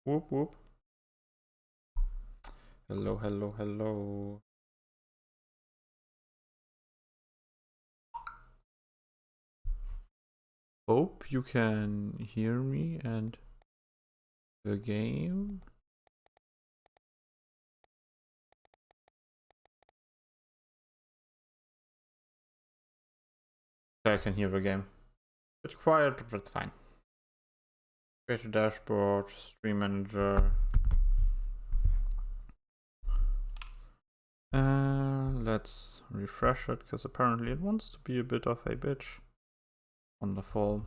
Whoop whoop. Hello, hello, hello. Hope you can hear me and the game. I can hear the game. Bit quiet, but that's fine. Create a dashboard, stream manager. Let's refresh it because apparently it wants to be a bit of a bitch. Wonderful.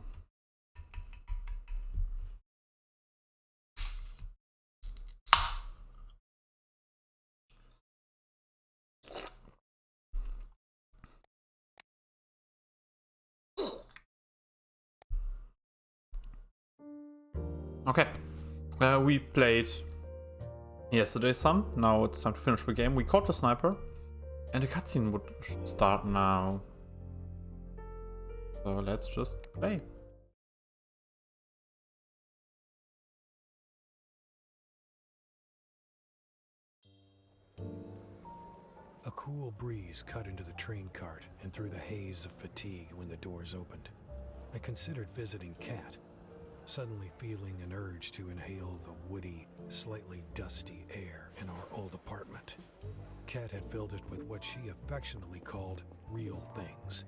Okay. We played yesterday some. Now it's time to finish the game. We caught the sniper. And the cutscene would start now. So let's just play. A cool breeze cut into the train cart and through the haze of fatigue when the doors opened. I considered visiting Kat, suddenly feeling an urge to inhale the woody, slightly dusty air in our old apartment. Kat had filled it with what she affectionately called real things.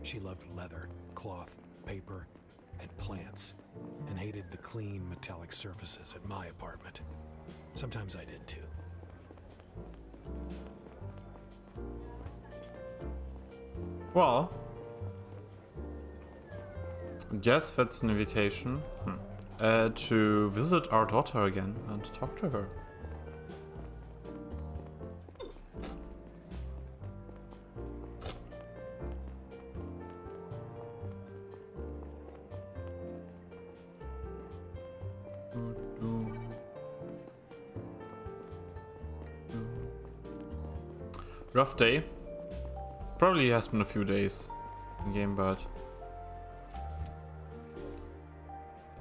She loved leather, cloth, paper, and plants, and hated the clean metallic surfaces at my apartment. Sometimes I did too. Well, guess that's an invitation to visit our daughter again and talk to her. Rough day. Probably has been a few days in game, but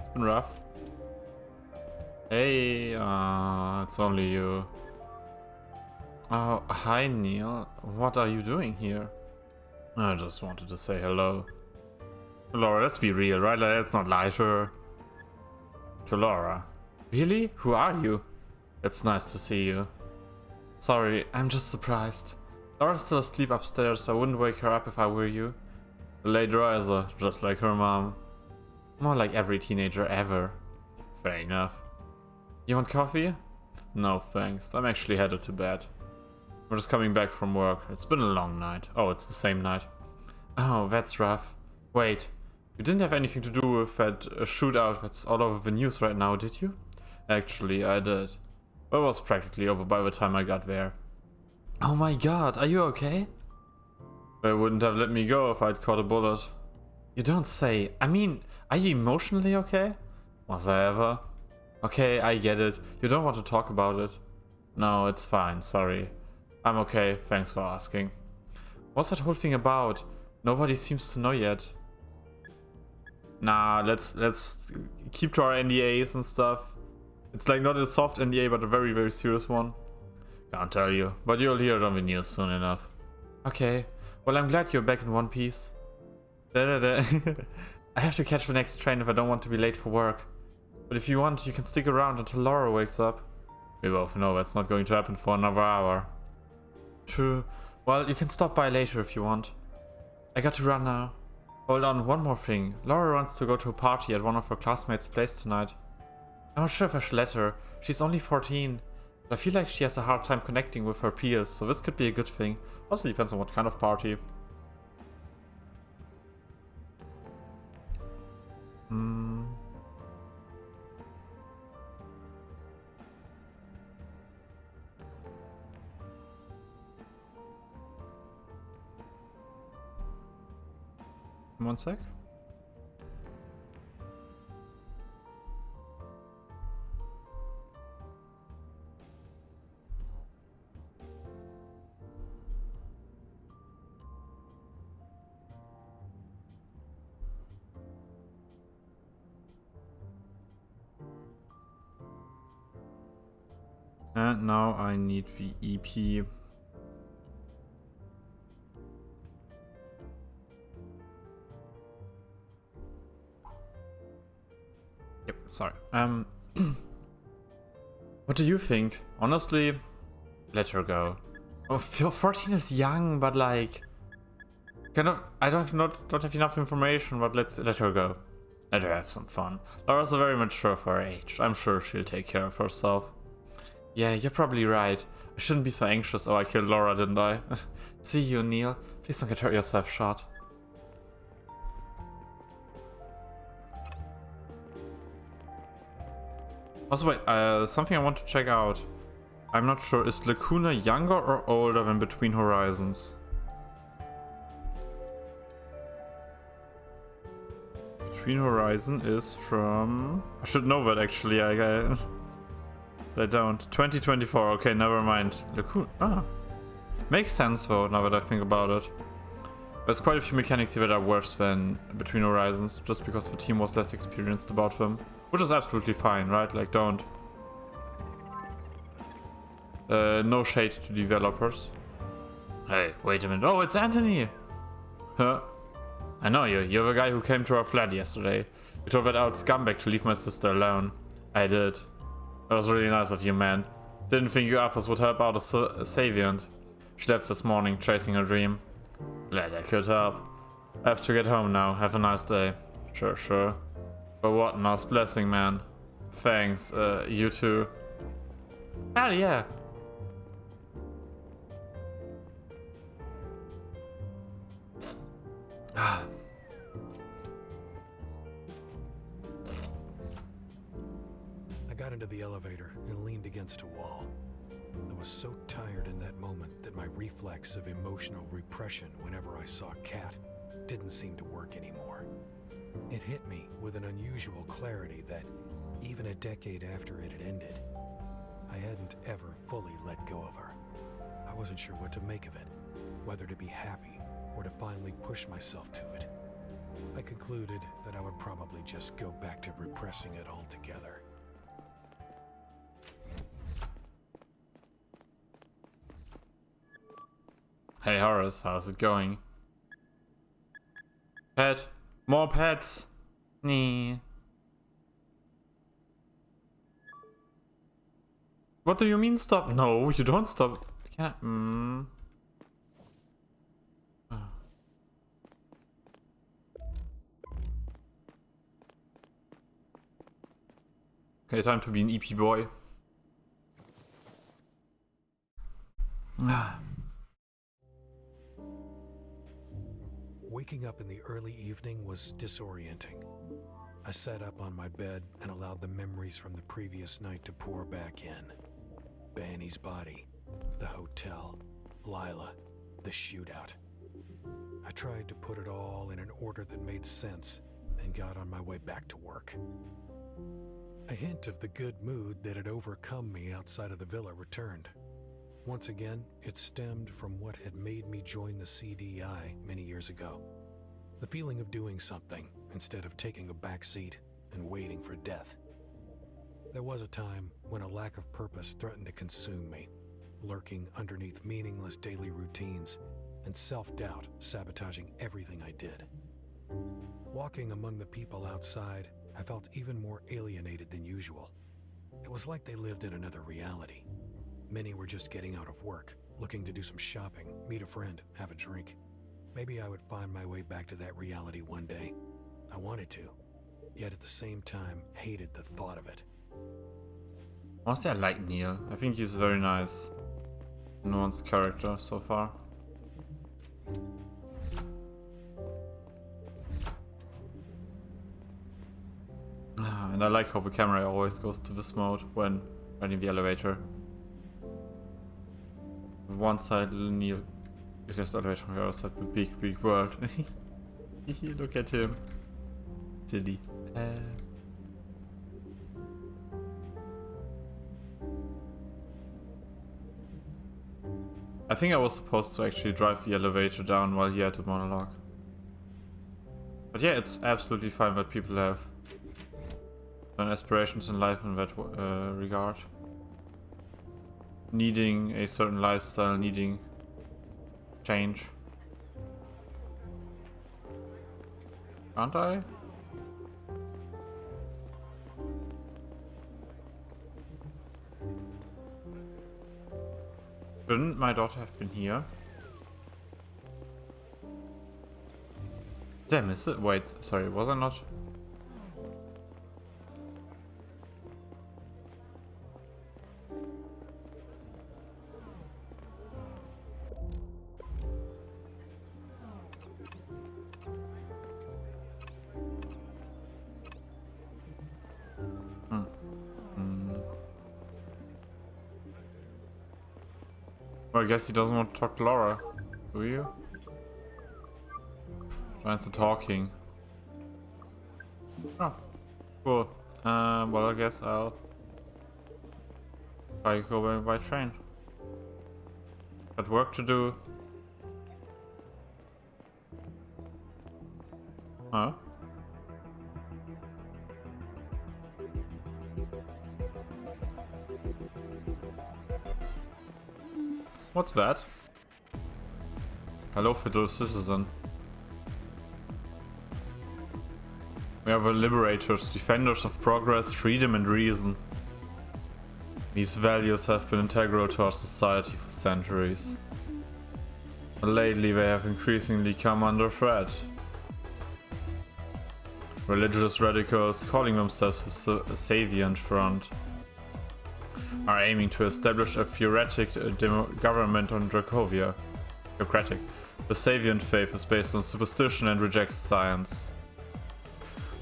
it's been rough. Hey, it's only you. Oh, hi Neil. What are you doing here? I just wanted to say hello. Laura, let's be real, right? Let's not lie to her. To Laura. Really? Who are you? It's nice to see you. Sorry, I'm just surprised. Laura's still asleep upstairs, so I wouldn't wake her up if I were you. A late riser, just like her mom. More like every teenager ever. Fair enough. You want coffee? No thanks, I'm actually headed to bed. I'm just coming back from work. It's been a long night. Oh, it's the same night. Oh, that's rough. Wait, you didn't have anything to do with that shootout that's all over the news right now, did you? Actually, I did. But it was practically over by the time I got there. Oh my god, are you okay? They wouldn't have let me go if I'd caught a bullet. You don't say. I mean, are you emotionally okay? Was I ever? Okay, I get it. You don't want to talk about it. No, it's fine, sorry. I'm okay, thanks for asking. What's that whole thing about? Nobody seems to know yet. Nah, let's keep to our NDAs and stuff. It's like not a soft NDA, but a very, very serious one. Can't tell you, but you'll hear it on the news soon enough. Okay, well I'm glad you're back in one piece. I have to catch the next train if I don't want to be late for work. But if you want, you can stick around until Laura wakes up. We both know that's not going to happen for another hour. True. Well, you can stop by later if you want. I got to run now. Hold on, one more thing. Laura wants to go to a party at one of her classmates' place tonight. I'm not sure if I should let her. She's only 14. But I feel like she has a hard time connecting with her peers, so this could be a good thing. Also depends on what kind of party. One sec. And now I need the EP. Yep, sorry. What do you think? Honestly, let her go. Oh, 14 is young, but like, I don't have enough information, but let's let her go. Let her have some fun. Laura's very mature for her age. I'm sure she'll take care of herself. Yeah, you're probably right. I shouldn't be so anxious. Oh, I killed Laura, didn't I? See you, Neil. Please don't get hurt yourself, shot. Also, wait, something I want to check out. I'm not sure, is Lacuna younger or older than Between Horizons? Between Horizon is from... I should know that actually, I don't. 2024, okay, never mind. Lacuna, makes sense though, now that I think about it. There's quite a few mechanics here that are worse than Between Horizons, just because the team was less experienced about them. Which is absolutely fine, right? Like, don't... no shade to developers. Hey, wait a minute. Oh, it's Anthony! Huh? I know you. You're the guy who came to our flat yesterday. You told that old scumbag to leave my sister alone. I did. That was really nice of you, man. Didn't think you uppers would help out a Savient. She left this morning, chasing her dream. Glad I could help. I have to get home now. Have a nice day. Sure, sure. But what a nice blessing, man. Thanks, you too. Hell yeah. I got into the elevator and leaned against a wall. I was so tired in that moment that my reflex of emotional repression whenever I saw Kat didn't seem to work anymore. It hit me with an unusual clarity that, even a decade after it had ended, I hadn't ever fully let go of her. I wasn't sure what to make of it, whether to be happy or to finally push myself to it. I concluded that I would probably just go back to repressing it altogether. Hey Horace, how's it going? Pet? More pets? Nee. What do you mean stop? No, you don't stop. Can't. Okay, time to be an EP boy. Waking up in the early evening was disorienting. I sat up on my bed and allowed the memories from the previous night to pour back in. Banny's body, the hotel, Lila, the shootout. I tried to put it all in an order that made sense and got on my way back to work. A hint of the good mood that had overcome me outside of the villa returned. Once again, it stemmed from what had made me join the CDI many years ago. The feeling of doing something instead of taking a back seat and waiting for death. There was a time when a lack of purpose threatened to consume me, lurking underneath meaningless daily routines and self-doubt sabotaging everything I did. Walking among the people outside, I felt even more alienated than usual. It was like they lived in another reality. Many were just getting out of work, looking to do some shopping, meet a friend, have a drink. Maybe I would find my way back to that reality one day. I wanted to, yet at the same time hated the thought of it. Honestly, I like Neil. I think he's very nice. Nuanced character so far. And I like how the camera always goes to this mode when riding the elevator. One side, little Neil. Is just elevator on the other side, the big, big world. Look at him. Silly. I think I was supposed to actually drive the elevator down while he had a monologue. But yeah, it's absolutely fine that people have aspirations in life in that regard. needing a certain lifestyle, needing change. Can't I? Shouldn't my daughter have been here? Damn, is it? Wait, sorry, was I not? Well, I guess he doesn't want to talk to Laura. Do you? Trying to talking. Oh, cool. Well, I guess I'll try to go by train. Got work to do. Huh? What's that? Hello, fellow citizen. We are the liberators, defenders of progress, freedom and reason. These values have been integral to our society for centuries. But lately they have increasingly come under threat. Religious radicals, calling themselves the Savient Front, are aiming to establish a theoretic government on Dracovia. Theocratic. The Savient faith is based on superstition and rejects science,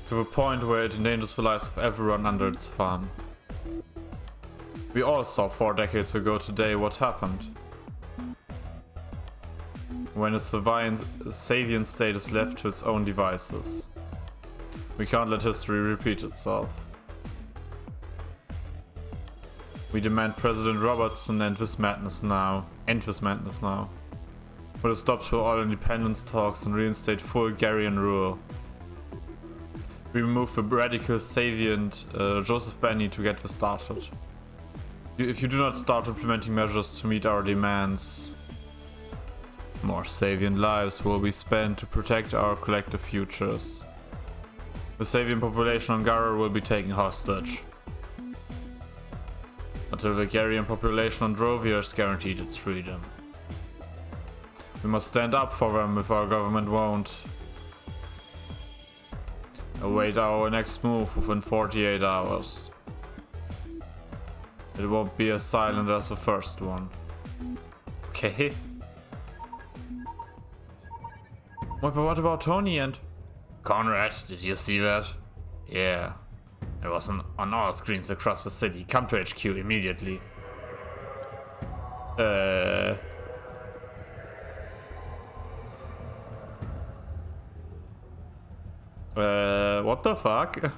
to the point where it endangers the lives of everyone under its thumb. We all saw 4 decades ago today what happened. When a Savient state is left to its own devices. We can't let history repeat itself. We demand President Robertson end this madness now. Put a stop to all independence talks and reinstate full Garian rule. We remove the radical Savient Joseph Benny to get this started. If you do not start implementing measures to meet our demands, more Savient lives will be spent to protect our collective futures. The Savient population on Gara will be taken hostage, until the Garian population on Drovia is guaranteed its freedom. We must stand up for them if our government won't. Await our next move within 48 hours. It won't be as silent as the first one. Okay. But what about Tony and... Conrad, did you see that? Yeah. It was on all screens across the city. Come to HQ immediately. What the fuck?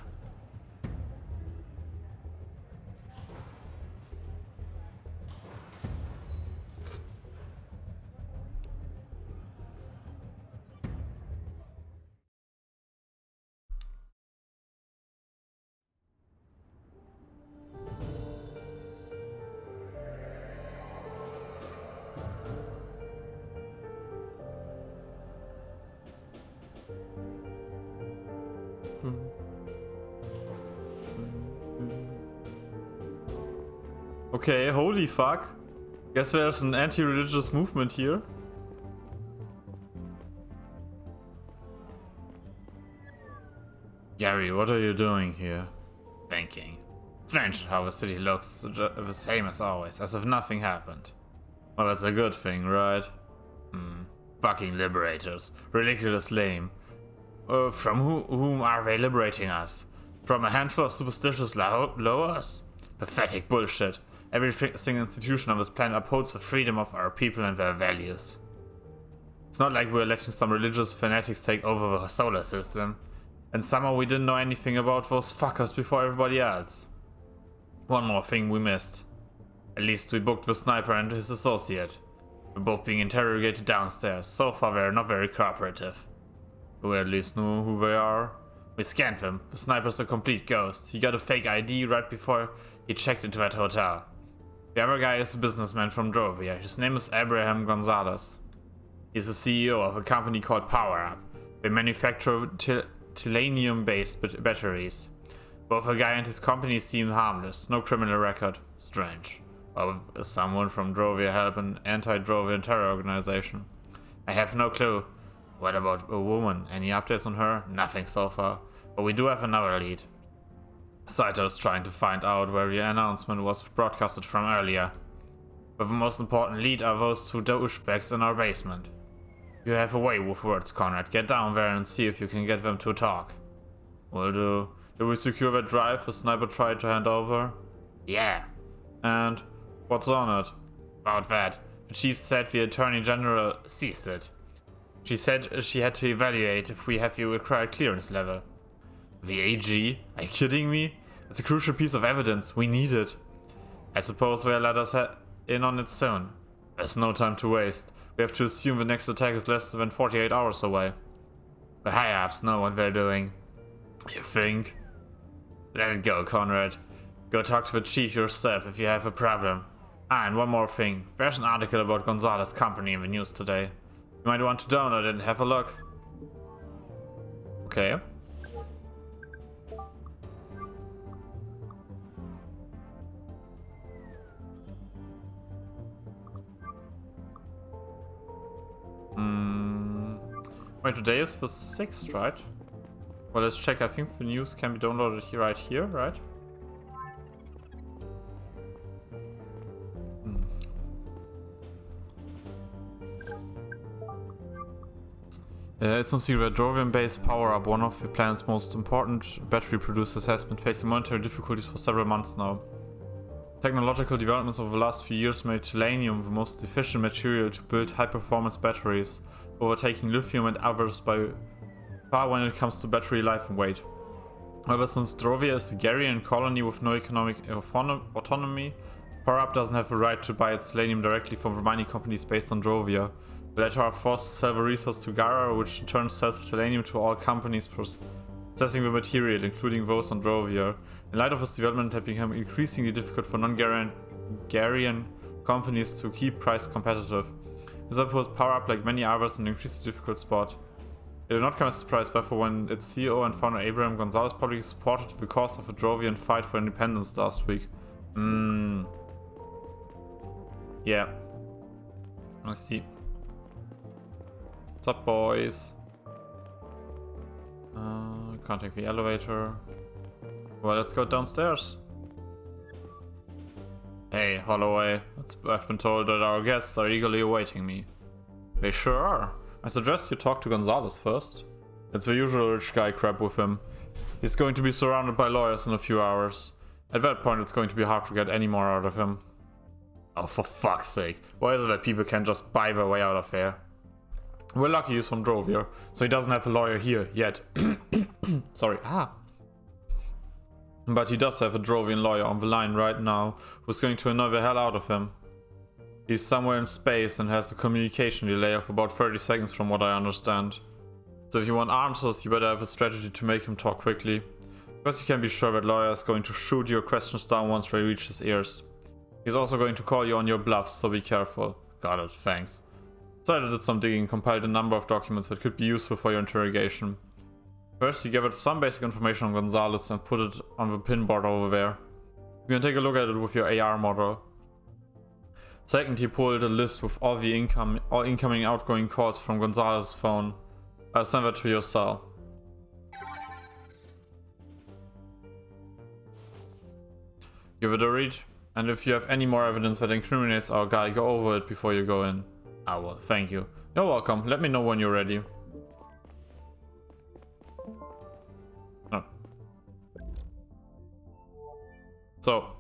Okay, holy fuck. Guess there's an anti-religious movement here. Gary, what are you doing here? Thinking. Strange how the city looks the same as always, as if nothing happened. Well, that's a good thing, right? Fucking liberators. Ridiculous lame. From whom are they liberating us? From a handful of superstitious lowers? Pathetic bullshit. Every single institution on this planet upholds the freedom of our people and their values. It's not like we're letting some religious fanatics take over the solar system. And somehow we didn't know anything about those fuckers before everybody else. One more thing we missed. At least we booked the sniper and his associate. We're both being interrogated downstairs. So far they're not very cooperative. We at least know who they are. We scanned them. The sniper's a complete ghost. He got a fake ID right before he checked into that hotel. The other guy is a businessman from Drovia. His name is Abraham Gonzalez. He's the CEO of a company called Power Up. They manufacture titanium-based batteries. Both the guy and his company seem harmless. No criminal record. Strange. Why would someone from Drovia help an anti-Drovian terror organization? I have no clue. What about a woman? Any updates on her? Nothing so far. But we do have another lead. Saito is trying to find out where the announcement was broadcasted from earlier. But the most important lead are those two douchebags in our basement. You have a way with words, Conrad. Get down there and see if you can get them to talk. Will do. Did we secure that drive the sniper tried to hand over? Yeah. And what's on it? About that. The chief said the attorney general seized it. She said she had to evaluate if we have the required clearance level. The AG? Are you kidding me? It's a crucial piece of evidence. We need it. I suppose they'll let us in on it soon. There's no time to waste. We have to assume the next attack is less than 48 hours away. The high-ups know what they're doing. You think? Let it go, Conrad. Go talk to the chief yourself if you have a problem. Ah, and one more thing. There's an article about Gonzalez company in the news today. You might want to download it and have a look. Okay. Wait, today is the 6th, right? Well, let's check. I think the news can be downloaded here, right here, right? It's no secret that Drovian-based Power Up, one of the planet's most important battery producers, has been facing monetary difficulties for several months now. Technological developments over the last few years made titanium the most efficient material to build high-performance batteries, overtaking lithium and others by far when it comes to battery life and weight. However, since Drovia is a Garian colony with no economic autonomy, Power Up doesn't have the right to buy its titanium directly from the mining companies based on Drovia. The latter are forced to sell the resource to Gara, which in turn sells titanium to all companies processing the material, including those on Drovia. In light of this development, it has become increasingly difficult for non-Garian companies to keep price competitive. This has put Power Up, like many others, in an increasingly difficult spot. It did not come as a surprise, therefore, when its CEO and founder Abraham Gonzalez publicly supported the cause of the Drovian fight for independence last week. Yeah. I see. What's up, boys? Can't take the elevator. Well, let's go downstairs. Hey, Holloway. I've been told that our guests are eagerly awaiting me. They sure are. I suggest you talk to Gonzalez first. It's the usual rich guy crap with him. He's going to be surrounded by lawyers in a few hours. At that point, it's going to be hard to get any more out of him. Oh, for fuck's sake. Why is it that people can just buy their way out of here? We're lucky he's from Drovia, so he doesn't have a lawyer here yet. Sorry. But he does have a Drovian lawyer on the line right now who's going to annoy the hell out of him. He's somewhere in space and has a communication delay of about 30 seconds from what I understand. So if you want answers, you better have a strategy to make him talk quickly. Because you can be sure that lawyer is going to shoot your questions down once they reach his ears. He's also going to call you on your bluffs, so be careful. Got it, thanks. So I did some digging and compiled a number of documents that could be useful for your interrogation. First, you gathered some basic information on Gonzalez and put it on the pinboard over there. You can take a look at it with your AR model. Second, he pulled a list with all the incoming and outgoing calls from Gonzalez's phone. I'll send that to your cell. Give it a read, and if you have any more evidence that incriminates our guy, go over it before you go in. Ah, well, thank you. You're welcome. Let me know when you're ready. Oh. So.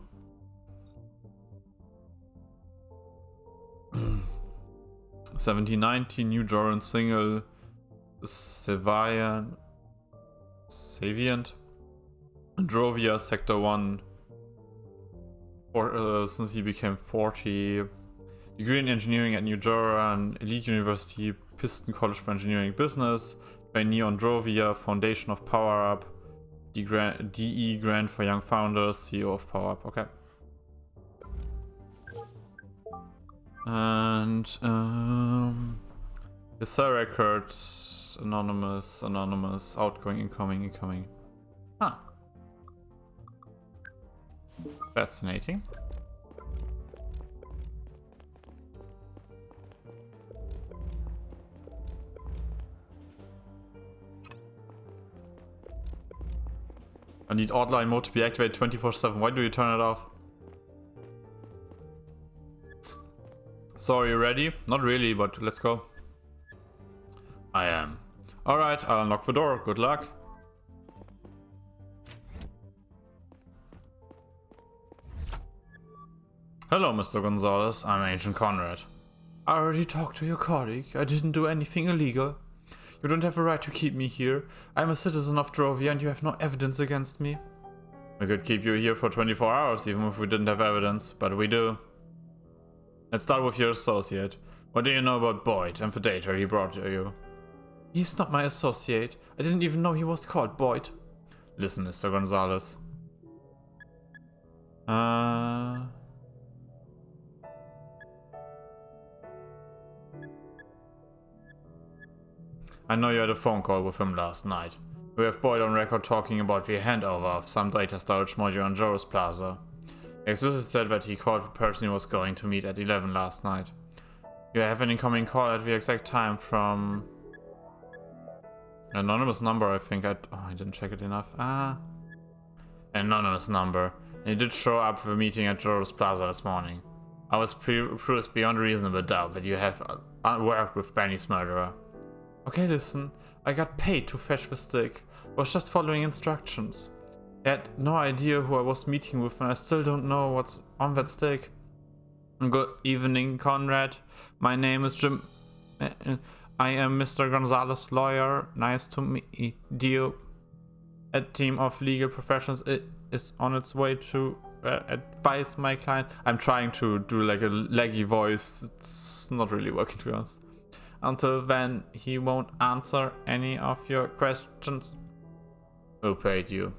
1790 New Joran single Savient Drovia Sector 1 since he became 40. Degree in engineering at New Joran Elite University, Piston College for Engineering Business, trainee on Drovia, Foundation of Power Up, DE grant for young founders, CEO of Power Up. Okay. And the sir records anonymous, anonymous, outgoing, incoming, incoming. Huh. Fascinating. I need outline mode to be activated 24/7. Why do you turn it off? So are you ready? Not really, but let's go. I am. Alright, I'll unlock the door. Good luck. Hello, Mr. Gonzalez. I'm Agent Conrad. I already talked to your colleague. I didn't do anything illegal. You don't have a right to keep me here. I'm a citizen of Drovia and you have no evidence against me. We could keep you here for 24 hours even if we didn't have evidence, but we do. Let's start with your associate. What do you know about Boyd and the data he brought to you? He's not my associate. I didn't even know he was called Boyd. Listen, Mr. Gonzalez. I know you had a phone call with him last night. We have Boyd on record talking about the handover of some data storage module on Joris Plaza. He explicitly said that he called the person he was going to meet at 11 last night. You have an incoming call at the exact time from... an anonymous number, I think. I didn't check it enough. An anonymous number. And he did show up for the meeting at Joris Plaza this morning. I was proved beyond reasonable doubt that you have worked with Benny's murderer. Okay, listen. I got paid to fetch the stick. I was just following instructions. I had no idea who I was meeting with and I still don't know what's on that stick. Good evening, Conrad. My name is Jim. I am Mr. Gonzalez's lawyer. Nice to meet you. A team of legal professionals is on its way to advise my client. I'm trying to do like a laggy voice. It's not really working, to be honest. Until then, he won't answer any of your questions. Who paid you?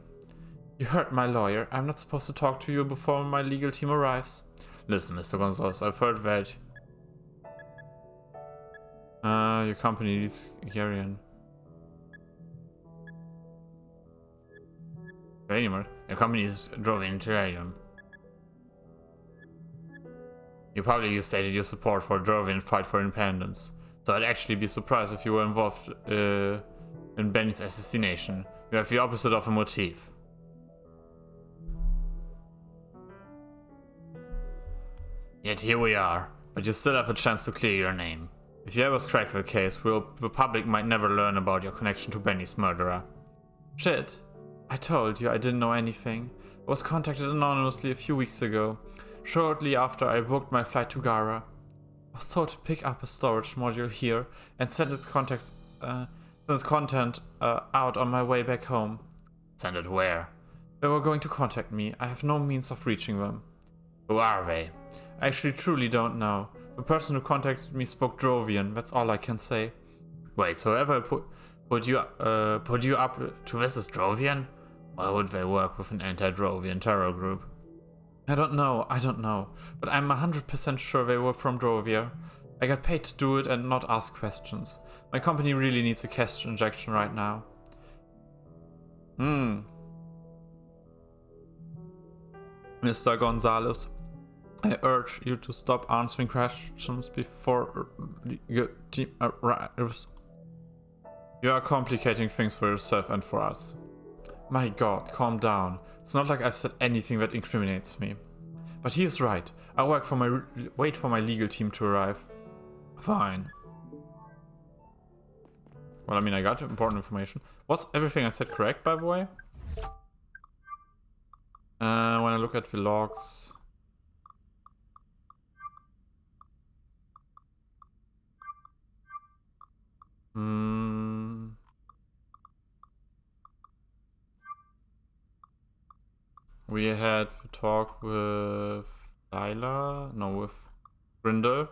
You heard my lawyer. I'm not supposed to talk to you before my legal team arrives. Listen, Mr. Gonzalez, I've heard that your company needs Garion. Your company is Drovian Terrarium. You publicly stated your support for Drovian fight for independence. So I'd actually be surprised if you were involved in Benny's assassination. You have the opposite of a motive. Yet here we are, but you still have a chance to clear your name. If you ever crack the case, the public might never learn about your connection to Benny's murderer. Shit. I told you I didn't know anything. I was contacted anonymously a few weeks ago, shortly after I booked my flight to Gara. I was told to pick up a storage module here and send its content out on my way back home. Send it where? They were going to contact me. I have no means of reaching them. Who are they? I actually truly don't know. The person who contacted me spoke Drovian, that's all I can say. Wait, so whoever put you up to this is Drovian? Why would they work with an anti-Drovian terror group? I don't know, but I'm 100% sure they were from Drovia. I got paid to do it and not ask questions. My company really needs a cash injection right now. Mr. Gonzalez, I urge you to stop answering questions before your team arrives. You are complicating things for yourself and for us. My god, calm down. It's not like I've said anything that incriminates me. But he is right. I'll wait for my legal team to arrive. Fine. Well, I mean, I got important information. Was everything I said correct, by the way? When I look at the logs... We had the talk with Lila, no, with Brindle.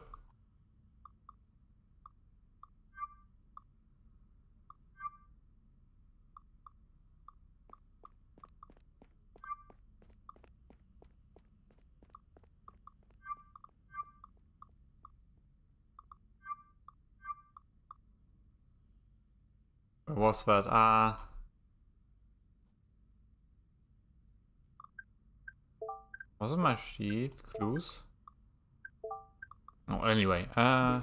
Where was that? Wasn't my sheet clues? Oh, anyway, I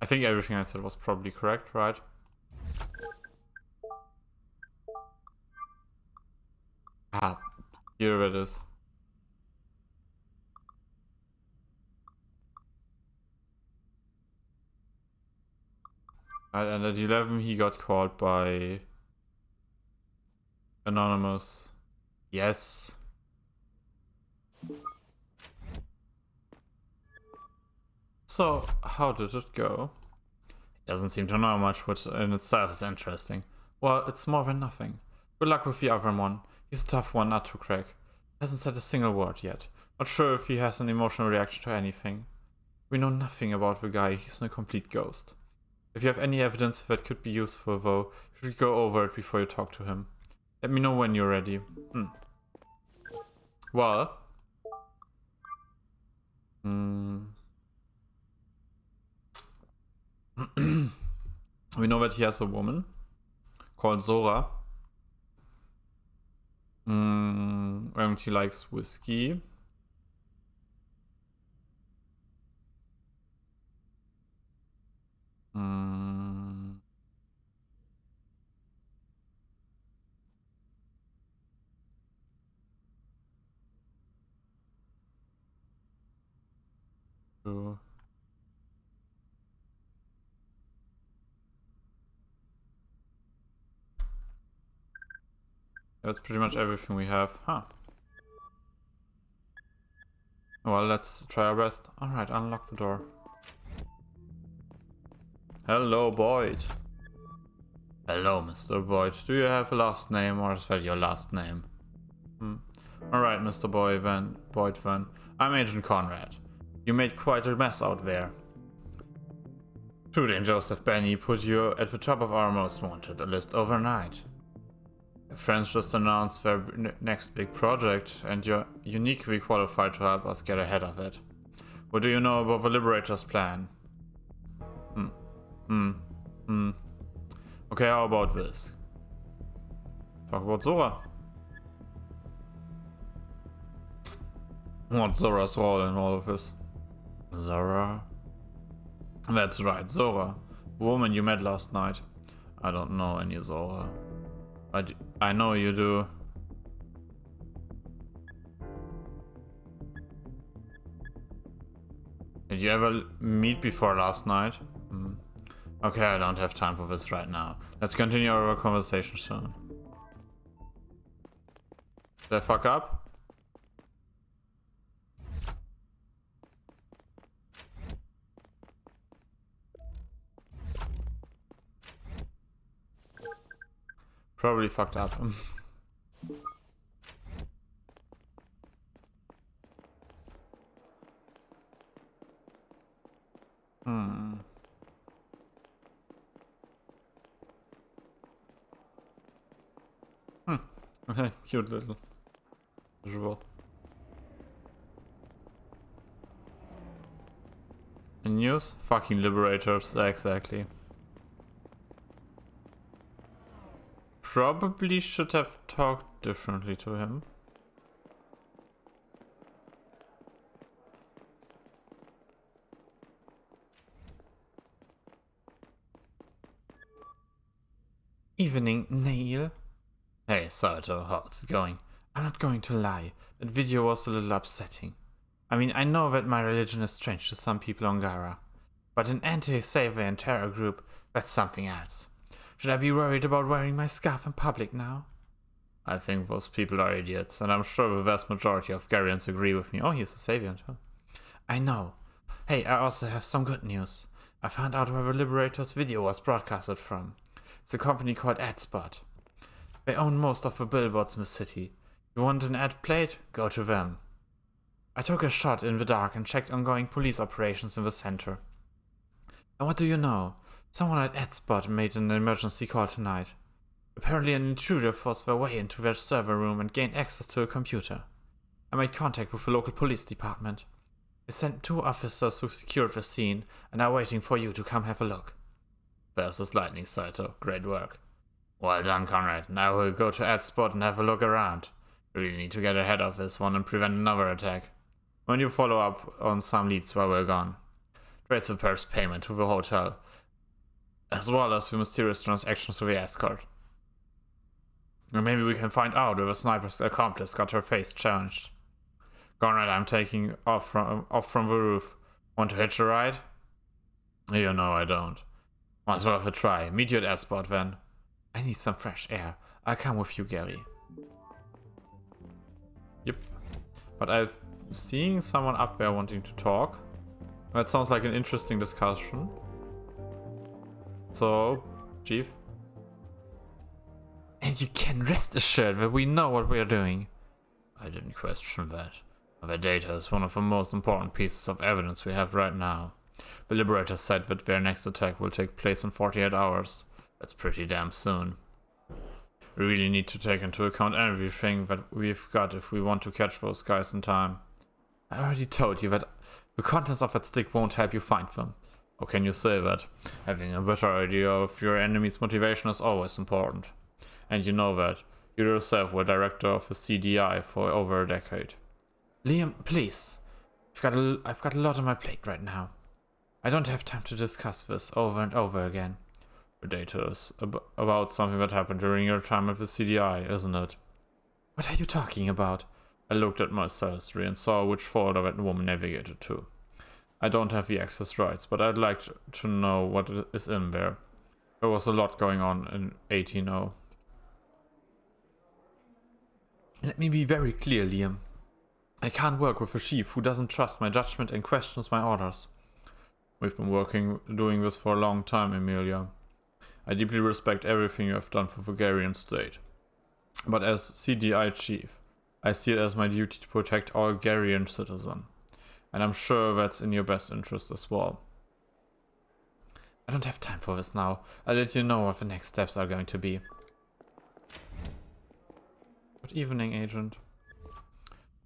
think everything I said was probably correct, right? Ah, here it is. Right, and at 11 he got called by Anonymous. Yes. So, how did it go? He doesn't seem to know much, which in itself is interesting. Well, it's more than nothing. Good luck with the other one. He's a tough one not to crack. Hasn't said a single word yet. Not sure if he has an emotional reaction to anything. We know nothing about the guy, he's a complete ghost. If you have any evidence that could be useful though, you should go over it before you talk to him. Let me know when you're ready. Well... we know that he has a woman called Zora. And he likes whiskey. So. That's pretty much everything we have. Huh. Well, let's try our best. Alright, unlock the door. Hello, Boyd. Hello, Mr. Boyd. Do you have a last name, or is that your last name? Alright, Mr. Boyd then. I'm Agent Conrad. You made quite a mess out there. Trudy and Joseph Benny put you at the top of our most wanted list overnight. Friends just announced their next big project, and you're uniquely qualified to help us get ahead of it. What do you know about the Liberator's plan? Okay, how about this? Talk about Zora. What's Zora's role in all of this? Zora? That's right, Zora. The woman you met last night. I don't know any Zora. But I know you do. Did you ever meet before last night? Okay, I don't have time for this right now. Let's continue our conversation soon. Did I fuck up? Probably fucked up. Okay, cute little visual. And news? Fucking liberators, exactly. Probably should have talked differently to him. Evening, Neil. Hey, Sato, how's it going? I'm not going to lie, that video was a little upsetting. I mean, I know that my religion is strange to some people on Gara, but an anti-Savian terror group, that's something else. Should I be worried about wearing my scarf in public now? I think those people are idiots, and I'm sure the vast majority of Garians agree with me. Oh, he's a Savian, huh? I know. Hey, I also have some good news. I found out where the Liberator's video was broadcasted from. It's a company called AdSpot. They own most of the billboards in the city. You want an ad played? Go to them. I took a shot in the dark and checked ongoing police operations in the center. And what do you know? Someone at AdSpot made an emergency call tonight. Apparently an intruder forced their way into their server room and gained access to a computer. I made contact with the local police department. They sent 2 officers who secured the scene and are waiting for you to come have a look. There's this lightning Saito. Great work. Well done, Conrad. Now we'll go to Ed's spot and have a look around. We really need to get ahead of this one and prevent another attack. When you follow up on some leads while we're gone, trace the perp's payment to the hotel, as well as the mysterious transactions to the escort. And maybe we can find out if a sniper's accomplice got her face challenged. Conrad, I'm taking off from the roof. Want to hitch a ride? You know I don't. Might worth a try. Meet you at Ed's spot then. I need some fresh air. I'll come with you, Gary. Yep. But I've seen someone up there wanting to talk. That sounds like an interesting discussion. So, Chief? And you can rest assured that we know what we are doing. I didn't question that. The data is one of the most important pieces of evidence we have right now. The Liberators said that their next attack will take place in 48 hours. That's pretty damn soon. We really need to take into account everything that we've got if we want to catch those guys in time. I already told you that the contents of that stick won't help you find them. How can you say that? Having a better idea of your enemy's motivation is always important. And you know that. You yourself were director of the CDI for over a decade. Liam, please. I've got a lot on my plate right now. I don't have time to discuss this over and over again. The data is about something that happened during your time at the CDI, isn't it? What are you talking about? I looked at my cell history and saw which folder that woman navigated to. I don't have the access rights, but I'd like to know what is in there. There was a lot going on in 18-0. Let me be very clear, Liam. I can't work with a chief who doesn't trust my judgment and questions my orders. We've been doing this for a long time, Emilia. I deeply respect everything you have done for the Bulgarian state. But as CDI chief, I see it as my duty to protect all Bulgarian citizens. And I'm sure that's in your best interest as well. I don't have time for this now. I'll let you know what the next steps are going to be. Good evening, Agent.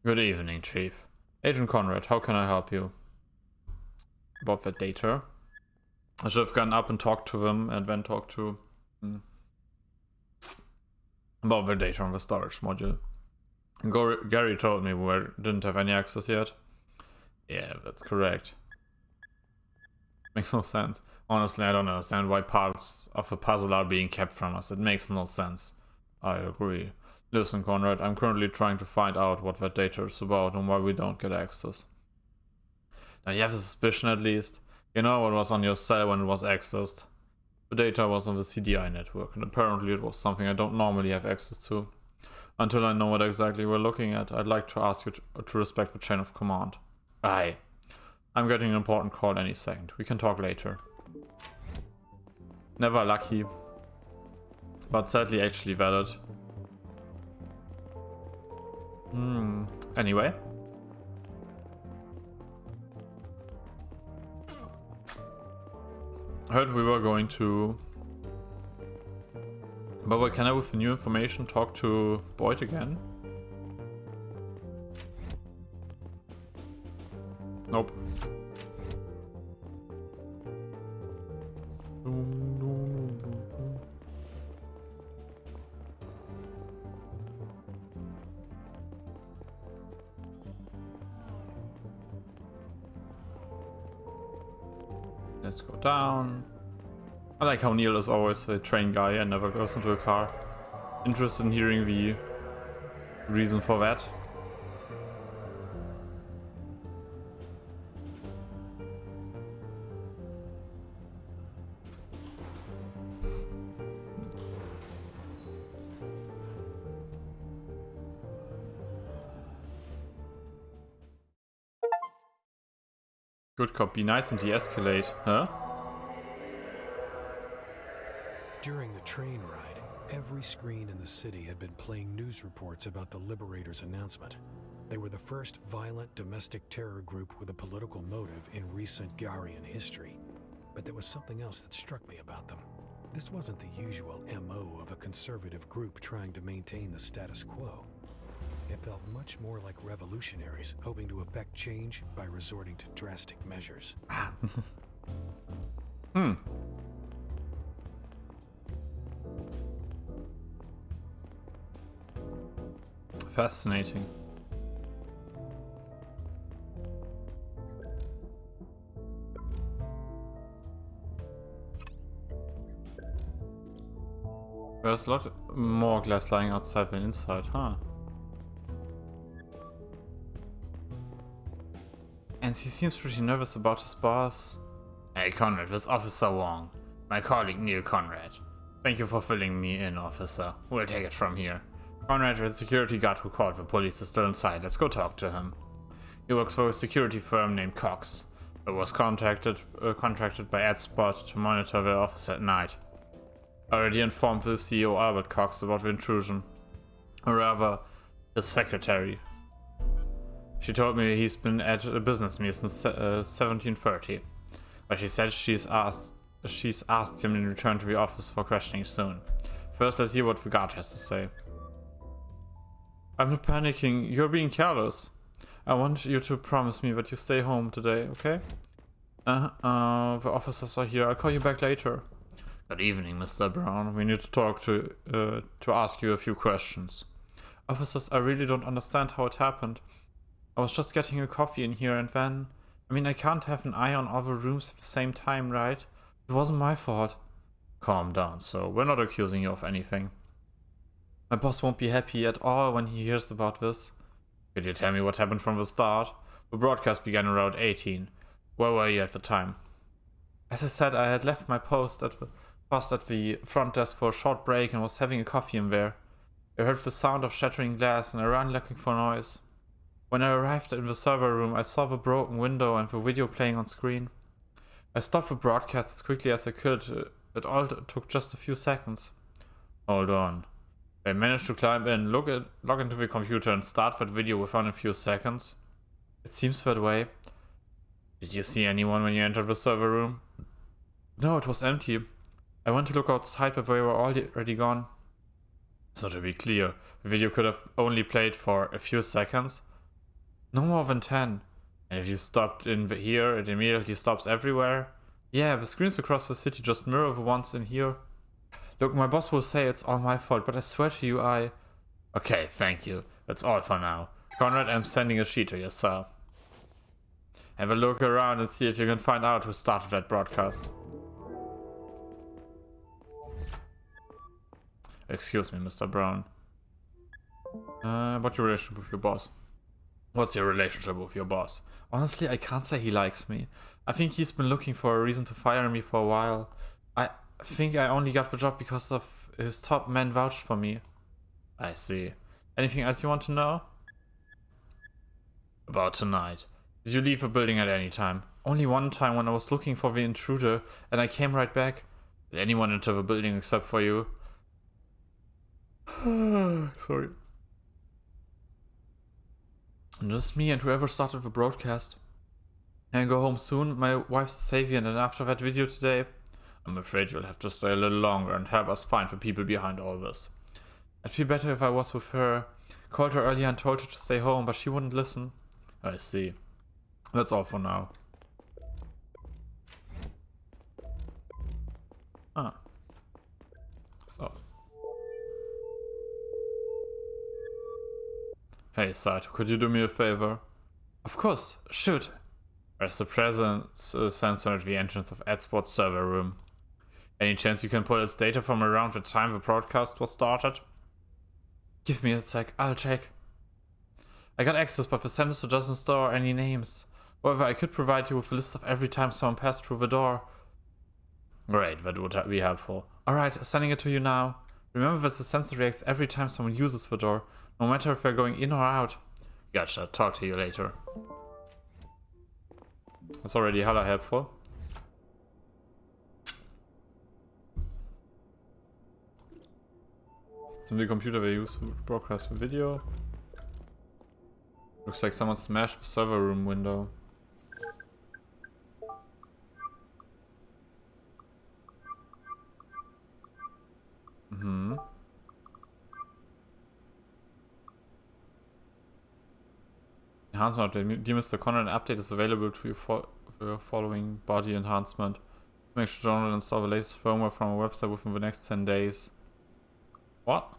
Good evening, Chief. Agent Conrad, how can I help you? About that data. I should have gone up and talked to them and then talked to... about the data on the storage module. Gary told me we didn't have any access yet. Yeah, that's correct. Makes no sense. Honestly, I don't understand why parts of the puzzle are being kept from us. It makes no sense. I agree. Listen, Conrad, I'm currently trying to find out what that data is about and why we don't get access. Now you have a suspicion at least. You know what was on your cell when it was accessed. The data was on the CDI network, and apparently it was something I don't normally have access to. Until I know what exactly we're looking at, I'd like to ask you to respect the chain of command. Aye. I'm getting an important call any second. We can talk later. Never lucky. But sadly actually valid. Anyway. I heard we were going to... But can I, with new information, talk to Boyd again? Nope. Let's go down. I like how Neil is always a train guy and never goes into a car. Interested in hearing the reason for that. Good cop, be nice and de-escalate, huh? During the train ride, every screen in the city had been playing news reports about the Liberators' announcement. They were the first violent domestic terror group with a political motive in recent Garian history. But there was something else that struck me about them. This wasn't the usual MO of a conservative group trying to maintain the status quo. It felt much more like revolutionaries hoping to effect change by resorting to drastic measures. Fascinating. There's a lot more glass lying outside than inside, huh? And he seems pretty nervous about his boss. Hey Conrad, this Officer Wong. My colleague Neil Conrad. Thank you for filling me in, officer. We'll take it from here. Conrad, the security guard who called the police, is still inside. Let's go talk to him. He works for a security firm named Cox. It was contracted by AdSpot to monitor the office at night. I already informed the CEO Albert Cox about the intrusion. Or rather, his secretary. She told me he's been at a business meal since 1730. But she said she's asked him to return to the office for questioning soon. First, let's hear what the guard has to say. I'm not panicking. You're being careless. I want you to promise me that you stay home today, okay? The officers are here. I'll call you back later. Good evening, Mr. Brown. We need to talk to ask you a few questions. Officers, I really don't understand how it happened. I was just getting a coffee in here and then... I mean, I can't have an eye on all the rooms at the same time, right? It wasn't my fault. Calm down, so we're not accusing you of anything. My boss won't be happy at all when he hears about this. Could you tell me what happened from the start? The broadcast began around 18. Where were you at the time? As I said, I had left my post at the front desk for a short break and was having a coffee in there. I heard the sound of shattering glass and I ran looking for noise. When I arrived in the server room, I saw the broken window and the video playing on screen. I stopped the broadcast as quickly as I could. It all took just a few seconds. Hold on. They managed to climb in, log into the computer and start that video within a few seconds? It seems that way. Did you see anyone when you entered the server room? No, it was empty. I went to look outside, but they were already gone. So to be clear, the video could have only played for a few seconds? No more than 10. And if you stopped in here, it immediately stops everywhere? Yeah, the screens across the city just mirror the ones in here. Look, my boss will say it's all my fault, but I swear to you Okay, thank you. That's all for now. Conrad, I'm sending a sheet to you, sir. Have a look around and see if you can find out who started that broadcast. Excuse me, Mr. Brown. What's your relationship with your boss? What's your relationship with your boss? Honestly, I can't say he likes me. I think he's been looking for a reason to fire me for a while. I think I only got the job because of his top men vouched for me. I see. Anything else you want to know? About tonight. Did you leave the building at any time? Only one time when I was looking for the intruder and I came right back. Did anyone enter the building except for you? Sorry. Just me and whoever started the broadcast. I go home soon. My wife's Savian, and after that video today, I'm afraid you'll have to stay a little longer and help us find the people behind all this. I'd feel better if I was with her. Called her earlier and told her to stay home, but she wouldn't listen. I see. That's all for now. Ah. So. Hey, Saito, could you do me a favor? Of course, shoot. There's the presence sensor at the entrance of AdSpot's server room. Any chance you can pull its data from around the time the broadcast was started? Give me a sec, I'll check. I got access, but the sensor doesn't store any names. However, I could provide you with a list of every time someone passed through the door. Great, that would be helpful. Alright, sending it to you now. Remember that the sensor reacts every time someone uses the door, no matter if they're going in or out. Gotcha, talk to you later. That's already hella helpful. It's on the computer they use to broadcast the video. Looks like someone smashed the server room window. Enhancement update. Dear Mr. Connor, an update is available to you for your following body enhancement. Make sure to download and install the latest firmware from our website within the next 10 days. What?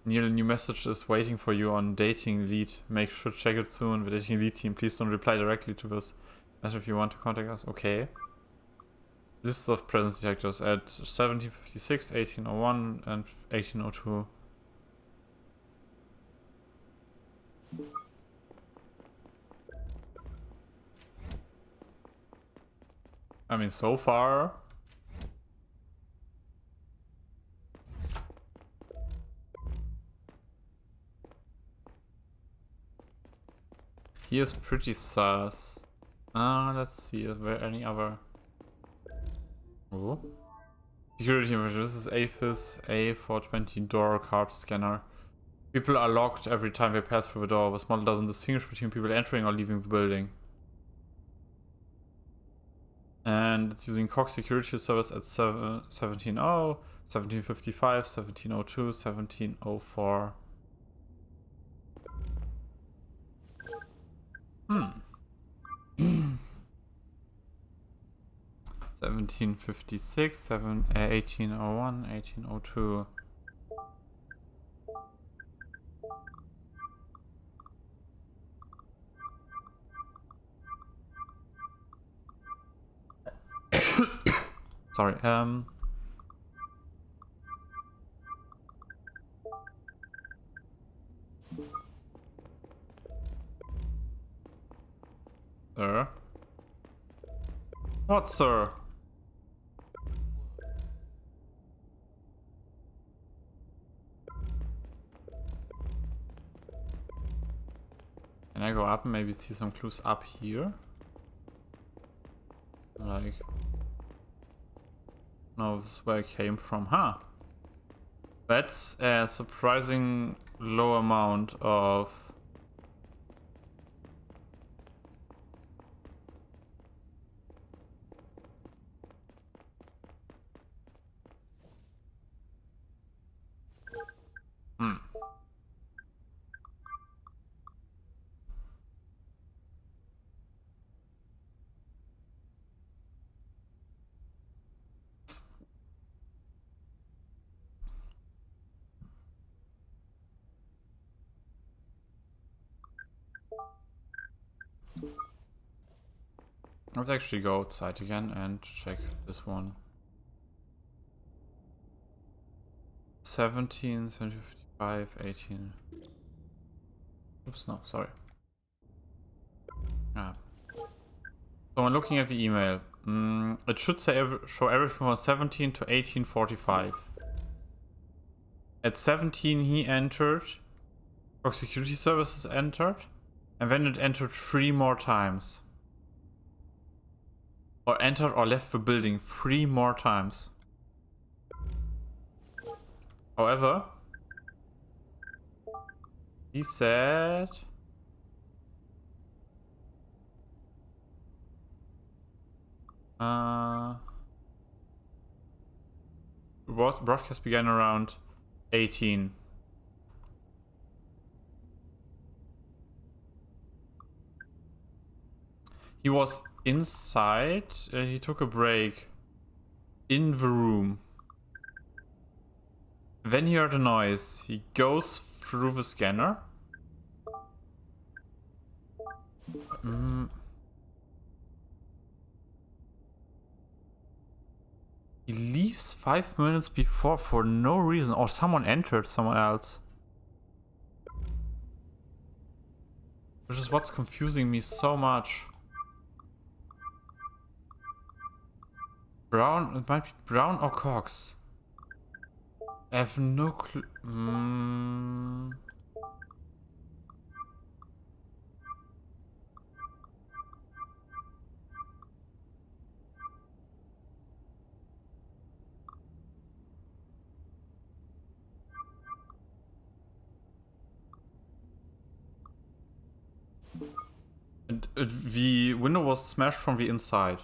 Neil, a new message is waiting for you on dating lead. Make sure to check it soon. The dating lead team, please don't reply directly to this message if you want to contact us. Okay. List of presence detectors at 1756, 1801, and 1802. I mean, so far. He is pretty sus. Let's see, is there any other... Oh. Security measure. This is AFIS A420 door card scanner. People are locked every time they pass through the door. This model doesn't distinguish between people entering or leaving the building. And it's using Cox security service at 1700, 1755, 1702, 1704. 1756, 1801, 1802. Sorry, Sir? What, sir? Can I go up and maybe see some clues up here? Like... No, this is where I came from. Huh. That's a surprising low amount of... Let's actually go outside again and check this one. 17, 55, 18. Oops, no, sorry. Ah. So I'm looking at the email. It should say show everything from 17 to 1845. At 17 he entered, or security services entered, and then it entered 3 more times. Or entered or left the building 3 more times. However, he said... broadcast began around 18. He was inside, he took a break in the room. Then he heard a noise. He goes through the scanner. He leaves 5 minutes before for no reason, or someone entered someone else. Which is what's confusing me so much. Brown, it might be Brown or Cox. I have no clue. And the window was smashed from the inside.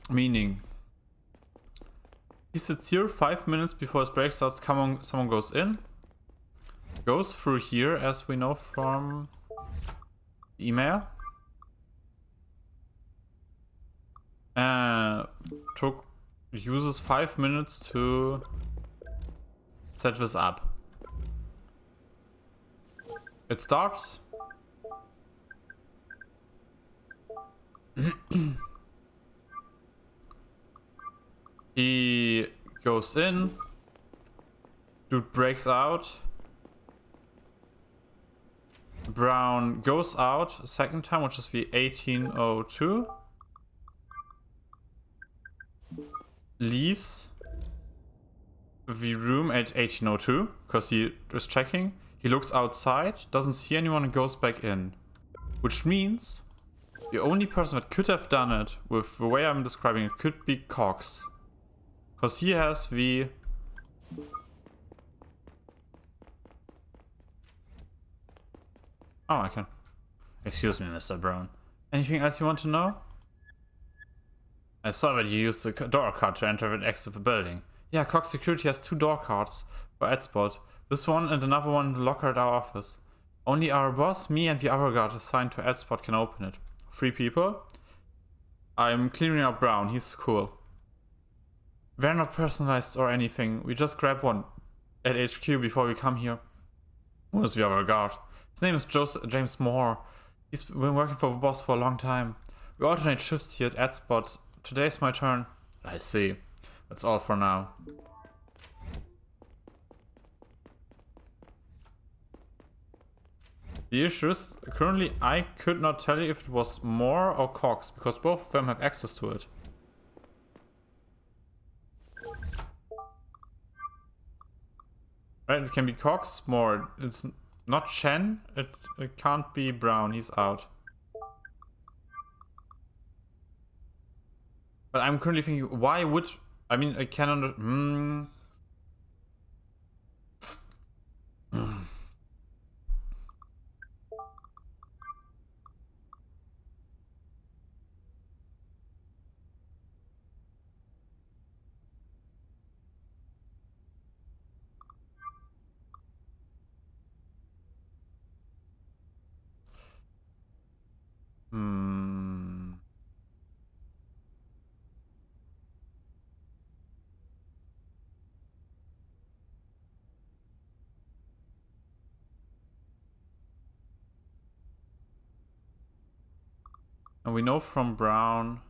Meaning, he sits here 5 minutes before his break starts. Someone goes in, goes through here, as we know from email, uses 5 minutes to set this up. It starts. He goes in. Dude breaks out. Brown goes out a second time, which is the 1802. Leaves the room at 1802 because he is checking. He looks outside, doesn't see anyone, and goes back in. Which means the only person that could have done it with the way I'm describing it could be Cox. Because he has the... Oh, I can. Excuse me, Mr. Brown. Anything else you want to know? I saw that you used the door card to enter and exit the building. Yeah, Cox Security has 2 door cards for Adspot. This one and another one in the locker at our office. Only our boss, me, and the other guard assigned to Adspot can open it. 3 people. I'm clearing up Brown, he's cool. They're not personalized or anything, we just grab one at HQ before we come here. Who is the other guard? His name is James Moore. He's been working for the boss for a long time. We alternate shifts here at Adspot. Today's my turn. I see. That's all for now. The issue is, currently I could not tell you if it was Moore or Cox, because both of them have access to it. Right, it can be Cox, Moore. It's not Chen, it can't be Brown, he's out. But I'm currently thinking, why would... I mean, I can under... And we know from Brown...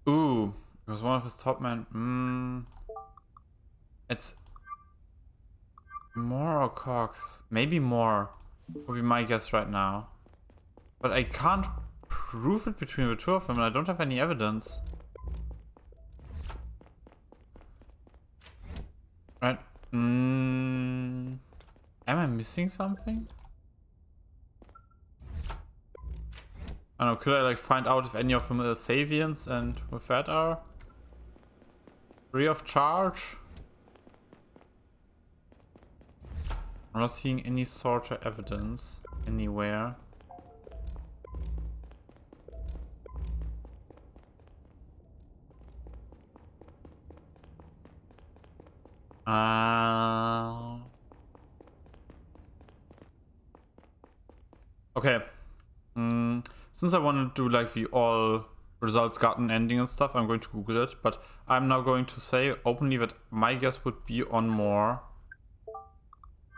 Ooh, it was one of his top men. It's Moore or Cox. Maybe Moore would be my guess right now. But I can't prove it between the two of them and I don't have any evidence. Right. Am I missing something? I don't know, could I like find out if any of them are Savians and with that are free of charge? I'm not seeing any sort of evidence anywhere. Okay. Since I want to do like the all results gotten ending and stuff, I'm going to Google it. But I'm now going to say openly that my guess would be on Moore.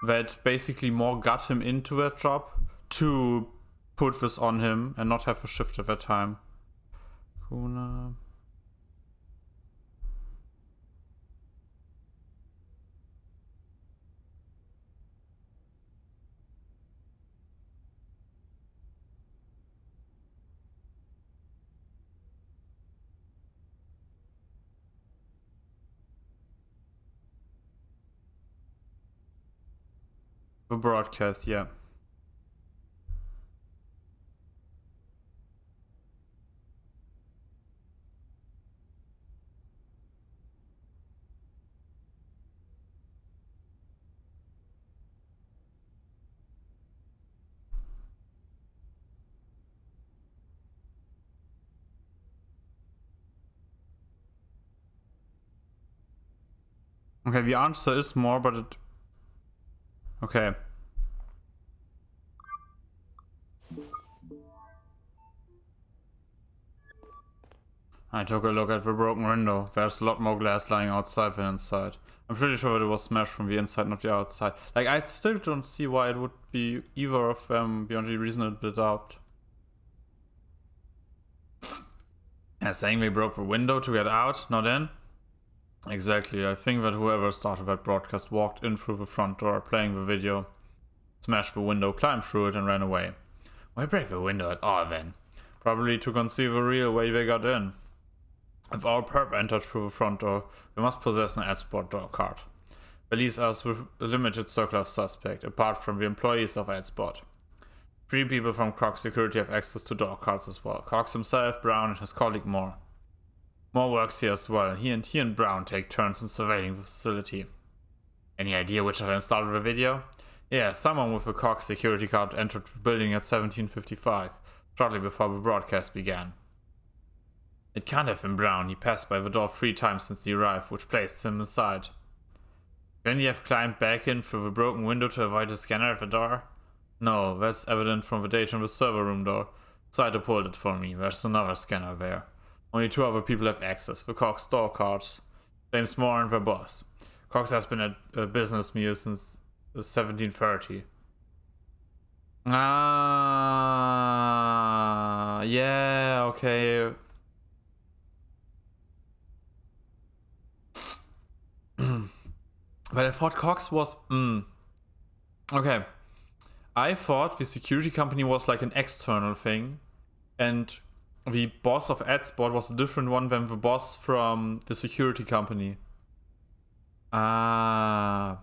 That basically Moore got him into that job to put this on him and not have a shift at that time. Kuna. The broadcast, yeah. Okay, the answer is more, but it... Okay. I took a look at the broken window. There's a lot more glass lying outside than inside. I'm pretty sure that it was smashed from the inside, not the outside. Like, I still don't see why it would be either of them beyond a reasonable doubt. Yeah, saying they broke the window to get out, not in? Exactly, I think that whoever started that broadcast walked in through the front door, playing the video, smashed the window, climbed through it, and ran away. Why break the window at all then? Probably to conceal the real way they got in. If our perp entered through the front door, we must possess an AdSpot door card. That leaves us with a limited circle of suspect, apart from the employees of AdSpot. 3 people from Cox Security have access to door cards as well. Cox himself, Brown, and his colleague Moore. Moore works here as well, and he and Brown take turns in surveilling the facility. Any idea which of them started the video? Yeah, someone with a Cox security card entered the building at 17:55, shortly before the broadcast began. It can't have been Brown. He passed by the door 3 times since he arrived, which placed him inside. Can he have climbed back in through the broken window to avoid the scanner at the door? No, that's evident from the data on the server room door. Saito pulled it for me. There's another scanner there. Only 2 other people have access, the Cox store cards. James Moore and their boss. Cox has been at a business meal since 1730. Ah, yeah, okay. But I thought Cox was... Okay. I thought the security company was like an external thing. And the boss of AdSpot was a different one than the boss from the security company. Ah.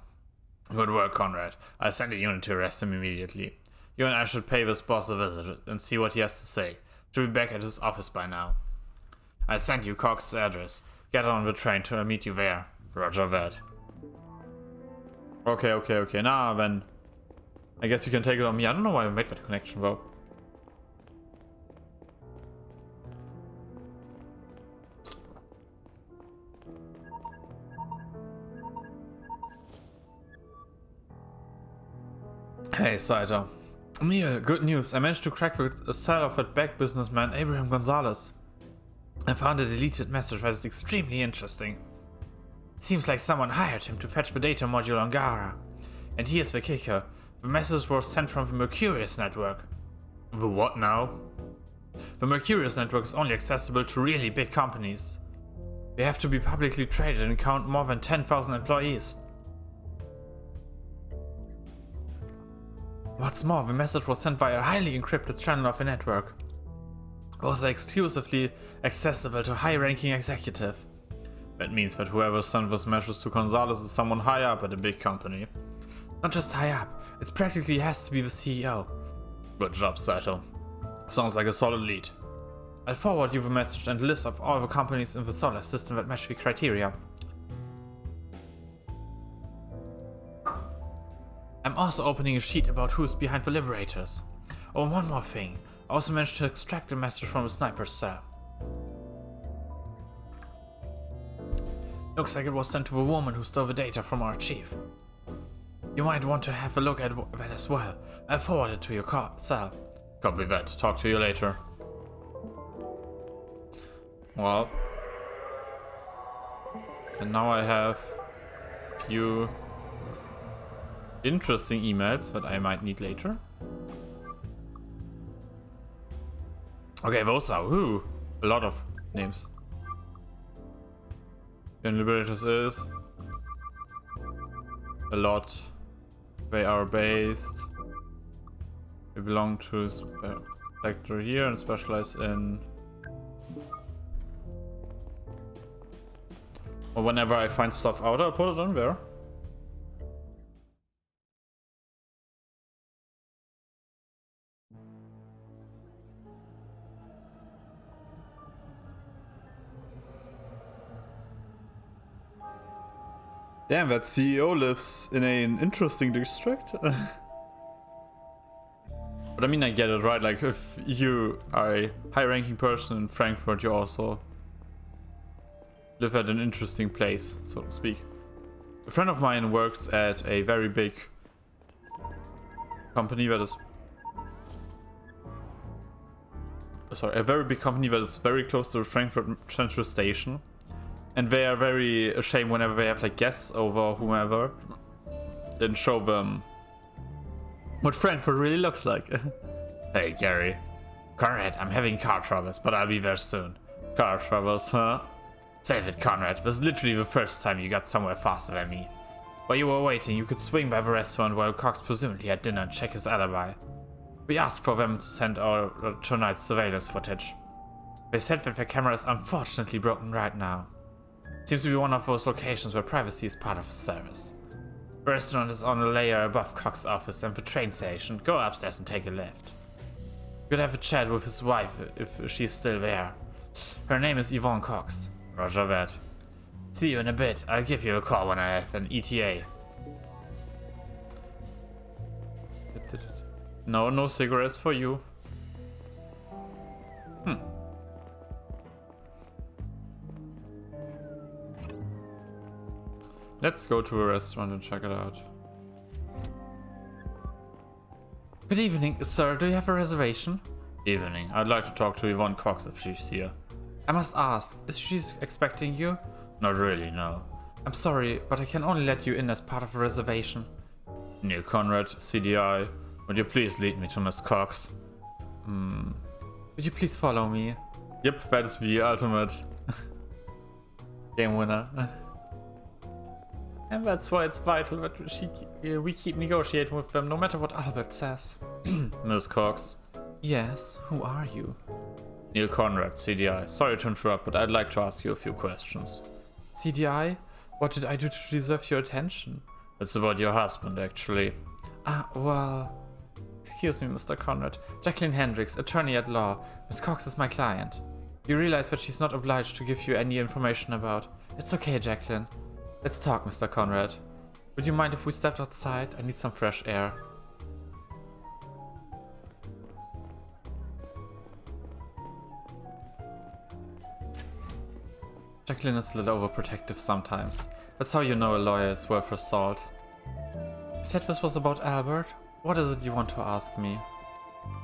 Good work, Conrad. I'll send a unit to arrest him immediately. You and I should pay this boss a visit and see what he has to say. Should be back at his office by now. I sent you Cox's address. Get on the train to meet you there. Roger that. Okay. Nah, then. I guess you can take it on me. I don't know why I made that connection, though. Hey, Saito. Neil, good news. I managed to crack the cell of that back businessman, Abraham Gonzalez. I found a deleted message that is extremely interesting. It seems like someone hired him to fetch the data module on Gara. And here's the kicker. The message was sent from the Mercurius network. The what now? The Mercurius network is only accessible to really big companies. They have to be publicly traded and count more than 10,000 employees. What's more, the message was sent via a highly encrypted channel of the network. It was exclusively accessible to high-ranking executive. That means that whoever sent this message to Gonzalez is someone high up at a big company. Not just high up, it practically has to be the CEO. Good job, Saito. Sounds like a solid lead. I'll forward you the message and list of all the companies in the solar system that match the criteria. I'm also opening a sheet about who's behind the Liberators. Oh, and one more thing. I also managed to extract a message from the sniper's cell. Looks like it was sent to the woman who stole the data from our chief. You might want to have a look at that as well. I'll forward it to your cell. Copy that. Talk to you later. Well. And now I have a few interesting emails that I might need later. Okay, those are a lot of names. And Liberators is a lot. They are based. They belong to a sector here and specialize in. Or whenever I find stuff out, I'll put it on there. Damn, that CEO lives in an interesting district. But I mean, I get it, right? Like, if you are a high-ranking person in Frankfurt, you also live at an interesting place, so to speak. A friend of mine works at a very big company that is... Sorry, a very big company that is very close to the Frankfurt Central Station. And they are very ashamed whenever they have like guests over or whomever. Then show them what Frankfurt really looks like. Hey Gary. Conrad, I'm having car troubles, but I'll be there soon. Car troubles, huh? Save it, Conrad. This is literally the first time you got somewhere faster than me. While you were waiting, you could swing by the restaurant while Cox presumably had dinner and check his alibi. We asked for them to send our tonight's surveillance footage. They said that their camera is unfortunately broken right now. Seems to be one of those locations where privacy is part of the service. The restaurant is on a layer above Cox's office and the train station. Go upstairs and take a lift. You could have a chat with his wife if she's still there. Her name is Yvonne Cox. Roger that. See you in a bit. I'll give you a call when I have an ETA. No cigarettes for you. Let's go to a restaurant and check it out. Good evening, sir. Do you have a reservation? Evening. I'd like to talk to Yvonne Cox if she's here. I must ask, is she expecting you? Not really, no. I'm sorry, but I can only let you in as part of a reservation. Neil Conrad, CDI. Would you please lead me to Miss Cox? Would you please follow me? Yep, that is the ultimate game winner. And that's why it's vital that we keep negotiating with them, no matter what Albert says. Miss Cox. Yes, who are you? Neil Conrad, CDI. Sorry to interrupt, but I'd like to ask you a few questions. CDI? What did I do to deserve your attention? It's about your husband, actually. Well... Excuse me, Mr. Conrad. Jacqueline Hendricks, attorney at law. Miss Cox is my client. You realize that she's not obliged to give you any information about... It's okay, Jacqueline. Let's talk, Mr. Conrad. Would you mind if we stepped outside? I need some fresh air. Jacqueline is a little overprotective sometimes. That's how you know a lawyer is worth her salt. You said this was about Albert? What is it you want to ask me?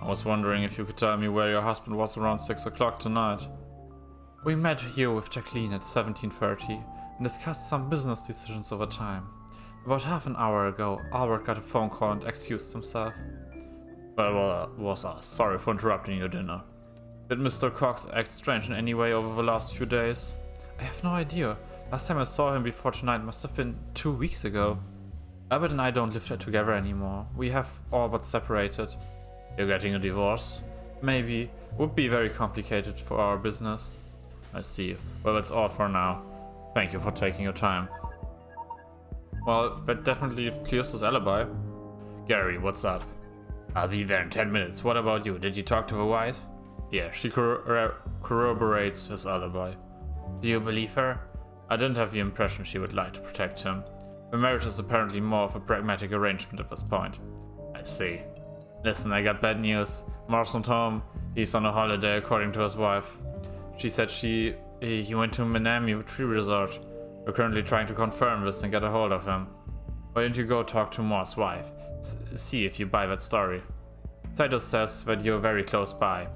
I was wondering if you could tell me where your husband was around 6 o'clock tonight. We met here with Jacqueline at 17:30 and discussed some business decisions over time. About half an hour ago, Albert got a phone call and excused himself. Well, was us. Sorry for interrupting your dinner. Did Mr. Cox act strange in any way over the last few days? I have no idea. Last time I saw him before tonight must have been 2 weeks ago. Albert and I don't live together anymore. We have all but separated. You're getting a divorce? Maybe. Would be very complicated for our business. I see. Well, that's all for now. Thank you for taking your time. Well, that definitely clears his alibi. Gary, what's up? I'll be there in 10 minutes. What about you? Did you talk to the wife? Yeah, she corroborates his alibi. Do you believe her? I didn't have the impression she would like to protect him. The marriage is apparently more of a pragmatic arrangement at this point. I see. Listen, I got bad news. Marston's home. He's on a holiday according to his wife. She said he went to Minami Tree Resort. We're currently trying to confirm this and get a hold of him. Why don't you go talk to Moore's wife? See if you buy that story. Saito says that you're very close by.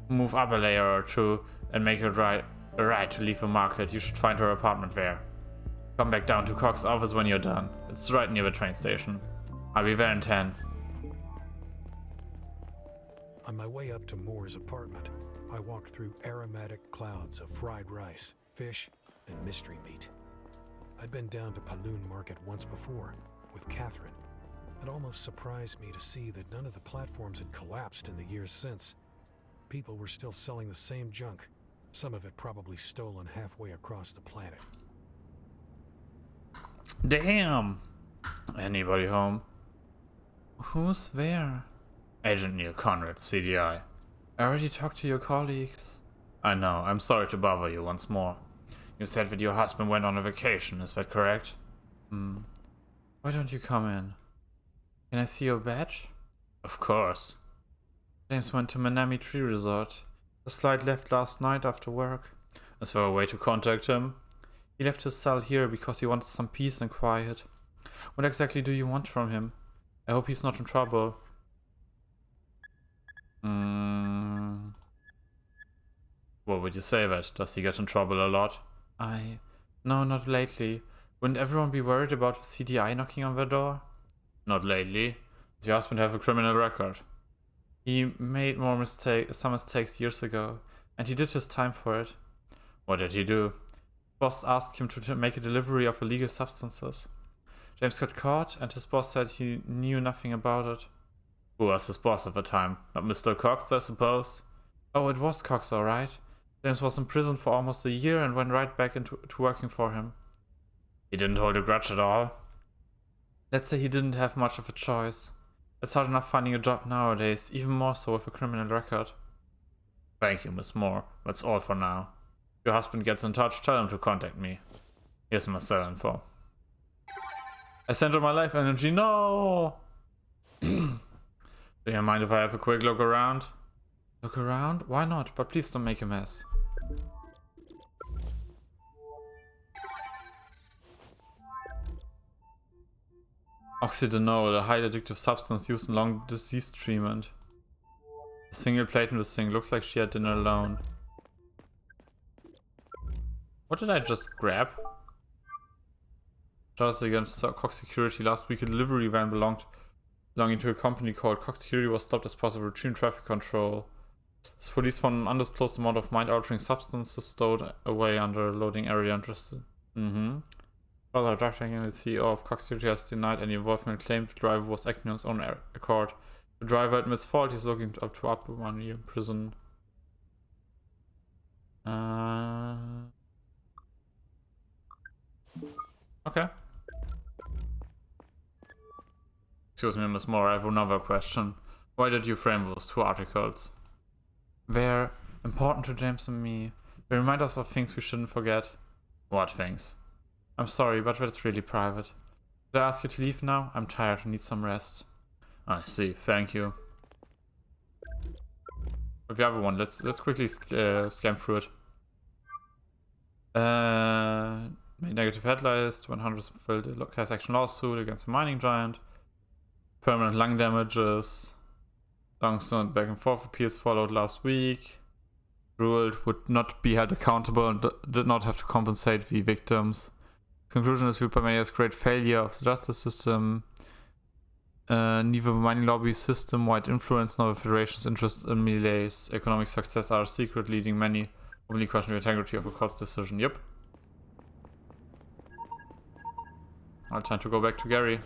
Move up a layer or two and make it right to leave the market. You should find her apartment there. Come back down to Cox's office when you're done. It's right near the train station. I'll be there in 10. On my way up to Moore's apartment, I walked through aromatic clouds of fried rice, fish, and mystery meat. I'd been down to Paloon Market once before, with Catherine. It almost surprised me to see that none of the platforms had collapsed in the years since. People were still selling the same junk, some of it probably stolen halfway across the planet. Damn! Anybody home? Who's there? Agent Neil Conrad, CDI. I already talked to your colleagues. I know, I'm sorry to bother you once more. You said that your husband went on a vacation, is that correct? Why don't you come in? Can I see your badge? Of course. James went to Minami Tree Resort. The flight left last night after work. Is there a way to contact him? He left his cell here because he wanted some peace and quiet. What exactly do you want from him? I hope he's not in trouble. What would you say that? Does he get in trouble a lot? No, not lately. Wouldn't everyone be worried about the CDI knocking on their door? Not lately. Does your husband have a criminal record? He made some mistakes years ago, and he did his time for it. What did he do? Boss asked him to make a delivery of illegal substances. James got caught, and his boss said he knew nothing about it. Who was his boss at the time? Not Mr. Cox, I suppose? Oh, it was Cox, alright. James was in prison for almost a year and went right back into working for him. He didn't hold a grudge at all? Let's say he didn't have much of a choice. It's hard enough finding a job nowadays, even more so with a criminal record. Thank you, Miss Moore. That's all for now. If your husband gets in touch, tell him to contact me. Here's my cell info. I sent her my life energy. No! Do you mind if I have a quick look around? Look around? Why not? But please don't make a mess. Oxydenol, a highly addictive substance used in long disease treatment. A single plate in the sink. Looks like she had dinner alone. What did I just grab? Charges against Cox Security. Last week a delivery van belonging to a company called Cox Security was stopped as part of routine traffic control. As police found an undisclosed amount of mind-altering substances stowed away under a loading area. Interested. Further, driving the CEO of Cox Security has denied any involvement and claimed the driver was acting on his own accord. The driver admits fault. He's looking up to 1 year in prison. Okay. Excuse me, Miss Moore, I have another question. Why did you frame those 2 articles? They're important to James and me. They remind us of things we shouldn't forget. What things? I'm sorry, but that's really private. Did I ask you to leave now? I'm tired and need some rest. I see, thank you. With the other one, let's quickly scan through it. Negative headlights, 100 filed a class action lawsuit against a mining giant. Permanent lung damages. Long back and forth appeals followed last week. Ruled would not be held accountable and did not have to compensate the victims. Conclusion is Superman's great failure of the justice system. Neither the mining lobby's system-wide influence nor the Federation's interest in Milei's economic success are a secret, leading many only question the integrity of a court's decision. Yep. All time to go back to Gary.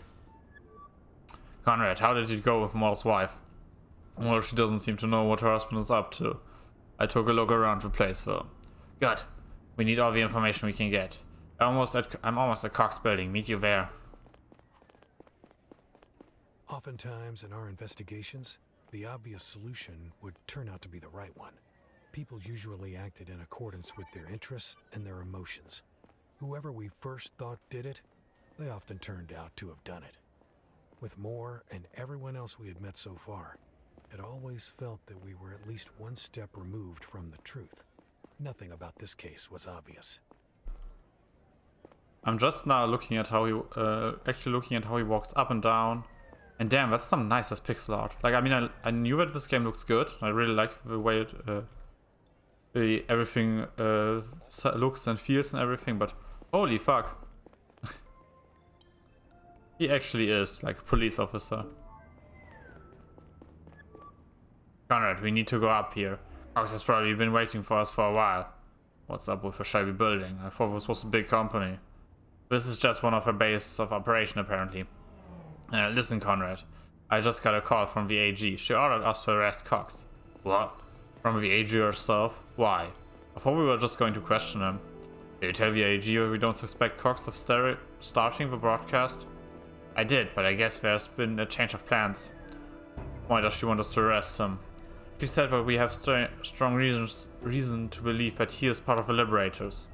Conrad, how did it go with Moore's wife? Well, she doesn't seem to know what her husband is up to. I took a look around the place, though. Good. We need all the information we can get. I'm almost at Cox Building. Meet you there. Oftentimes in our investigations, the obvious solution would turn out to be the right one. People usually acted in accordance with their interests and their emotions. Whoever we first thought did it, they often turned out to have done it. With Moore and everyone else we had met so far, it always felt that we were at least one step removed from the truth. Nothing about this case was obvious. I'm just now looking at how he walks up and down. And damn, that's some nice as pixel art. Like, I mean, I knew that this game looks good. I really like the way it, everything looks and feels and everything, but holy fuck. He actually is like a police officer. Conrad, we need to go up here. Cox has probably been waiting for us for a while. What's up with the shabby building? I thought this was a big company. This is just one of her bases of operation, apparently. Listen, Conrad. I just got a call from the AG. She ordered us to arrest Cox. What? From the AG herself? Why? I thought we were just going to question him. Did you tell the AG we don't suspect Cox of starting the broadcast? I did, but I guess there's been a change of plans. Why does she want us to arrest him? She said that we have strong reason to believe that he is part of the Liberators.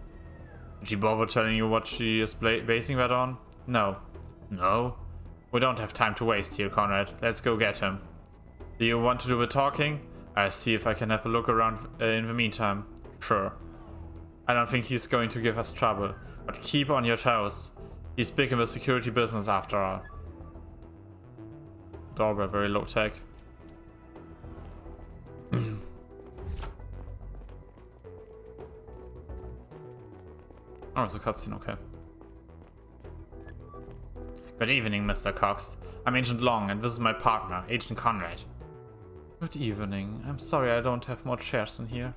Did she bother telling you what she is basing that on? No. No? We don't have time to waste here, Conrad. Let's go get him. Do you want to do the talking? I'll see if I can have a look around in the meantime. Sure. I don't think he's going to give us trouble. But keep on your toes. He's big in the security business after all. Doorbell, very low tech. Oh, it's a cutscene, okay. Good evening, Mr. Cox. I'm Agent Long, and this is my partner, Agent Conrad. Good evening. I'm sorry I don't have more chairs in here.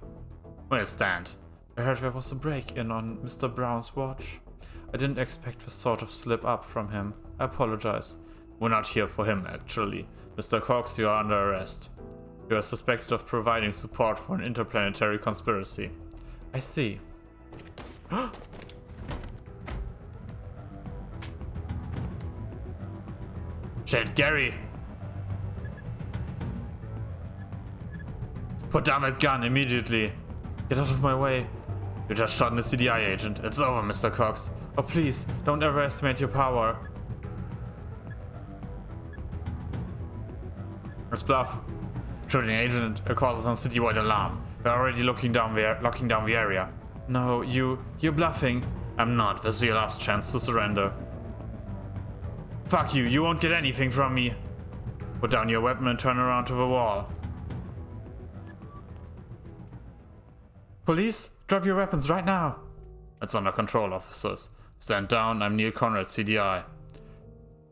We'll stand. I heard there was a break-in on Mr. Brown's watch. I didn't expect this sort of slip-up from him. I apologize. We're not here for him, actually. Mr. Cox, you are under arrest. You are suspected of providing support for an interplanetary conspiracy. I see. Shit, Gary! Put down that gun immediately! Get out of my way! You just shot a CDI agent. It's over, Mr. Cox. Oh, please, don't overestimate your power. It's bluff. Shooting an agent causes a citywide alarm. They're already locking down the area. No, you're bluffing. I'm not. This is your last chance to surrender. Fuck you, you won't get anything from me. Put down your weapon and turn around to the wall. Police, drop your weapons right now. It's under control, officers. Stand down, I'm Neil Conrad, CDI.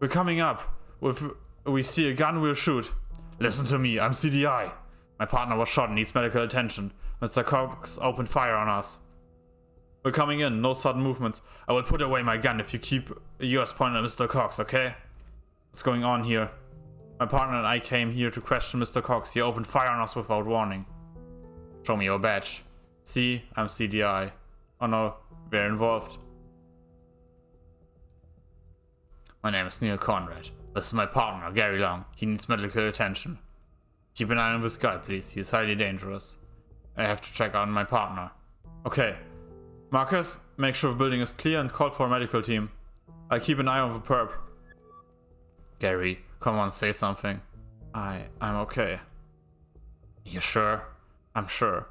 We're coming up. If we see a gun, we'll shoot. Listen to me, I'm CDI. My partner was shot and needs medical attention. Mr. Cox opened fire on us. We're coming in, no sudden movements. I will put away my gun if you keep yours pointed at Mr. Cox, okay? What's going on here? My partner and I came here to question Mr. Cox. He opened fire on us without warning. Show me your badge. See, I'm CDI. Oh no, we're involved. My name is Neil Conrad. This is my partner, Gary Long. He needs medical attention. Keep an eye on this guy, please. He is highly dangerous. I have to check on my partner. Okay. Marcus, make sure the building is clear and call for a medical team. I'll keep an eye on the perp. Gary, come on, say something. I'm okay. You sure? I'm sure.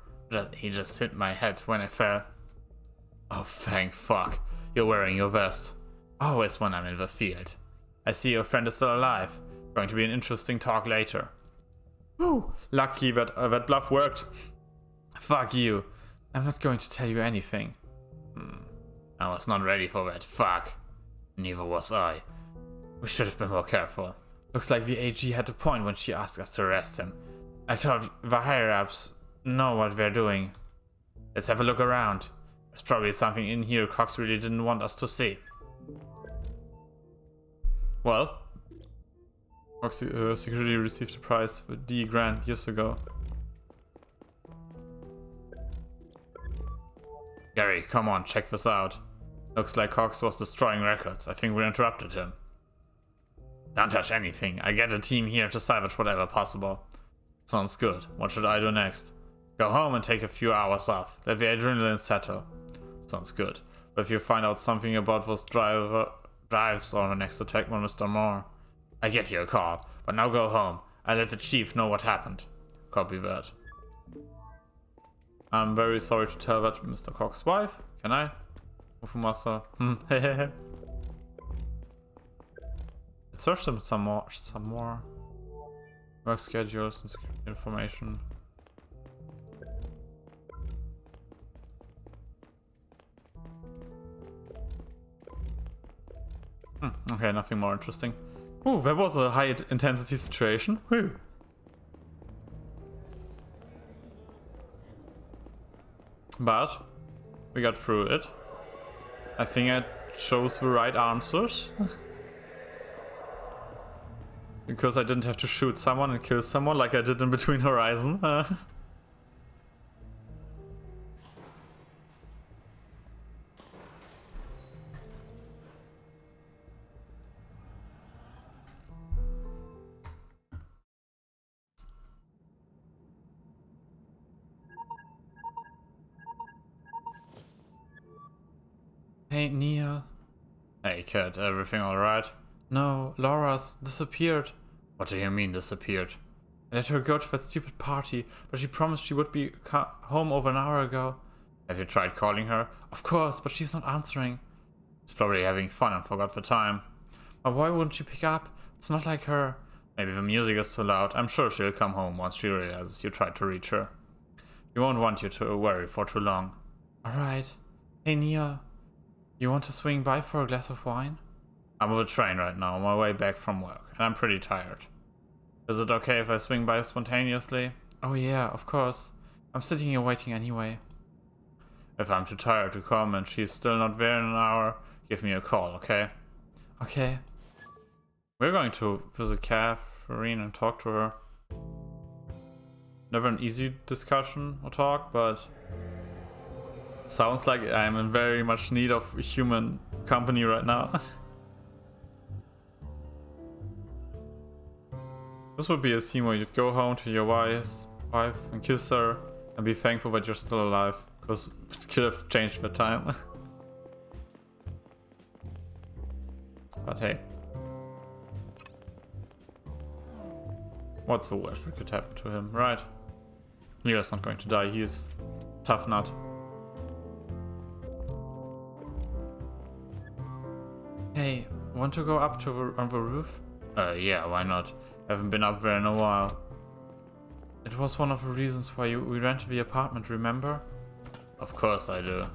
He just hit my head when I fell. Oh, thank fuck. You're wearing your vest. Always when I'm in the field. I see your friend is still alive. Going to be an interesting talk later. Whew, lucky that bluff worked. Fuck you. I'm not going to tell you anything. I was not ready for that. Fuck. Neither was I. We should have been more careful. Looks like the AG had a point when she asked us to arrest him. I thought the higher-ups know what they're doing. Let's have a look around. There's probably something in here Cox really didn't want us to see. Well, Cox security received a prize for D grand years ago. Gary, come on, check this out. Looks like Cox was destroying records. I think we interrupted him. Don't touch anything. I get a team here to salvage whatever possible. Sounds good. What should I do next? Go home and take a few hours off. Let the adrenaline settle. Sounds good. But if you find out something about those drives or the next attack on Mr. Moore, I give you a call. But now go home. I let the chief know what happened. Copy that. I'm very sorry to tell that Mr. Cox's wife. Can I? Ufumasa. Let's search them some more. Work schedules and information. Okay, nothing more interesting. Ooh, that was a high intensity situation. Whew. But we got through it. I think I chose the right answers. Because I didn't have to shoot someone and kill someone like I did in Between Horizon. Hey, Neil. Hey, Kat, everything alright? No, Laura's disappeared. What do you mean disappeared? I let her go to that stupid party, but she promised she would be home over an hour ago. Have you tried calling her? Of course, but she's not answering. She's probably having fun and forgot the time. But why wouldn't she pick up? It's not like her. Maybe the music is too loud. I'm sure she'll come home once she realizes you tried to reach her. She won't want you to worry for too long. Alright. Hey Neil, you want to swing by for a glass of wine? I'm on the train right now on my way back from work, and I'm pretty tired. Is it okay if I swing by spontaneously? Oh yeah, of course. I'm sitting here waiting anyway. If I'm too tired to come and she's still not there in an hour, give me a call, okay? Okay. We're going to visit Catherine and talk to her. Never an easy discussion or talk, but sounds like I'm in very much need of human company right now. This would be a scene where you'd go home to your wife and kiss her and be thankful that you're still alive, because it could have changed the time. But hey. What's the worst that could happen to him, right? Leo's not going to die, he's tough nut. Hey, want to go up to on the roof? Yeah, why not? Haven't been up there in a while. It was one of the reasons why we rented the apartment, remember? Of course I do.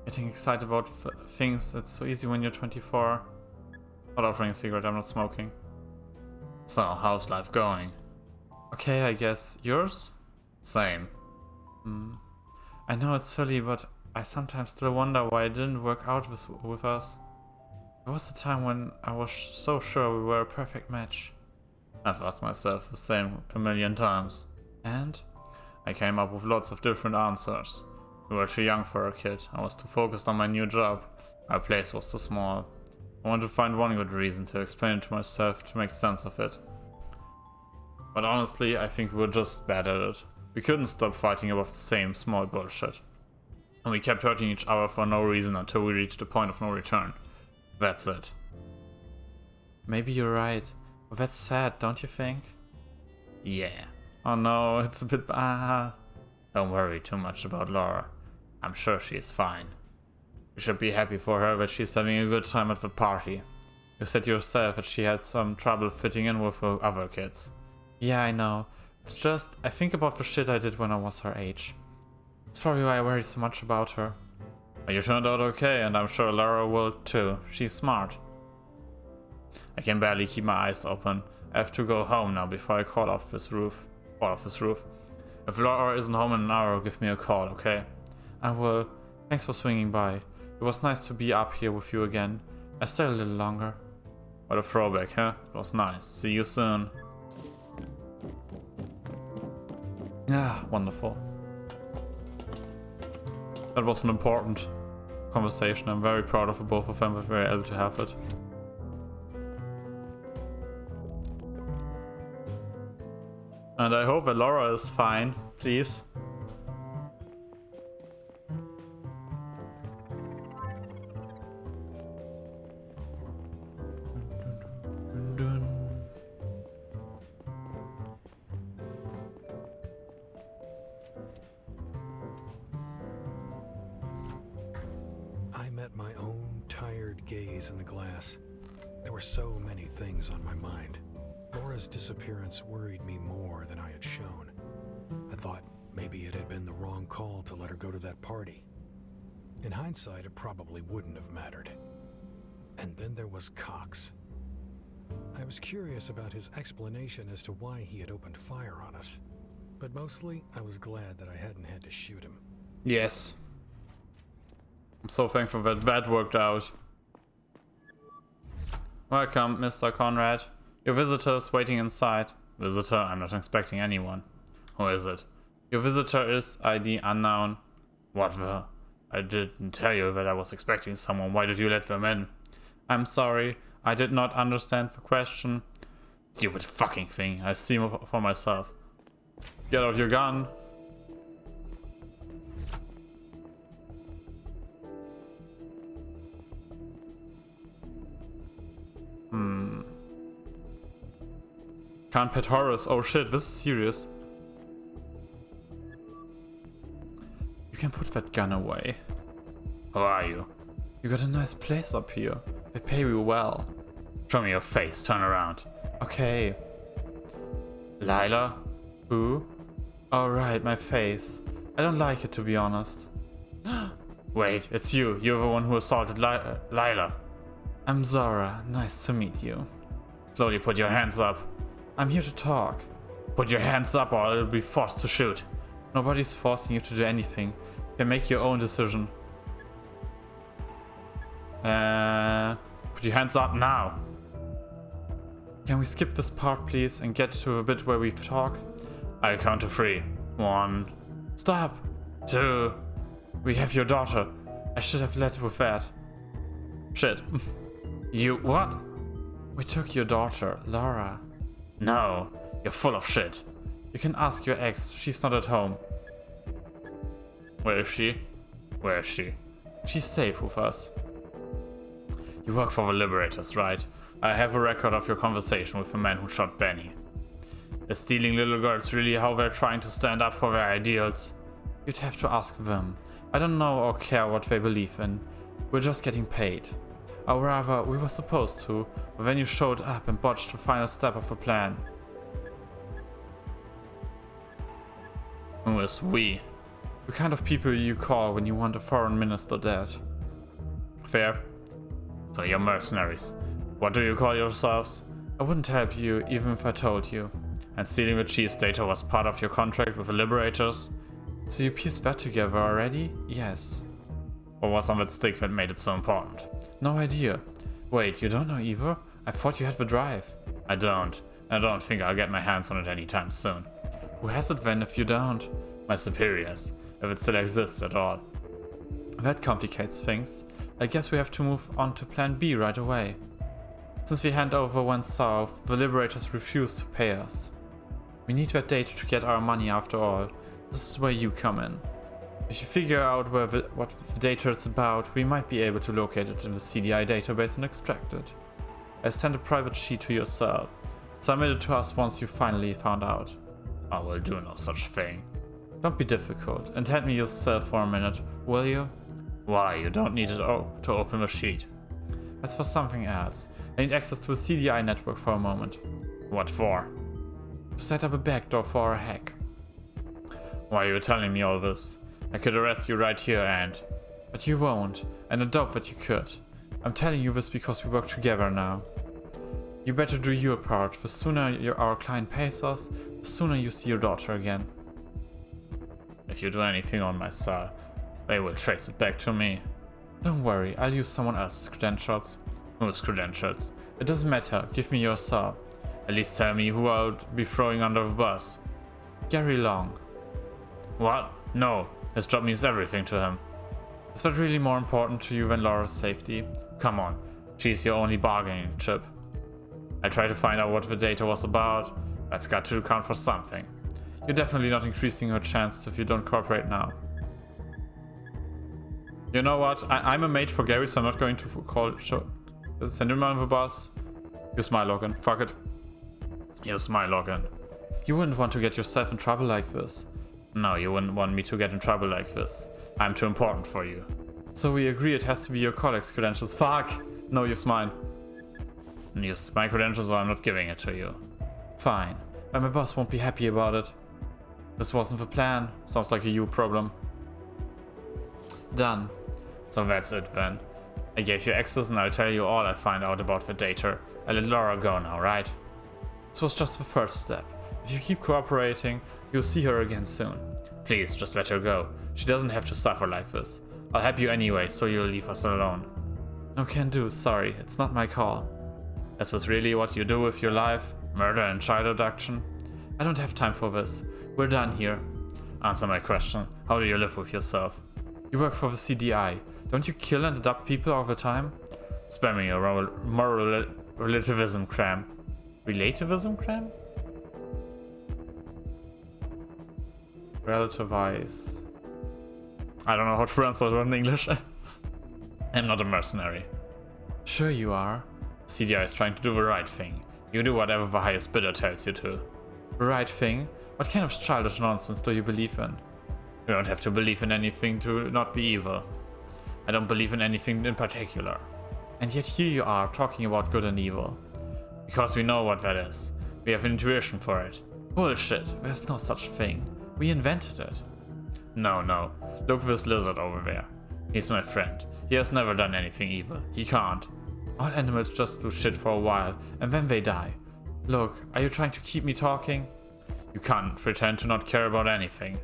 Getting excited about things, it's so easy when you're 24. Not offering a cigarette, I'm not smoking. So, how's life going? Okay, I guess. Yours? Same. I know it's silly, but I sometimes still wonder why it didn't work out with us. There was a time when I was so sure we were a perfect match. I've asked myself the same a million times. And I came up with lots of different answers. We were too young for a kid. I was too focused on my new job. My place was too small. I wanted to find one good reason to explain it to myself to make sense of it. But honestly, I think we were just bad at it. We couldn't stop fighting about the same small bullshit. And we kept hurting each other for no reason until we reached the point of no return. That's it. Maybe you're right. But that's sad, don't you think? Yeah. Oh no, it's a bit... Don't worry too much about Laura. I'm sure she is fine. You should be happy for her that she's having a good time at the party. You said yourself that she had some trouble fitting in with the other kids. Yeah, I know. It's just, I think about the shit I did when I was her age. That's probably why I worry so much about her. But you turned out okay, and I'm sure Laura will too. She's smart. I can barely keep my eyes open. I have to go home now before I call off this roof. If Laura isn't home in an hour, give me a call, okay? I will. Thanks for swinging by. It was nice to be up here with you again. I stay a little longer. What a throwback, huh? It was nice. See you soon. Ah, wonderful. That was an important conversation. I'm very proud of the both of them that we were able to have it. And I hope that Laura is fine, please. I met my own tired gaze in the glass. There were so many things on my mind. Laura's disappearance worried me more than I had shown. I thought maybe it had been the wrong call to let her go to that party. In hindsight, it probably wouldn't have mattered. And then there was Cox. I was curious about his explanation as to why he had opened fire on us. But mostly, I was glad that I hadn't had to shoot him. Yes. I'm so thankful that worked out. Welcome, Mr. Conrad. Your visitor's waiting inside. Visitor? I'm not expecting anyone. Who is it? Your visitor is ID unknown. What the? I didn't tell you that I was expecting someone. Why did you let them in? I'm sorry. I did not understand the question. Stupid fucking thing. I see for myself. Get out your gun. Can't pet horrors. Oh shit, this is serious. You can put that gun away. Who are you? You got a nice place up here. They pay you well. Show me your face. Turn around. Okay. Lila? Who? Oh right, my face. I don't like it, to be honest. Wait, it's you. You're the one who assaulted Lila. I'm Zara. Nice to meet you. Slowly put your hands up. I'm here to talk. Put your hands up or I'll be forced to shoot. Nobody's forcing you to do anything. You can make your own decision. Put your hands up now. Can we skip this part, please, and get to a bit where we talk? I'll count to 3. 1. Stop. 2. We have your daughter. I should have led with that. Shit. You what? We took your daughter, Laura. No, you're full of shit. You can ask your ex. She's not at home. Where is she? Where is she? She's safe with us. You work for the Liberators, right? I have a record of your conversation with the man who shot Benny. Is stealing little girls really how they're trying to stand up for their ideals? You'd have to ask them. I don't know or care what they believe in. We're just getting paid. Or rather, we were supposed to, but then you showed up and botched the final step of the plan. Who is we? The kind of people you call when you want a foreign minister dead. Fair. So you're mercenaries. What do you call yourselves? I wouldn't help you even if I told you. And stealing the chief's data was part of your contract with the Liberators? So you pieced that together already? Yes. What was on that stick that made it so important? No idea. Wait, you don't know either? I thought you had the drive. I don't. I don't think I'll get my hands on it anytime soon. Who has it then if you don't? My superiors, if it still exists at all. That complicates things. I guess we have to move on to plan B right away. Since the handover went south, the Liberators refused to pay us. We need that data to get our money after all. This is where you come in. If you figure out what the data is about, we might be able to locate it in the CDI database and extract it. I sent a private sheet to your cell. Submit it to us once you finally found out. I will do no such thing. Don't be difficult, and hand me your cell for a minute, will you? Why? You don't need it to open the sheet. That's for something else. I need access to a CDI network for a moment. What for? To set up a backdoor for a hack. Why are you telling me all this? I could arrest you right here and... But you won't, and I doubt that you could. I'm telling you this because we work together now. You better do your part. The sooner our client pays us, the sooner you see your daughter again. If you do anything on my cell, they will trace it back to me. Don't worry, I'll use someone else's credentials. Whose credentials? It doesn't matter, give me your cell. At least tell me who I'll be throwing under the bus. Gary Long. What? No, his job means everything to him. Is that really more important to you than Laura's safety? Come on, she's your only bargaining chip. I tried to find out what the data was about. That's got to account for something. You're definitely not increasing your chances if you don't cooperate now. You know what? I'm a mate for Gary, so I'm not going to send him on the bus. Use my login. Fuck it. Use my login. You wouldn't want to get yourself in trouble like this. No, you wouldn't want me to get in trouble like this. I'm too important for you. So we agree it has to be your colleague's credentials. Fuck! No, use mine. Use my credentials or I'm not giving it to you. Fine. But my boss won't be happy about it. This wasn't the plan. Sounds like a you problem. Done. So that's it then. I gave you access and I'll tell you all I find out about the data. I let Laura go now, right? This was just the first step. If you keep cooperating, you'll see her again soon. Please, just let her go. She doesn't have to suffer like this. I'll help you anyway, so you'll leave us alone. No can do, sorry, it's not my call. Is this really what you do with your life? Murder and child abduction? I don't have time for this. We're done here. Answer my question. How do you live with yourself? You work for the CDI. Don't you kill and adopt people all the time? Spare me your moral relativism cram. Relativism cram? Relativize. I don't know how to pronounce that word in English. I'm not a mercenary. Sure you are. CDI is trying to do the right thing. You do whatever the highest bidder tells you to. The right thing? What kind of childish nonsense do you believe in? You don't have to believe in anything to not be evil. I don't believe in anything in particular. And yet here you are talking about good and evil. Because we know what that is. We have intuition for it. Bullshit, there's no such thing. We invented it. No, no. Look this lizard over there. He's my friend. He has never done anything evil. He can't. All animals just do shit for a while, and then they die. Look, are you trying to keep me talking? You can't pretend to not care about anything.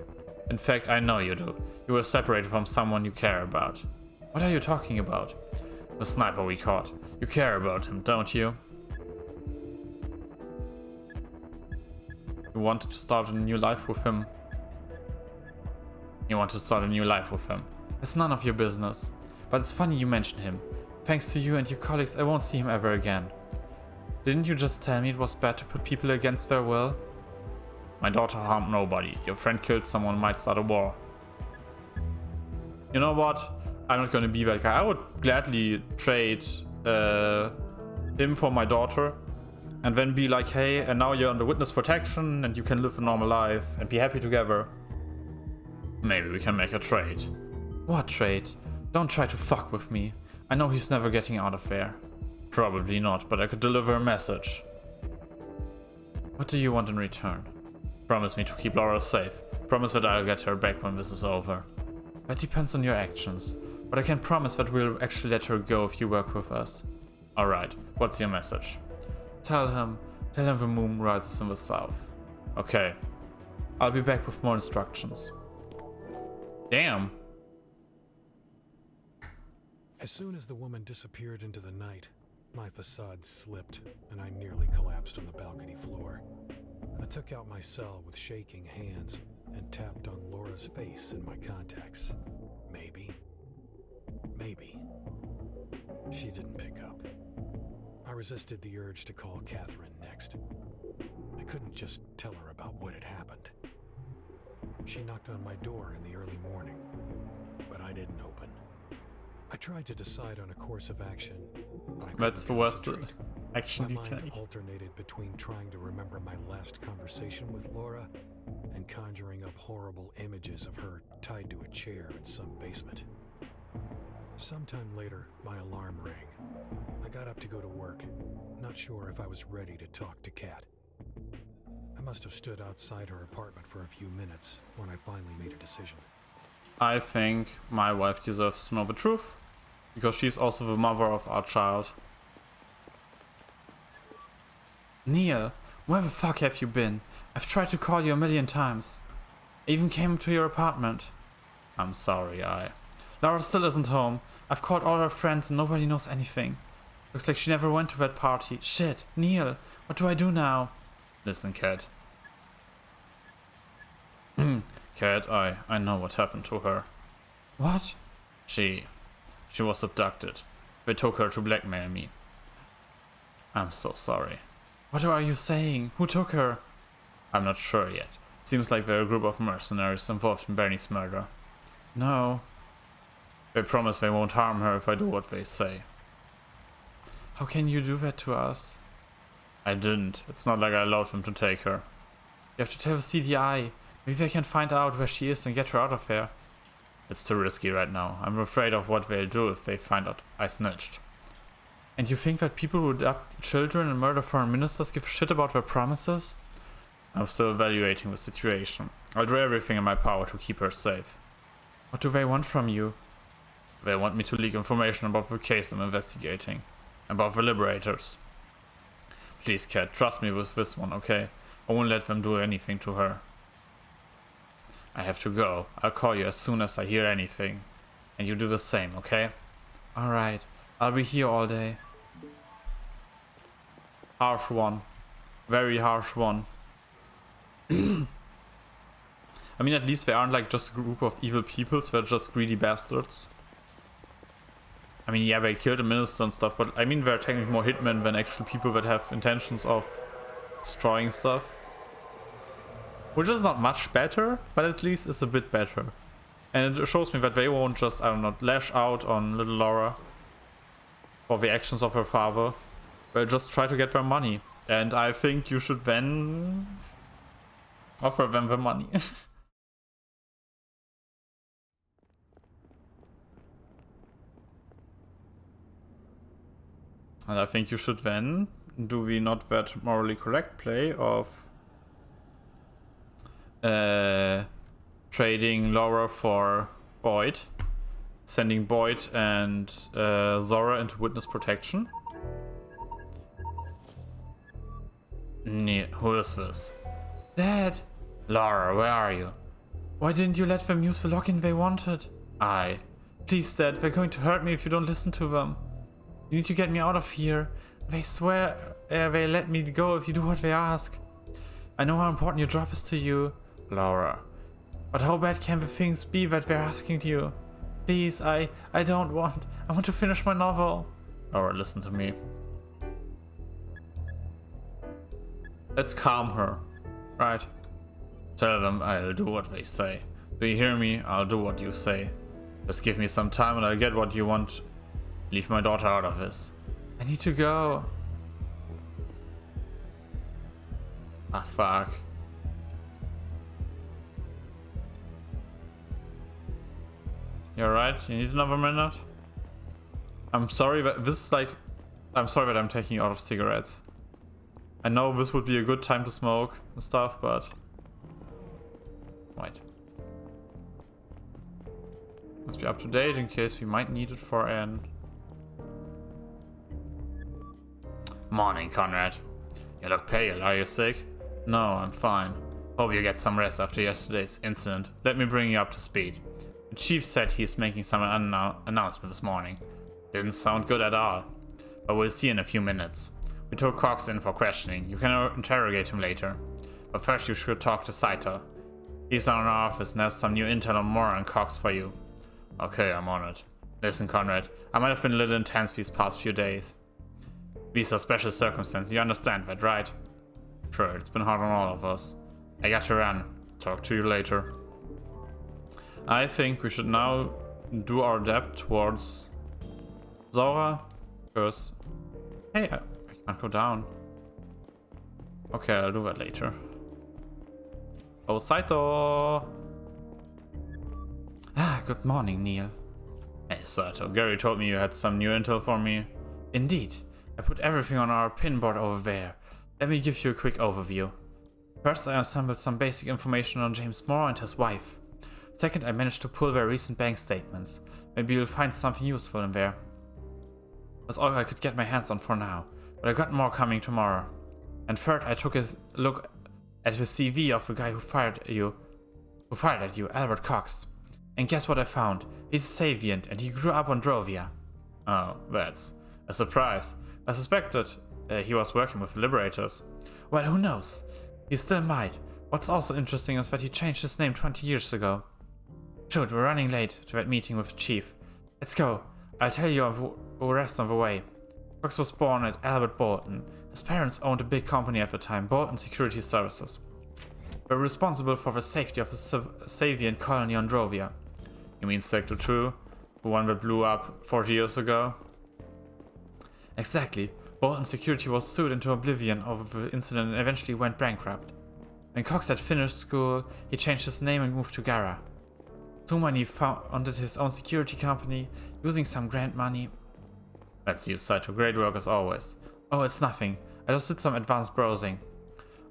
In fact, I know you do. You were separated from someone you care about. What are you talking about? The sniper we caught. You care about him, don't you? You wanted to start a new life with him. You want to start a new life with him. It's none of your business. But it's funny you mention him. Thanks to you and your colleagues, I won't see him ever again. Didn't you just tell me it was bad to put people against their will? My daughter harmed nobody. Your friend killed someone, might start a war. You know what? I'm not gonna be that guy. I would gladly trade him for my daughter. And then be like, hey, and now you're under witness protection and you can live a normal life and be happy together. Maybe we can make a trade. What trade? Don't try to fuck with me. I know he's never getting out of there. Probably not, but I could deliver a message. What do you want in return? Promise me to keep Laura safe. Promise that I'll get her back when this is over. That depends on your actions. But I can promise that we'll actually let her go if you work with us. Alright, what's your message? Tell him the moon rises in the south. Okay. I'll be back with more instructions. Damn. As soon as the woman disappeared into the night, my facade slipped and I nearly collapsed on the balcony floor. I took out my cell with shaking hands and tapped on Laura's face in my contacts. Maybe. She didn't pick up. I resisted the urge to call Catherine next. I couldn't just tell her about what had happened. She knocked on my door in the early morning, but I didn't open. I tried to decide on a course of action, but I That's the worst action you my mind take. alternated between trying to remember my last conversation with Laura and conjuring up horrible images of her tied to a chair in some basement. Sometime later, my alarm rang. I got up to go to work, not sure if I was ready to talk to Kat. I must have stood outside her apartment for a few minutes when I finally made a decision. I think my wife deserves to know the truth. Because she's also the mother of our child. Neil, where the fuck have you been? I've tried to call you a million times. I even came to your apartment. I'm sorry, Laura still isn't home. I've called all her friends and nobody knows anything. Looks like she never went to that party. Shit, Neil, what do I do now? Listen, Kat. Kat, I know what happened to her. What? She was abducted. They took her to blackmail me. I'm so sorry. What are you saying? Who took her? I'm not sure yet. It seems like they're a group of mercenaries involved in Bernie's murder. No. They promise they won't harm her if I do what they say. How can you do that to us? I didn't. It's not like I allowed them to take her. You have to tell the CDI. Maybe they can find out where she is and get her out of there. It's too risky right now. I'm afraid of what they'll do if they find out I snitched. And you think that people who abduct children and murder foreign ministers give a shit about their promises? I'm still evaluating the situation. I'll do everything in my power to keep her safe. What do they want from you? They want me to leak information about the case I'm investigating. About the Liberators. Please, Kat, trust me with this one, okay? I won't let them do anything to her. I have to go. I'll call you as soon as I hear anything. And you do the same, okay? Alright. I'll be here all day. Harsh one. Very harsh one. I mean, at least they aren't like just a group of evil peoples. They're just greedy bastards. I mean, yeah, they killed the minister and stuff, but I mean, they're technically more hitmen than actually people that have intentions of destroying stuff. Which is not much better, but at least it's a bit better. And it shows me that they won't just, I don't know, lash out on little Laura for the actions of her father. They'll just try to get their money. And I think you should then offer them the money. And I think you should then do the not that morally correct play of trading Laura for Boyd, sending Boyd and Zora into witness protection. Who is this? Dad! Laura, where are you? Why didn't you let them use the login they wanted? Please, Dad, they're going to hurt me if you don't listen to them. You need to get me out of here. They swear they let me go if you do what they ask. I know how important your job is to you, Laura. But how bad can the things be that they're asking you? Please, I want to finish my novel. Laura, listen to me. Let's calm her, right? Tell them I'll do what they say. Do you hear me? I'll do what you say. Just give me some time and I'll get what you want. Leave my daughter out of this. I need to go. Ah, fuck. You're right, you need another minute? I'm sorry that I'm sorry that I'm taking you out of cigarettes. I know this would be a good time to smoke and stuff, but... Wait. Must be up to date in case we might need it for an... Morning, Conrad. You look pale, are you sick? No, I'm fine. Hope you get some rest after yesterday's incident. Let me bring you up to speed. The chief said he's making some announcement this morning. Didn't sound good at all. But we'll see in a few minutes. We took Cox in for questioning. You can interrogate him later. But first you should talk to Saito. He's in our office and has some new intel on Mora and Cox for you. Okay, I'm on it. Listen, Conrad, I might have been a little intense these past few days. These are special circumstances, you understand that, right? Sure, it's been hard on all of us. I got to run. Talk to you later. I think we should now do our depth towards Zora. Because... Hey, I can't go down. Okay, I'll do that later. Oh, Saito! Good morning, Neil. Hey, Saito. Gary told me you had some new intel for me. Indeed. I put everything on our pinboard over there. Let me give you a quick overview. First, I assembled some basic information on James Moore and his wife. Second, I managed to pull their recent bank statements. Maybe you'll find something useful in there. That's all I could get my hands on for now, but I got more coming tomorrow. And third, I took a look at the CV of the guy who fired at you, Albert Cox. And guess what I found? He's a Savian, and he grew up on Drovia. Oh, that's a surprise. I suspected he was working with the Liberators. Well, who knows? He still might. What's also interesting is that he changed his name 20 years ago. Shoot, we're running late to that meeting with the chief. Let's go. I'll tell you of the rest on the way. Cox was born at Albert Bolton. His parents owned a big company at the time, Bolton Security Services. They were responsible for the safety of the Savian colony on Drovia. You mean Sector 2? The one that blew up 40 years ago? Exactly. Bolton Security was sued into oblivion over the incident and eventually went bankrupt. When Cox had finished school, he changed his name and moved to Gara. Soon when he founded his own security company, using some grant money. That's you, Saito. Great work as always. Oh, it's nothing. I just did some advanced browsing.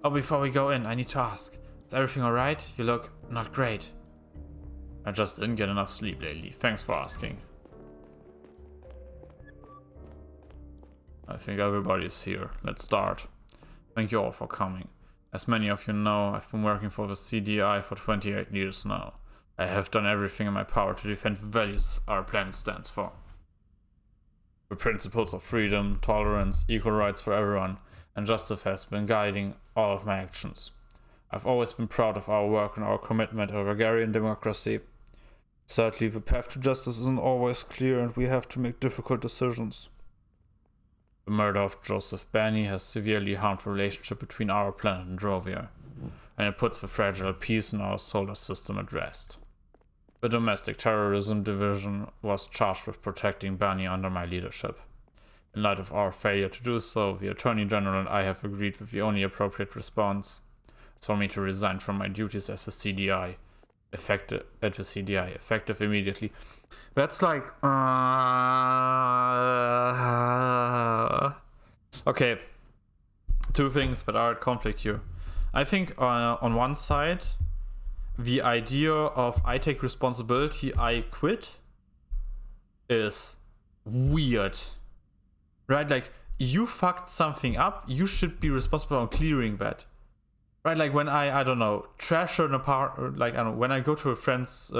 Oh, before we go in, I need to ask. Is everything alright? You look not great. I just didn't get enough sleep lately. Thanks for asking. I think everybody's here. Let's start. Thank you all for coming. As many of you know, I've been working for the CDI for 28 years now. I have done everything in my power to defend the values our planet stands for. The principles of freedom, tolerance, equal rights for everyone, and justice has been guiding all of my actions. I've always been proud of our work and our commitment to agrarian democracy. Sadly, the path to justice isn't always clear and we have to make difficult decisions. The murder of Joseph Benny has severely harmed the relationship between our planet and Drovia, and it puts the fragile peace in our solar system at rest. The Domestic Terrorism Division was charged with protecting Benny under my leadership. In light of our failure to do so, the Attorney General and I have agreed with the only appropriate response. It's for me to resign from my duties as a CDI. Effective immediately. That's like... Okay. Two things that are at conflict here. I think on one side, the idea of I take responsibility, I quit is weird. Right? Like, you fucked something up, you should be responsible on clearing that. Right? Like when I don't know, trash an apartment, like, I don't know, when I go to a friend's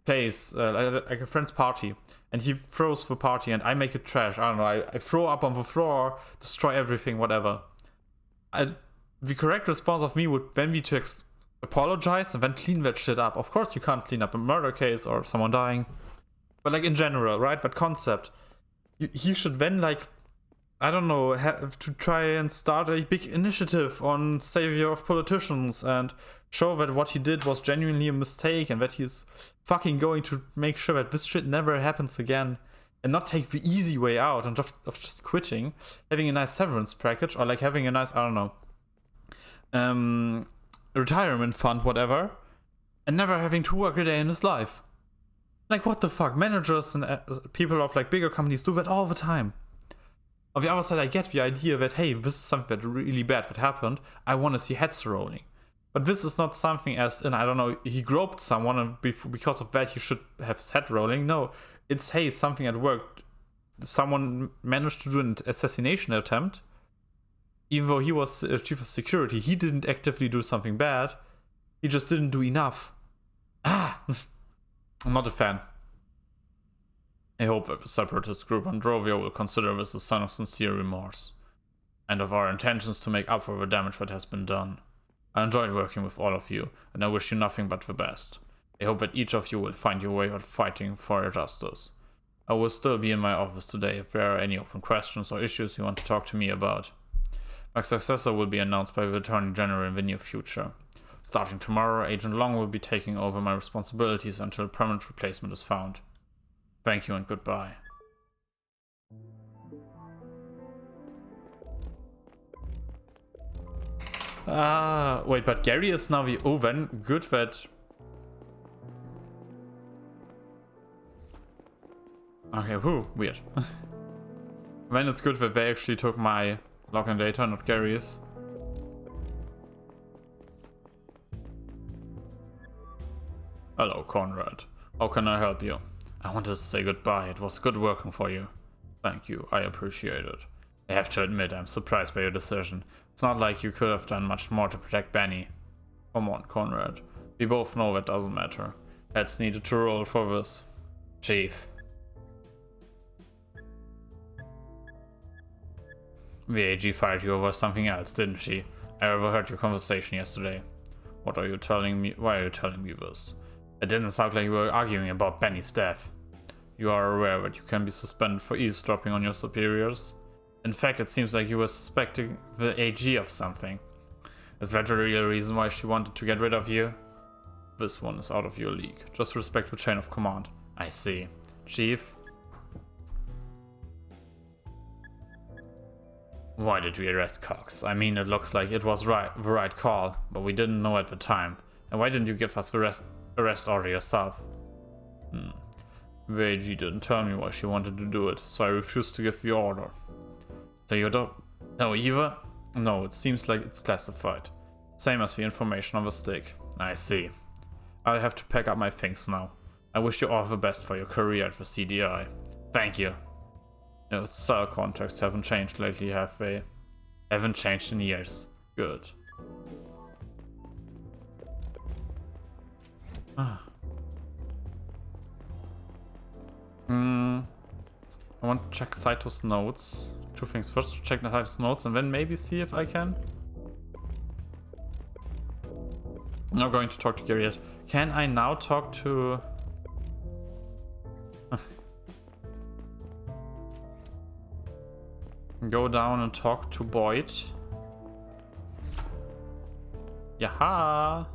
place, like a friend's party, and he throws the party and I make it trash, I don't know, I throw up on the floor, destroy everything, whatever. The correct response of me would then be to apologize and then clean that shit up. Of course you can't clean up a murder case or someone dying. But like in general, right, that concept. He should then, like, I don't know, have to try and start a big initiative on savior of politicians and show that what he did was genuinely a mistake and that he's fucking going to make sure that this shit never happens again, and not take the easy way out and just quitting, having a nice severance package, or like having a nice, I don't know, retirement fund, whatever, and never having to work a day in his life. Like, what the fuck? Managers and people of like bigger companies do that all the time. On the other side, I get the idea that, hey, this is something that really bad that happened. I want to see heads rolling. But this is not something as in, I don't know, he groped someone and because of that he should have his head rolling. No, it's, hey, something at work. Someone managed to do an assassination attempt. Even though he was chief of security, he didn't actively do something bad. He just didn't do enough. I'm not a fan. I hope that the separatist group Androvia will consider this a sign of sincere remorse, and of our intentions to make up for the damage that has been done. I enjoyed working with all of you, and I wish you nothing but the best. I hope that each of you will find your way of fighting for your justice. I will still be in my office today if there are any open questions or issues you want to talk to me about. My successor will be announced by the Attorney General in the near future. Starting tomorrow, Agent Long will be taking over my responsibilities until a permanent replacement is found. Thank you and goodbye. Wait, but Gary is now the... Oh, then good that... Okay, whew, weird. Then it's good that they actually took my login data, not Gary's. Hello, Conrad. How can I help you? I wanted to say goodbye. It was good working for you. Thank you. I appreciate it. I have to admit, I'm surprised by your decision. It's not like you could have done much more to protect Benny. Come on, Conrad. We both know that doesn't matter. Heads needed to roll for this. Chief. The AG fired you over something else, didn't she? I overheard your conversation yesterday. What are you telling me? Why are you telling me this? It didn't sound like you were arguing about Benny's death. You are aware that you can be suspended for eavesdropping on your superiors? In fact, it seems like you were suspecting the AG of something. Is that the real reason why she wanted to get rid of you? This one is out of your league. Just respect the chain of command. I see. Chief? Why did we arrest Cox? I mean, it looks like it was the right call, but we didn't know at the time. And why didn't you give us the arrest order yourself? The AG didn't tell me why she wanted to do it, so I refused to give the order. So you don't know either? No, it seems like it's classified. Same as the information on the stick. I see. I'll have to pack up my things now. I wish you all the best for your career at the CDI. Thank you. No, cell contracts haven't changed lately, have they? Haven't changed in years. Good. I want to check Saito's notes. Two things. First, to check Saito's notes and then maybe see if I can. I'm not going to talk to Gary yet. Can I now talk to... Go down and talk to Boyd. Yaha!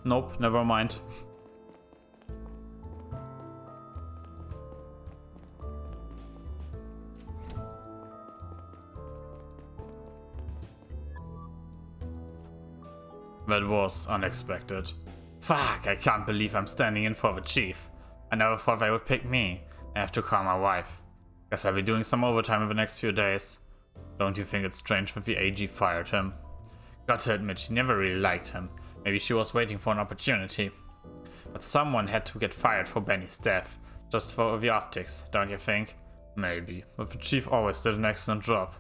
Nope, never mind. that was unexpected. Fuck, I can't believe I'm standing in for the chief. I never thought they would pick me. I have to call my wife. Guess I'll be doing some overtime in the next few days. Don't you think it's strange that the AG fired him? Got to admit, she never really liked him. Maybe she was waiting for an opportunity. But someone had to get fired for Benny's death. Just for the optics, don't you think? Maybe. But the chief always did an excellent job.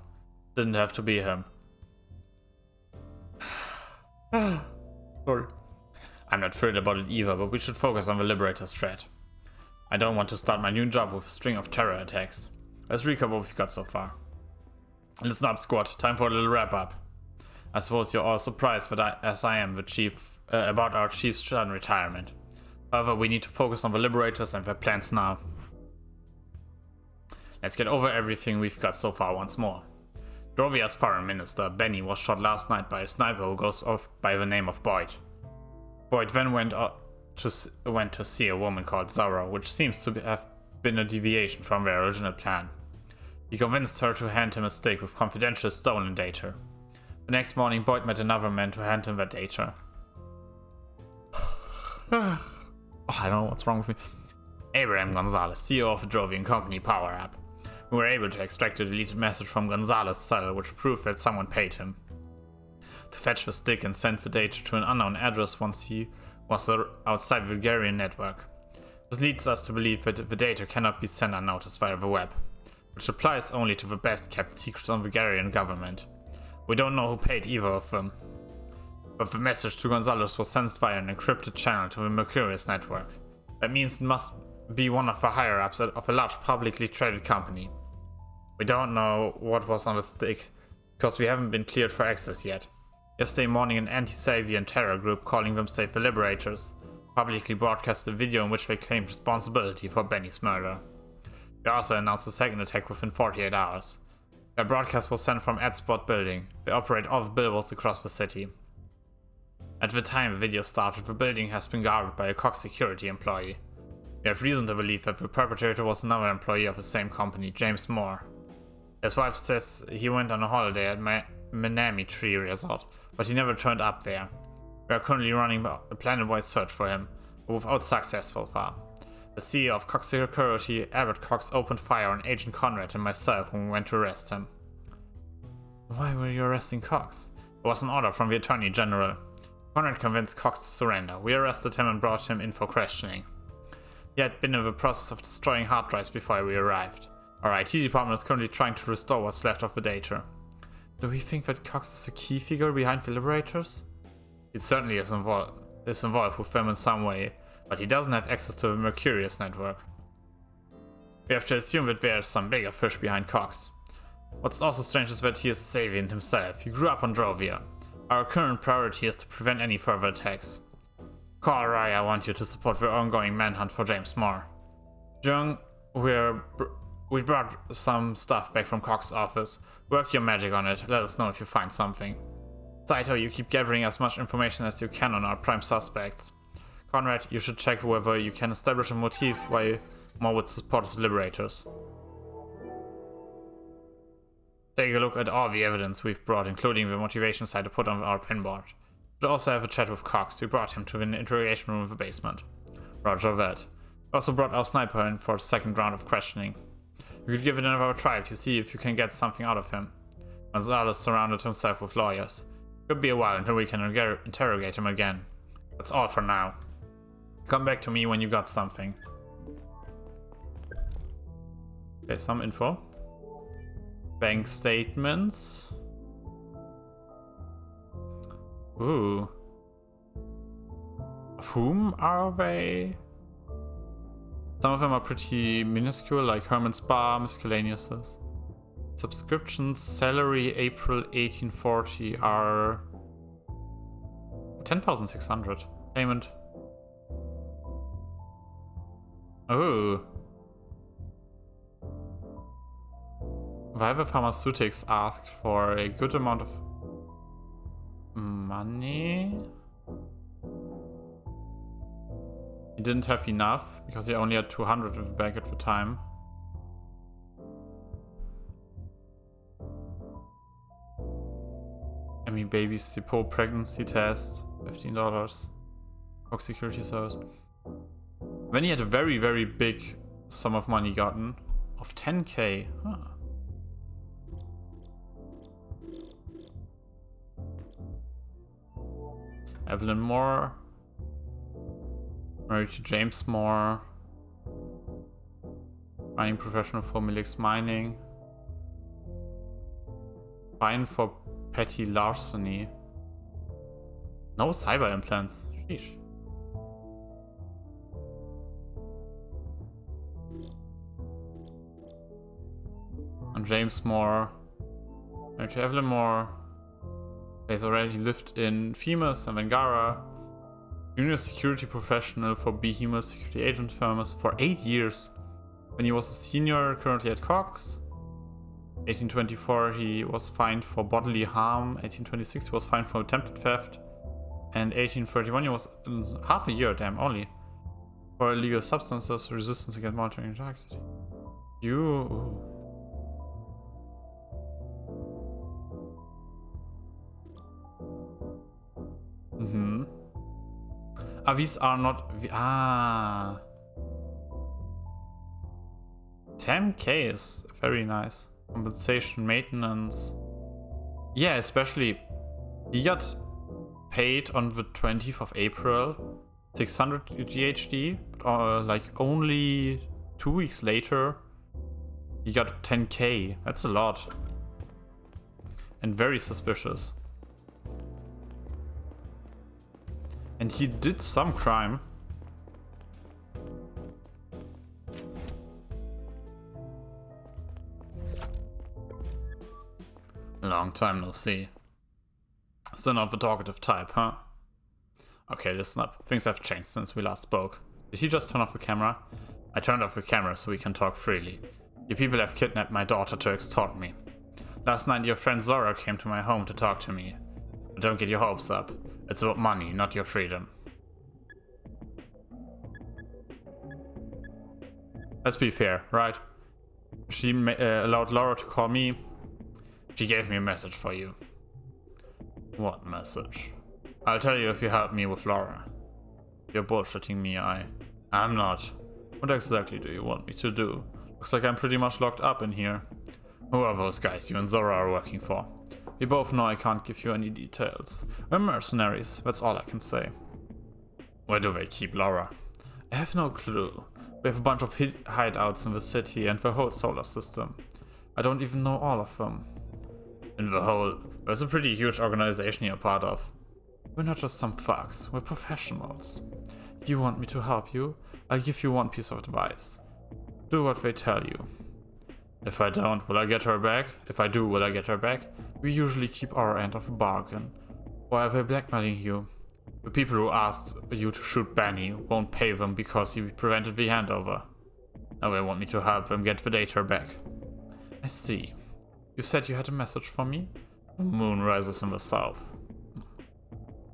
Didn't have to be him. Sorry. I'm not thrilled about it either, but we should focus on the Liberator's threat. I don't want to start my new job with a string of terror attacks. Let's recap what we've got so far. Listen up, squad. Time for a little wrap up. I suppose you're all surprised that as I am the chief about our chief's sudden retirement. However, we need to focus on the Liberators and their plans now. Let's get over everything we've got so far once more. Drovia's foreign minister, Benny, was shot last night by a sniper who goes off by the name of Boyd. Boyd then went to see a woman called Zara, which seems to have been a deviation from their original plan. He convinced her to hand him a stick with confidential stolen data. The next morning, Boyd met another man to hand him that data. I don't know what's wrong with me. Abraham Gonzalez, CEO of the Drovian company Power App. We were able to extract a deleted message from Gonzalez's cell which proved that someone paid him to fetch the stick and send the data to an unknown address once he was outside the Bulgarian network. This leads us to believe that the data cannot be sent unnoticed via the web, which applies only to the best kept secrets of the Bulgarian government. We don't know who paid either of them, but the message to Gonzalez was sent via an encrypted channel to the Mercurius network. That means it must be one of the higher-ups of a large publicly traded company. We don't know what was on the stick, because we haven't been cleared for access yet. Yesterday morning, an anti-Savian terror group calling themselves the Liberators publicly broadcast a video in which they claimed responsibility for Benny's murder. They also announced a second attack within 48 hours. Their broadcast was sent from Adspot building. They operate all the billboards across the city. At the time the video started, the building has been guarded by a Cox security employee. We have reason to believe that the perpetrator was another employee of the same company, James Moore. His wife says he went on a holiday at Manami Tree Resort, but he never turned up there. We are currently running a planet-wide search for him, but without success so far. The CEO of Cox Security, Albert Cox, opened fire on Agent Conrad and myself when we went to arrest him. Why were you arresting Cox? It was an order from the Attorney General. Conrad convinced Cox to surrender. We arrested him and brought him in for questioning. He had been in the process of destroying hard drives before we arrived. Our IT department is currently trying to restore what's left of the data. Do we think that Cox is a key figure behind the Liberators? He certainly is involved with them in some way, but he doesn't have access to the Mercurius network. We have to assume that there is some bigger fish behind Cox. What's also strange is that he is Savian himself. He grew up on Drovia. Our current priority is to prevent any further attacks. Call Rai, I want you to support the ongoing manhunt for James Moore. Jung, we brought some stuff back from Cox's office. Work your magic on it. Let us know if you find something. Saito, you keep gathering as much information as you can on our prime suspects. Conrad, you should check whether you can establish a motive why Moore would support the Liberators. Take a look at all the evidence we've brought, including the motivation site to put on our pinboard. We'll also have a chat with Cox. We brought him to the interrogation room in the basement. Roger that. We also brought our sniper in for a second round of questioning. You could give it another try to see if you can get something out of him. Gonzalez surrounded himself with lawyers. Could be a while until we can interrogate him again. That's all for now. Come back to me when you got something. Okay, some info. Bank statements. Ooh. Of whom are they? Some of them are pretty minuscule, like Herman's Bar, miscellaneouses. Subscriptions, salary, April 1840 are 10,600. Payment. Oh. Viva Pharmaceutics asked for a good amount of money. He didn't have enough because he only had 200 in the bank at the time. I mean, baby's depot pregnancy test, $15. Box security service. Then he had a very, very big sum of money gotten of 10k. Huh. Evelyn Moore. Married to James Moore. Mining professional for Milix Mining. Fine for petty larceny. No cyber implants. Sheesh. And James Moore. Married to Evelyn Moore. He's already lived in Femus and Vangara. Junior security professional for Behemoth security agent firms for 8 years. When he was a senior, currently at Cox. 1824 he was fined for bodily harm. 1826 he was fined for attempted theft. And 1831 he was half a year, damn, only. For illegal substances, resistance against monitoring and activity. You... Mm-hmm. These are not... 10k is very nice. Compensation, maintenance. Yeah, especially... He got paid on the 20th of April. 600 GHD. But, like, only 2 weeks later, he got 10k. That's a lot. And very suspicious. And he did some crime. Long time no see. Still not the talkative type, huh? Okay, listen up. Things have changed since we last spoke. Did he just turn off the camera? I turned off the camera so we can talk freely. You people have kidnapped my daughter to extort me. Last night your friend Zora came to my home to talk to me. But don't get your hopes up. It's about money, not your freedom. Let's be fair, right? She allowed Laura to call me. She gave me a message for you. What message? I'll tell you if you help me with Laura. You're bullshitting me, I'm not. What exactly do you want me to do? Looks like I'm pretty much locked up in here. Who are those guys you and Zora are working for? We both know I can't give you any details. We're mercenaries, that's all I can say. Where do they keep Laura? I have no clue. We have a bunch of hideouts in the city and the whole solar system. I don't even know all of them. In the whole, there's a pretty huge organization you're part of. We're not just some thugs, we're professionals. Do you want me to help you? I'll give you one piece of advice. Do what they tell you. If I don't, will I get her back? If I do, will I get her back? We usually keep our end of the bargain. Why are they blackmailing you? The people who asked you to shoot Benny won't pay them because he prevented the handover. Now they want me to help them get the data back. I see. You said you had a message for me? The moon rises in the south.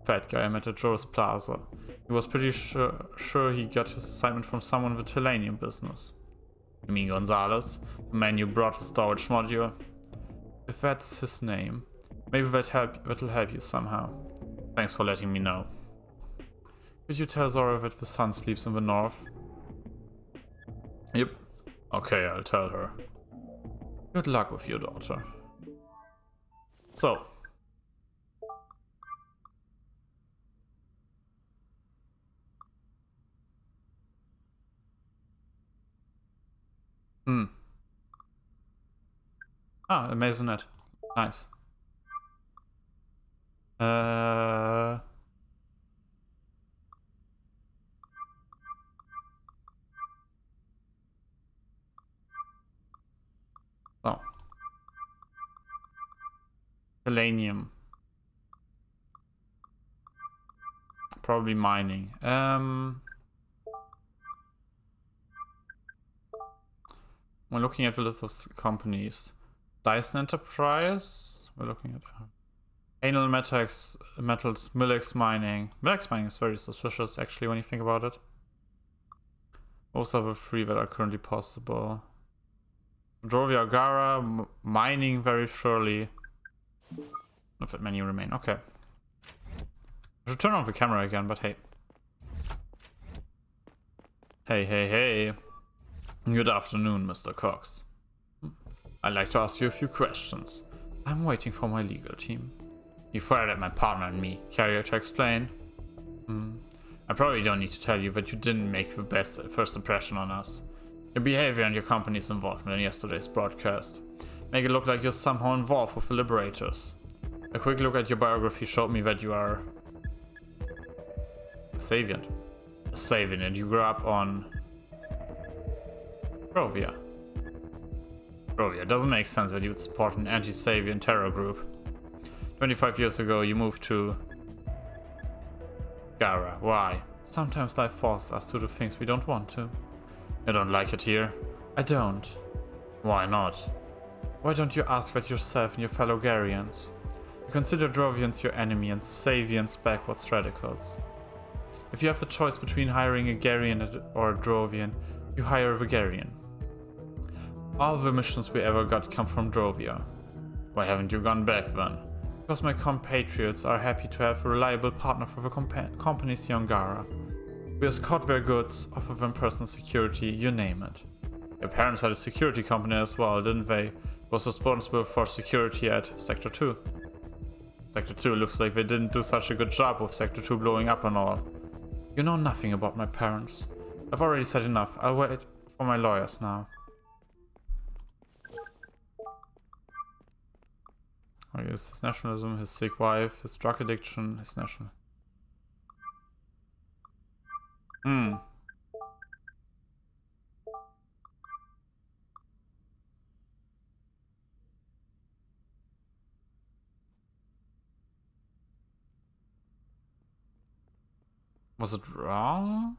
Fat guy I met at Joe's Plaza. He was pretty sure he got his assignment from someone in the Telanium business. You mean Gonzalez? The man you brought the storage module? If that's his name, maybe that'll help you somehow. Thanks for letting me know. Could you tell Zora that the sun sleeps in the north? Yep. Okay, I'll tell her. Good luck with your daughter. So. Ah, a maisonette. Nice. Oh. Selenium. Probably mining. We're looking at the list of companies. Dyson Enterprise. We're looking at Anal Metals, Milix Mining. Milix Mining is very suspicious, actually, when you think about it. Those are the three that are currently possible. Drovia Gara, mining very surely. Not that many remain. Okay. I should turn on the camera again, but hey. Hey. Good afternoon, Mr. Cox. I'd like to ask you a few questions. I'm waiting for my legal team. You fired at my partner and me. Care to explain? I probably don't need to tell you that you didn't make the best first impression on us. Your behavior and your company's involvement in yesterday's broadcast make it look like you're somehow involved with the Liberators. A quick look at your biography showed me that you are a Savian. A Savian, and you grew up on Rovia. Rovia. Doesn't make sense that you would support an anti-Savian terror group. 25 years ago, you moved to Gara. Why? Sometimes life forces us to do things we don't want to. You don't like it here? I don't. Why not? Why don't you ask that yourself and your fellow Garians? You consider Drovians your enemy and Savians backwards radicals. If you have a choice between hiring a Garian or a Drovian, you hire the Garian. All the missions we ever got come from Drovia. Why haven't you gone back then? Because my compatriots are happy to have a reliable partner for the company's young Gara. We escort their goods, offer them personal security, you name it. Your parents had a security company as well, didn't they? Was responsible for security at Sector 2. Sector 2 looks like they didn't do such a good job with Sector 2 blowing up and all. You know nothing about my parents. I've already said enough. I'll wait for my lawyers now. Oh, yes, his nationalism, his sick wife, his drug addiction, his national... Was it wrong?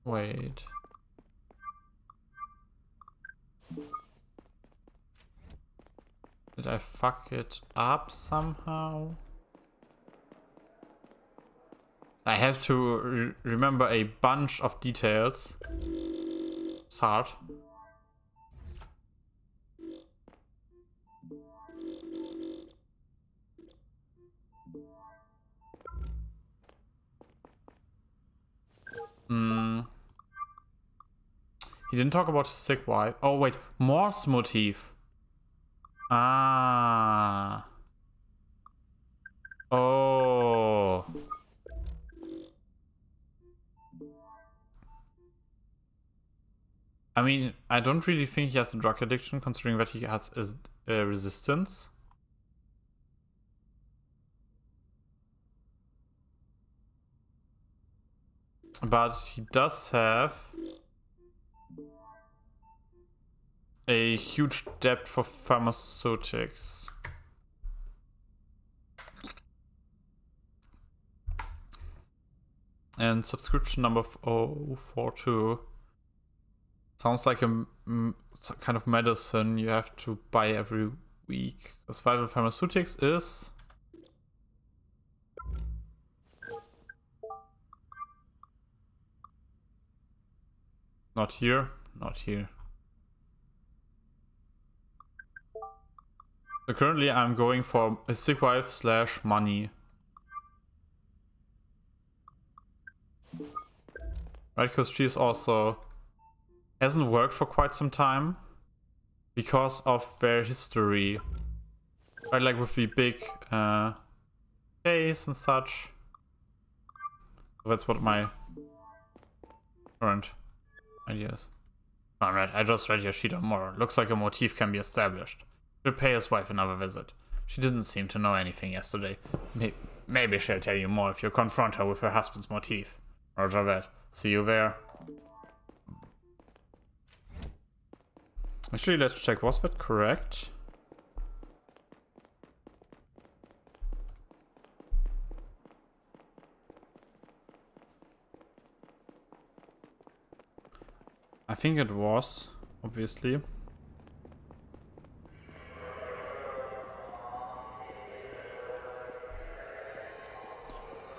Wait. Did I fuck it up somehow? I have to remember a bunch of details. It's hard. He didn't talk about his sick wife. Oh wait, Morse motif. Ah. Oh. I mean, I don't really think he has a drug addiction, considering that he has a resistance. But he does have a huge debt for pharmaceutics. And subscription number 042 sounds like a kind of medicine you have to buy every week. Because Vital Pharmaceutics is... Not here, not here. So currently I'm going for a sick wife / money. Right, because she's also hasn't worked for quite some time because of their history. Right, like with the big case and such. So that's what my current idea is. Alright, I just read your sheet on more. Looks like a motif can be established. Should pay his wife another visit. She didn't seem to know anything yesterday. Maybe she'll tell you more if you confront her with her husband's motif. Roger that. See you there. Actually, let's check. Was that correct? I think it was, obviously.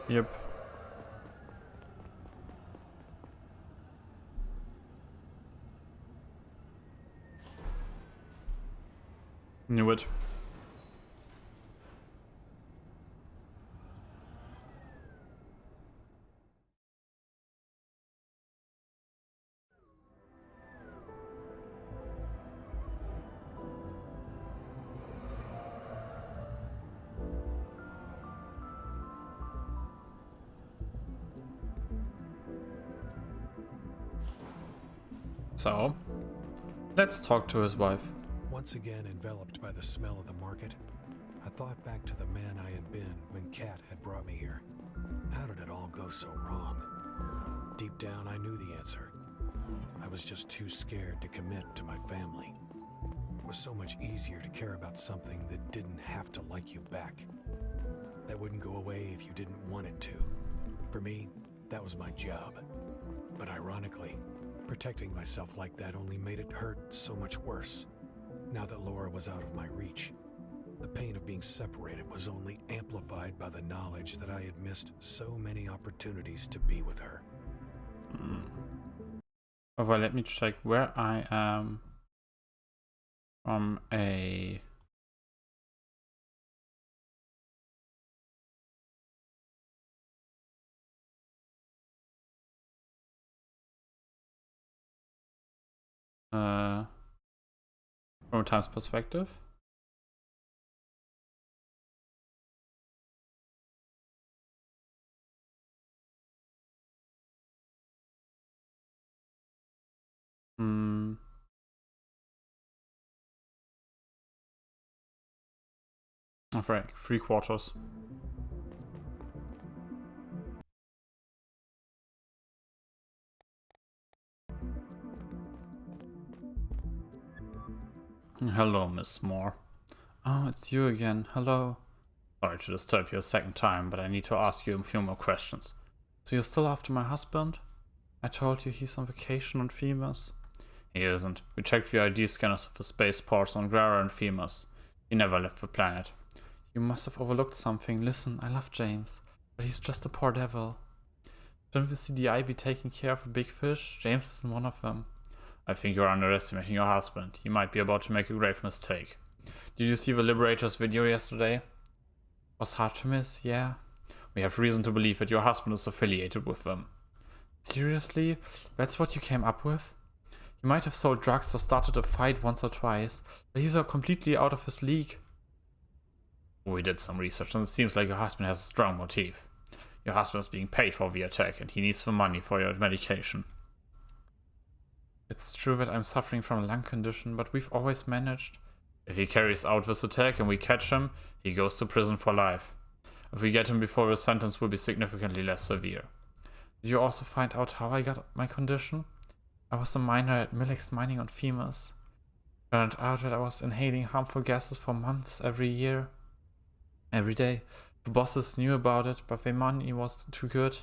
Yep. Knew it. So, let's talk to his wife. Once again enveloped by the smell of the market, I thought back to the man I had been when Kat had brought me here. How did it all go so wrong? Deep down, I knew the answer. I was just too scared to commit to my family. It was so much easier to care about something that didn't have to like you back. That wouldn't go away if you didn't want it to. For me, that was my job. But ironically, protecting myself like that only made it hurt so much worse. Now that Laura was out of my reach, the pain of being separated was only amplified by the knowledge that I had missed so many opportunities to be with her. Oh, well, let me check where I am from a... from a time's perspective. Oh, right, 3/4. Hello, Miss Moore. Oh, it's you again. Hello. Sorry to disturb you a second time, but I need to ask you a few more questions. So you're still after my husband? I told you he's on vacation on Themis. He isn't. We checked the ID scanners of the spaceports on Grara and Themis. He never left the planet. You must have overlooked something. Listen, I love James, but he's just a poor devil. Shouldn't the CDI be taking care of the big fish? James isn't one of them. I think you're underestimating your husband. He might be about to make a grave mistake. Did you see the Liberators video yesterday? Was hard to miss, yeah. We have reason to believe that your husband is affiliated with them. Seriously? That's what you came up with? He might have sold drugs or started a fight once or twice, but he's completely out of his league. We did some research and it seems like your husband has a strong motive. Your husband is being paid for the attack and he needs the money for your medication. It's true that I'm suffering from a lung condition, but we've always managed. If he carries out this attack and we catch him, he goes to prison for life. If we get him before, the sentence will be significantly less severe. Did you also find out how I got my condition? I was a miner at Millix mining on Themis. Turned out that I was inhaling harmful gases for months every year. Every day. The bosses knew about it, but their money was too good.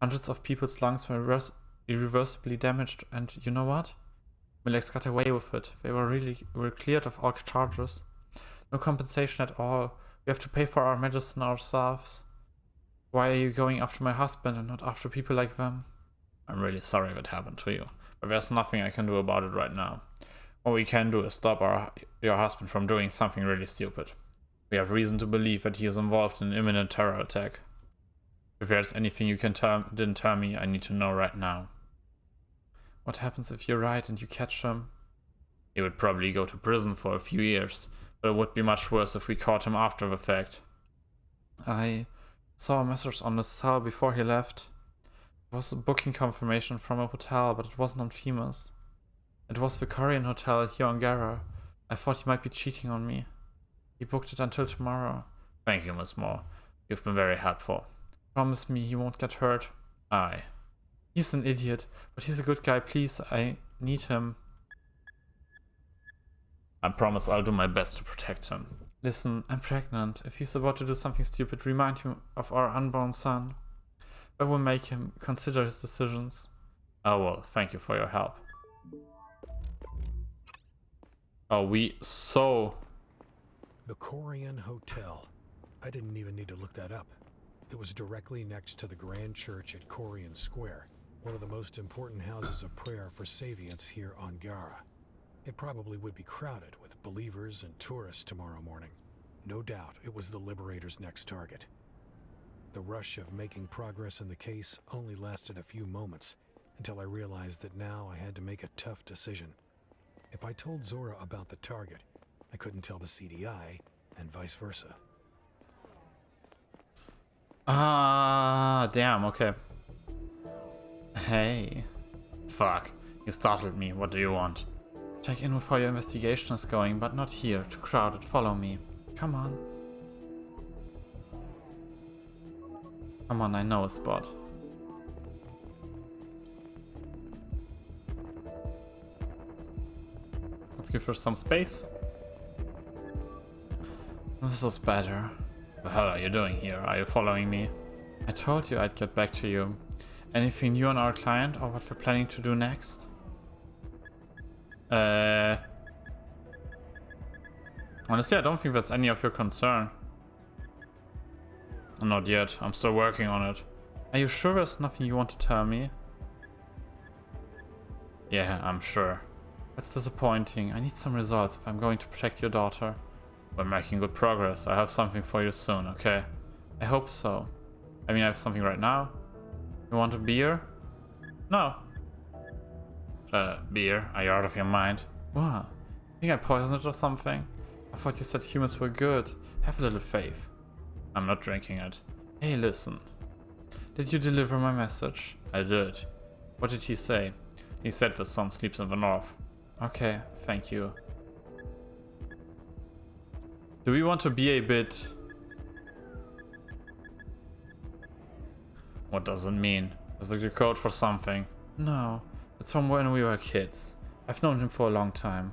Hundreds of people's lungs were irreversibly damaged, and you know what? Millix got away with it. They were cleared of all charges. No compensation at all. We have to pay for our medicine ourselves. Why are you going after my husband and not after people like them? I'm really sorry that happened to you, but there's nothing I can do about it right now. What we can do is stop your husband from doing something really stupid. We have reason to believe that he is involved in an imminent terror attack. If there's anything you didn't tell me, I need to know right now. What happens if you're right and you catch him? He would probably go to prison for a few years, but it would be much worse if we caught him after the fact. I saw a message on his cell before he left. It was a booking confirmation from a hotel, but it wasn't on Themis. It was the Korean hotel here on Gara. I thought he might be cheating on me. He booked it until tomorrow. Thank you, Miss Moore. You've been very helpful. Promise me he won't get hurt. Aye. He's an idiot, but he's a good guy. Please, I need him. I promise I'll do my best to protect him. Listen, I'm pregnant. If he's about to do something stupid, remind him of our unborn son. That will make him consider his decisions. Oh well, thank you for your help. Oh, The Korean Hotel. I didn't even need to look that up. It was directly next to the Grand Church at Korean Square, one of the most important houses of prayer for Savians here on Gara. It probably would be crowded with believers and tourists tomorrow morning. No doubt it was the Liberators' next target. The rush of making progress in the case only lasted a few moments until I realized that now I had to make a tough decision. If I told Zora about the target, I couldn't tell the CDI, and vice versa. Ah, damn, okay. Hey. Fuck. You startled me. What do you want? Check in with how your investigation is going, but not here. Too crowded. Follow me. Come on. Come on, I know a spot. Let's give her some space. This is better. What the hell are you doing here? Are you following me? I told you I'd get back to you. Anything new on our client or what we're planning to do next? Honestly, I don't think that's any of your concern. Not yet. I'm still working on it. Are you sure there's nothing you want to tell me? Yeah, I'm sure. That's disappointing. I need some results if I'm going to protect your daughter. We're making good progress. I have something for you soon, okay? I hope so. I mean, I have something right now. You want a beer? No. Beer? Are you out of your mind? What? Think I poisoned it or something? I thought you said humans were good. Have a little faith. I'm not drinking it. Hey, listen. Did you deliver my message? I did. What did he say? He said the sun sleeps in the north. Okay, thank you. Do we want to be a bit... What does it mean? Is it a code for something? No, it's from when we were kids. I've known him for a long time.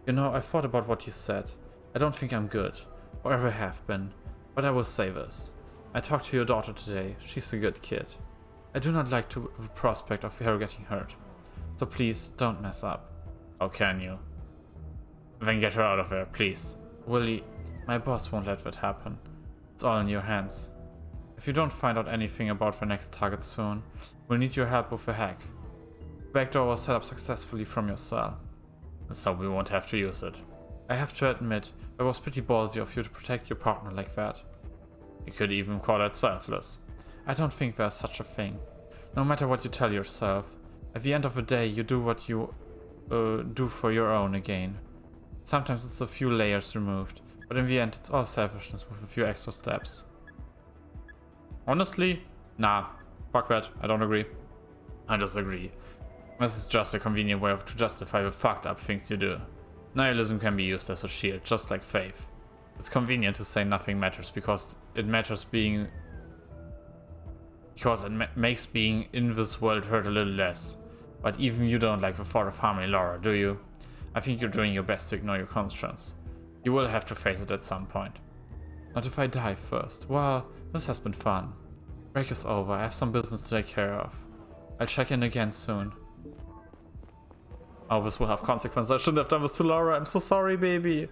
You know, I thought about what you said. I don't think I'm good, or ever have been, but I will say this. I talked to your daughter today. She's a good kid. I do not like the prospect of her getting hurt. So please, don't mess up. How can you? Then get her out of there, please. Willie, my boss won't let that happen. It's all in your hands. If you don't find out anything about the next target soon, we'll need your help with the hack. The backdoor was set up successfully from your cell. So we won't have to use it. I have to admit, it was pretty ballsy of you to protect your partner like that. You could even call it selfless. I don't think there's such a thing. No matter what you tell yourself, at the end of the day you do what you do for your own again. Sometimes it's a few layers removed, but in the end it's all selfishness with a few extra steps. Honestly, nah, fuck that, I don't agree. I disagree. This is just a convenient way to justify the fucked up things you do. Nihilism can be used as a shield, just like faith. It's convenient to say nothing matters because it matters being... Because it makes being in this world hurt a little less. But even you don't like the thought of harming Laura, do you? I think you're doing your best to ignore your conscience. You will have to face it at some point. Not if I die first. Well, this has been fun. Break is over, I have some business to take care of. I'll check in again soon. Oh, this will have consequences. I shouldn't have done this to Laura. I'm so sorry, baby.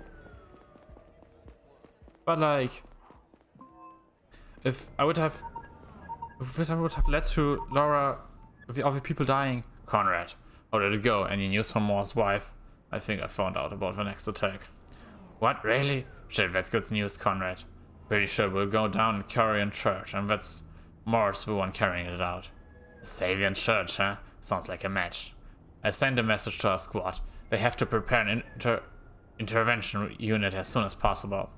But like... If I would have led to Laura with the other people dying. Conrad, how did it go? Any news from Moore's wife? I think I found out about the next attack. What, really? Shit, that's good news, Conrad. Pretty sure we'll go down in Korean church, and that's Moore's the one carrying it out. Savian church, huh? Sounds like a match. I sent a message to our squad. They have to prepare an intervention unit as soon as possible.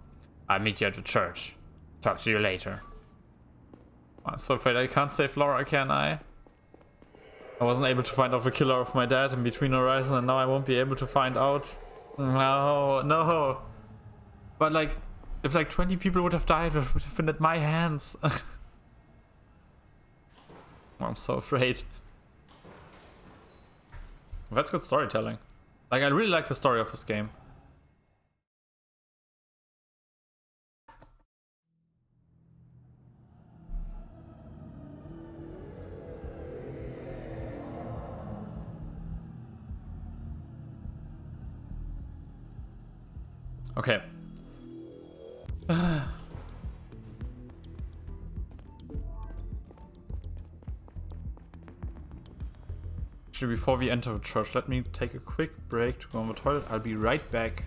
I'll meet you at the church. Talk to you later. I'm so afraid I can't save Laura, can I? I wasn't able to find out the killer of my dad in Between Horizons, and now I won't be able to find out. No, no. But like, if like 20 people would have died, it would have been at my hands. I'm so afraid. That's good storytelling. Like, I really like the story of this game. Okay. Actually, before we enter the church, let me take a quick break to go on the toilet. I'll be right back.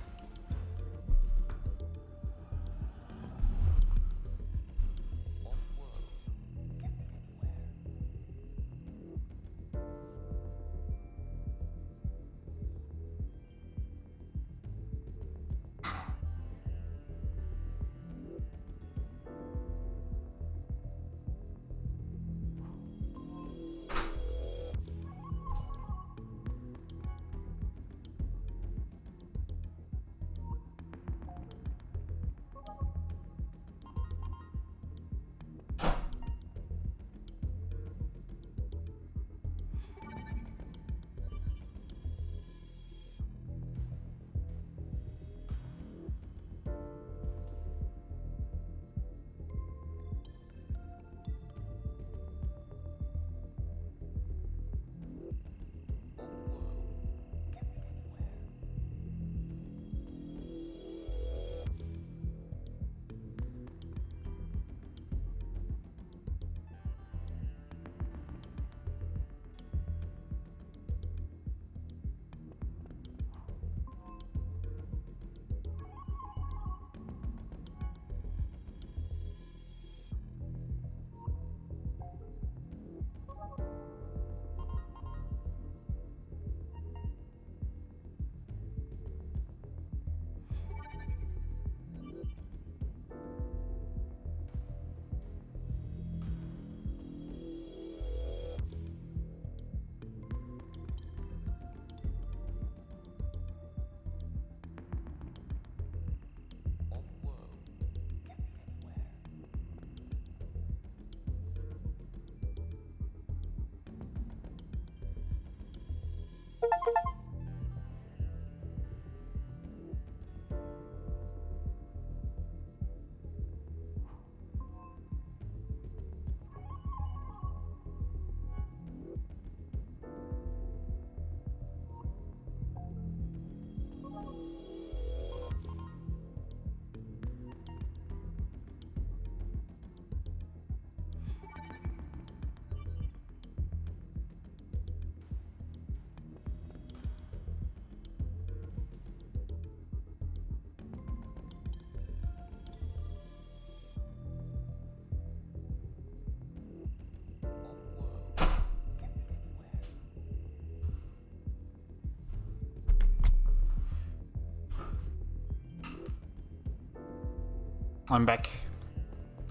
I'm back.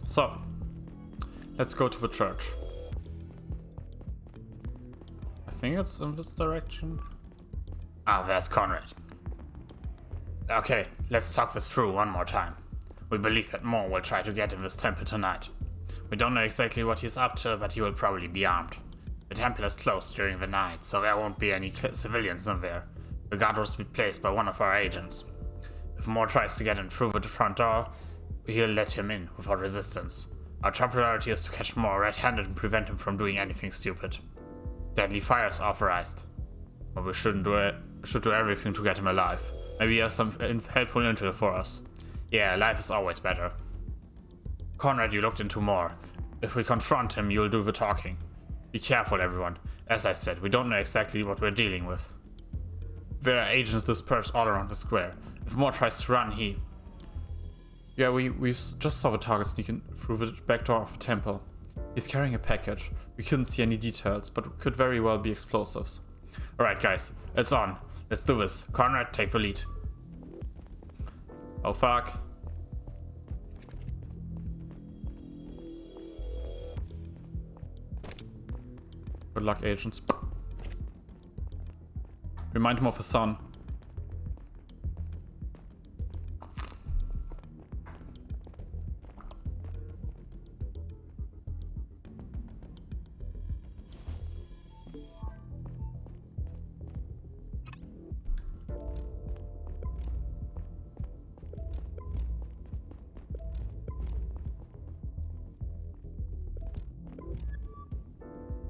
So, let's go to the church. I think it's in this direction. Ah, there's Conrad. Okay, let's talk this through one more time. We believe that Moore will try to get in this temple tonight. We don't know exactly what he's up to, but he will probably be armed. The temple is closed during the night, so there won't be any civilians in there. The guard will be placed by one of our agents. If Moore tries to get in through the front door, he'll let him in without resistance. Our top priority is to catch Moore red-handed and prevent him from doing anything stupid. Deadly fire is authorized. But we should do everything to get him alive. Maybe he has some helpful intel for us. Yeah, life is always better. Conrad, you looked into Moore. If we confront him, you'll do the talking. Be careful, everyone. As I said, we don't know exactly what we're dealing with. There are agents dispersed all around the square. If Moore tries to run, he... Yeah, we just saw the target sneaking through the back door of the temple. He's carrying a package. We couldn't see any details, but it could very well be explosives. Alright guys, it's on. Let's do this. Conrad, take the lead. Oh fuck. Good luck, agents. Remind him of his son.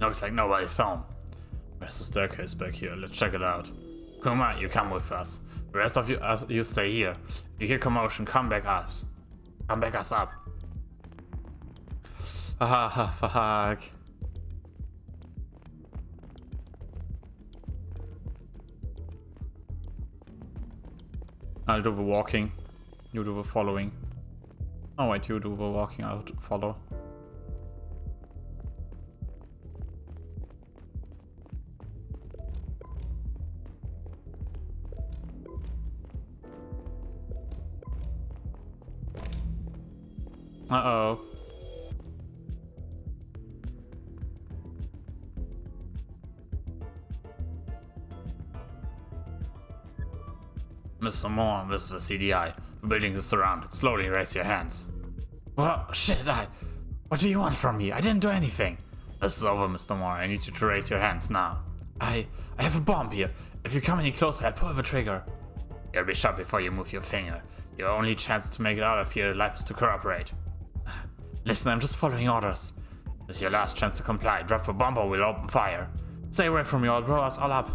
Looks like nobody's home. There's a staircase back here. Let's check it out. Kuma, you come with us. The rest of you stay here. If you hear commotion, come back us. Come back us up. Ah, fuck. I'll do the walking. You do the following. Oh wait, you do the walking. I'll follow. Uh-oh. Mr. Moore, this is the CDI. The building is surrounded. Slowly raise your hands. Well, shit, what do you want from me? I didn't do anything. This is over, Mr. Moore. I need you to raise your hands now. I have a bomb here. If you come any closer, I'll pull the trigger. You'll be shot before you move your finger. Your only chance to make it out of here alive is to cooperate. Listen, I'm just following orders. This is your last chance to comply. Drop the bomb or we'll open fire. Stay away from me, I'll blow us all up.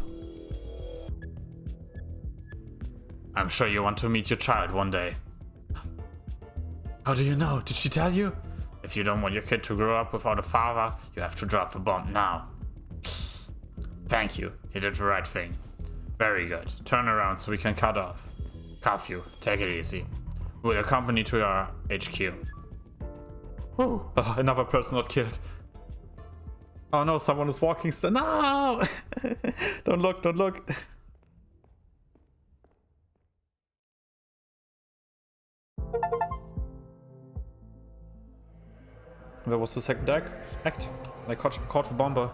I'm sure you want to meet your child one day. How do you know? Did she tell you? If you don't want your kid to grow up without a father, you have to drop the bomb now. Thank you. You did the right thing. Very good. Turn around so we can cut off. Curfew. Take it easy. We'll accompany to your HQ. Oh, another person not killed. Oh no, someone is walking still. No! Don't look, don't look. Where was the second act? I caught the bomber.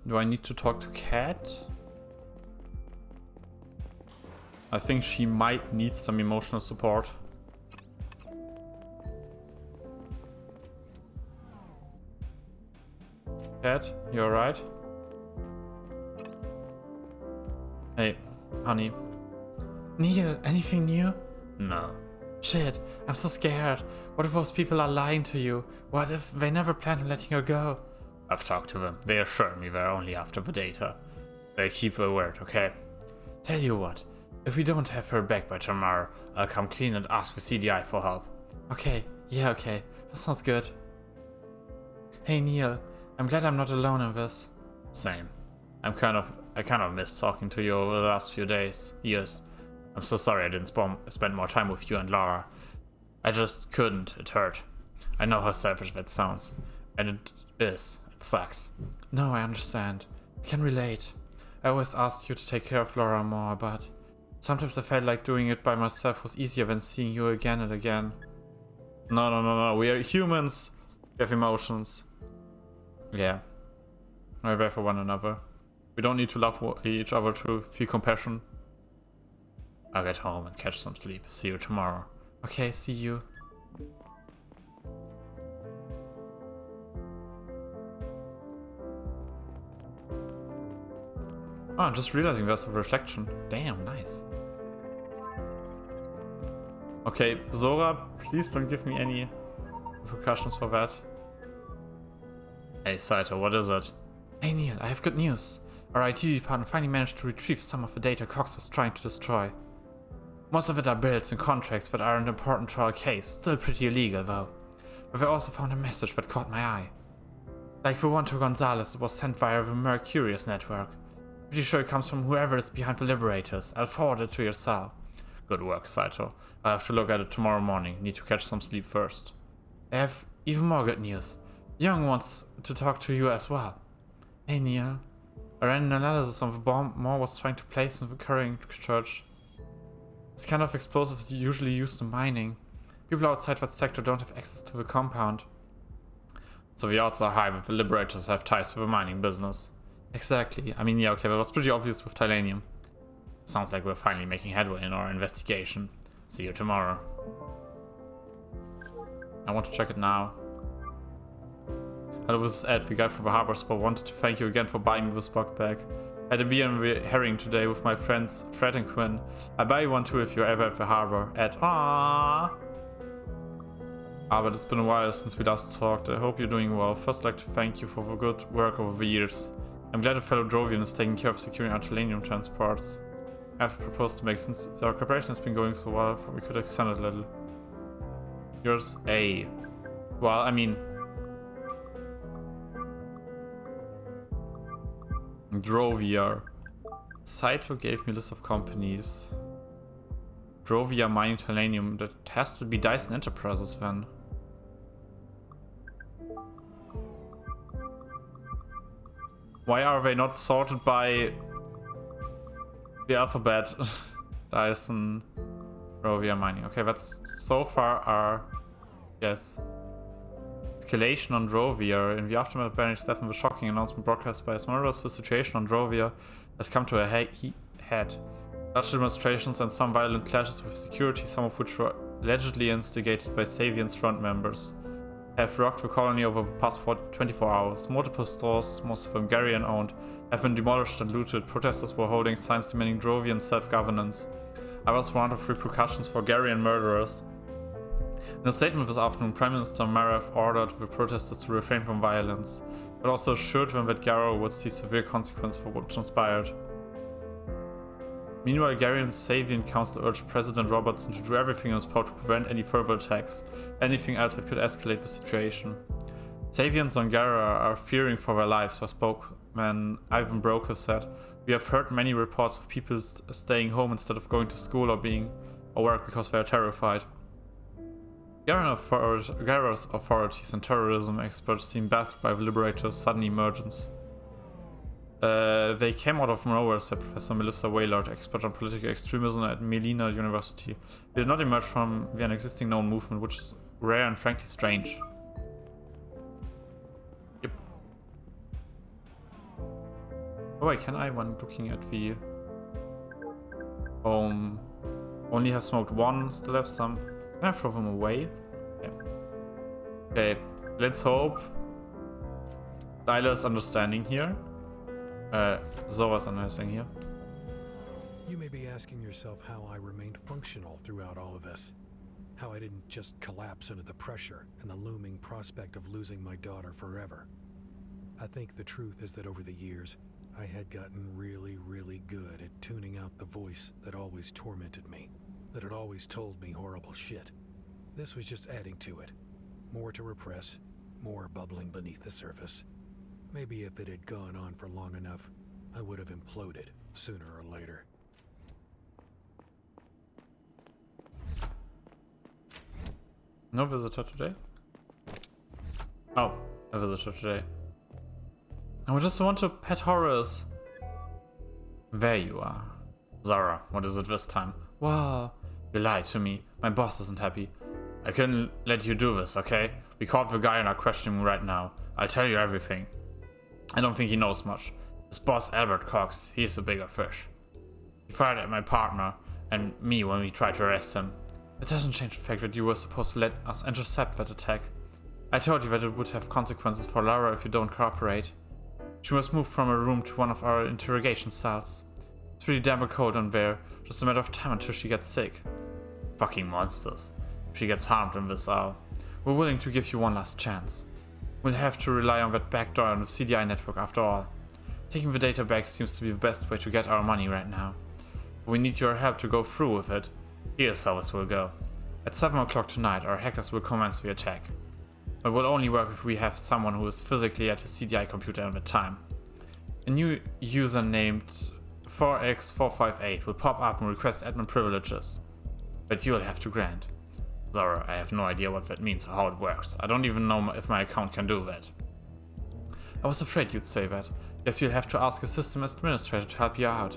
Do I need to talk to Cat? I think she might need some emotional support. Cat, you alright? Hey, honey. Neil, anything new? No. Shit, I'm so scared. What if those people are lying to you? What if they never plan on letting her go? I've talked to them. They assure me they're only after the data. They keep their word, okay? Tell you what, if we don't have her back by tomorrow, I'll come clean and ask the CDI for help. Okay, yeah, okay. That sounds good. Hey Neil, I'm glad I'm not alone in this. Same. I kind of missed talking to you over the last few years. I'm so sorry I didn't spend more time with you and Laura. I just couldn't, it hurt. I know how selfish that sounds. And it is. It sucks. No, I understand. I can relate. I always asked you to take care of Laura more, but sometimes I felt like doing it by myself was easier than seeing you again and again. No. We are humans. We have emotions. Yeah. We're there for one another. We don't need to love each other to feel compassion. I'll get home and catch some sleep. See you tomorrow. Okay, see you. Oh, I'm just realizing there's a reflection. Damn, nice. Okay, Zora, please don't give me any repercussions for that. Hey, Saito, what is it? Hey, Neil, I have good news. Our IT department finally managed to retrieve some of the data Cox was trying to destroy. Most of it are bills and contracts that are an important trial case, still pretty illegal though. But we also found a message that caught my eye. Like the one to Gonzalez that was sent via the Mercurius network. Pretty sure it comes from whoever is behind the Liberators. I'll forward it to your cell. Good work, Saito. I'll have to look at it tomorrow morning. Need to catch some sleep first. I have even more good news. Young wants to talk to you as well. Hey Neil. I ran an analysis on the bomb Moore was trying to place in the Currying Church. This kind of explosive is usually used in mining. People outside that sector don't have access to the compound. So the odds are high that the Liberators have ties to the mining business. Exactly. I mean, yeah, okay, that was pretty obvious with Titanium. Sounds like we're finally making headway in our investigation. See you tomorrow. I want to check it now. Hello, this is Ed, the guy from the harbor spot. Wanted to thank you again for buying me this bug bag. Had a beer in the herring today with my friends Fred and Quinn. I'll buy you one too if you're ever at the harbor. Ed, aww. But it's been a while since we last talked. I hope you're doing well. First, I'd like to thank you for the good work over the years. I'm glad a fellow Drovian is taking care of securing our Telenium transports. I've proposed to make, since our cooperation has been going so well, we could extend it a little. Yours, A. Well, I mean... Drovia. Saito gave me a list of companies. Drovia mining Telenium. That has to be Dyson Enterprises then. Why are they not sorted by the alphabet? Dyson, Drovia mining. Okay, that's so far our... Yes. Escalation on Drovia. In the aftermath of Baron's death and the shocking announcement broadcast by Asmodeus, the situation on Drovia has come to a head. Large demonstrations and some violent clashes with security, some of which were allegedly instigated by Savian's front members, have rocked the colony over the past 24 hours. Multiple stores, most of them Garian owned, have been demolished and looted. Protesters were holding signs demanding Drovian self-governance. Others warned of repercussions for Garian murderers. In a statement this afternoon, Prime Minister Marev ordered the protesters to refrain from violence, but also assured them that Garo would see severe consequences for what transpired. Meanwhile, Garian Savian Council urged President Robertson to do everything in his power to prevent any further attacks, anything else that could escalate the situation. Savians on Gara are fearing for their lives, their spokesman Ivan Broker said. We have heard many reports of people staying home instead of going to school or work because they are terrified. Gara's authorities and terrorism experts seem baffled by the Liberators' sudden emergence. They came out of nowhere, said Professor Melissa Waylard, expert on political extremism at Melina University. They did not emerge from an existing known movement, which is rare and frankly strange. Yep. Oh wait, can I, when looking at the... Only have smoked one, still have some. Can I throw them away? Okay, let's hope Tyler's understanding here. Zora's understanding here. You may be asking yourself how I remained functional throughout all of this. How I didn't just collapse under the pressure and the looming prospect of losing my daughter forever. I think the truth is that over the years, I had gotten really good at tuning out the voice that always tormented me, that had always told me horrible shit. This was just adding to it. More to repress, more bubbling beneath the surface. Maybe if it had gone on for long enough, I would have imploded sooner or later. No visitor today? Oh, a visitor today. I just want to pet Horace. There you are. Zara, what is it this time? Wow, you lied to me. My boss isn't happy. I couldn't let you do this, okay? We caught the guy and are questioning him right now. I'll tell you everything. I don't think he knows much. His boss, Albert Cox, he's a bigger fish. He fired at my partner and me when we tried to arrest him. It doesn't change the fact that you were supposed to let us intercept that attack. I told you that it would have consequences for Lara if you don't cooperate. She was moved from her room to one of our interrogation cells. It's pretty damn cold in there, just a matter of time until she gets sick. Fucking monsters. If she gets harmed in this hour, we're willing to give you one last chance. We'll have to rely on that backdoor on the CDI network after all. Taking the data back seems to be the best way to get our money right now. But we need your help to go through with it. Here's how this will go. At 7 o'clock tonight, our hackers will commence the attack. It will only work if we have someone who is physically at the CDI computer at the time. A new user named 4x458 will pop up and request admin privileges, but you'll have to grant. Zara, I have no idea what that means or how it works. I don't even know if my account can do that. I was afraid you'd say that. Guess you'll have to ask a system administrator to help you out.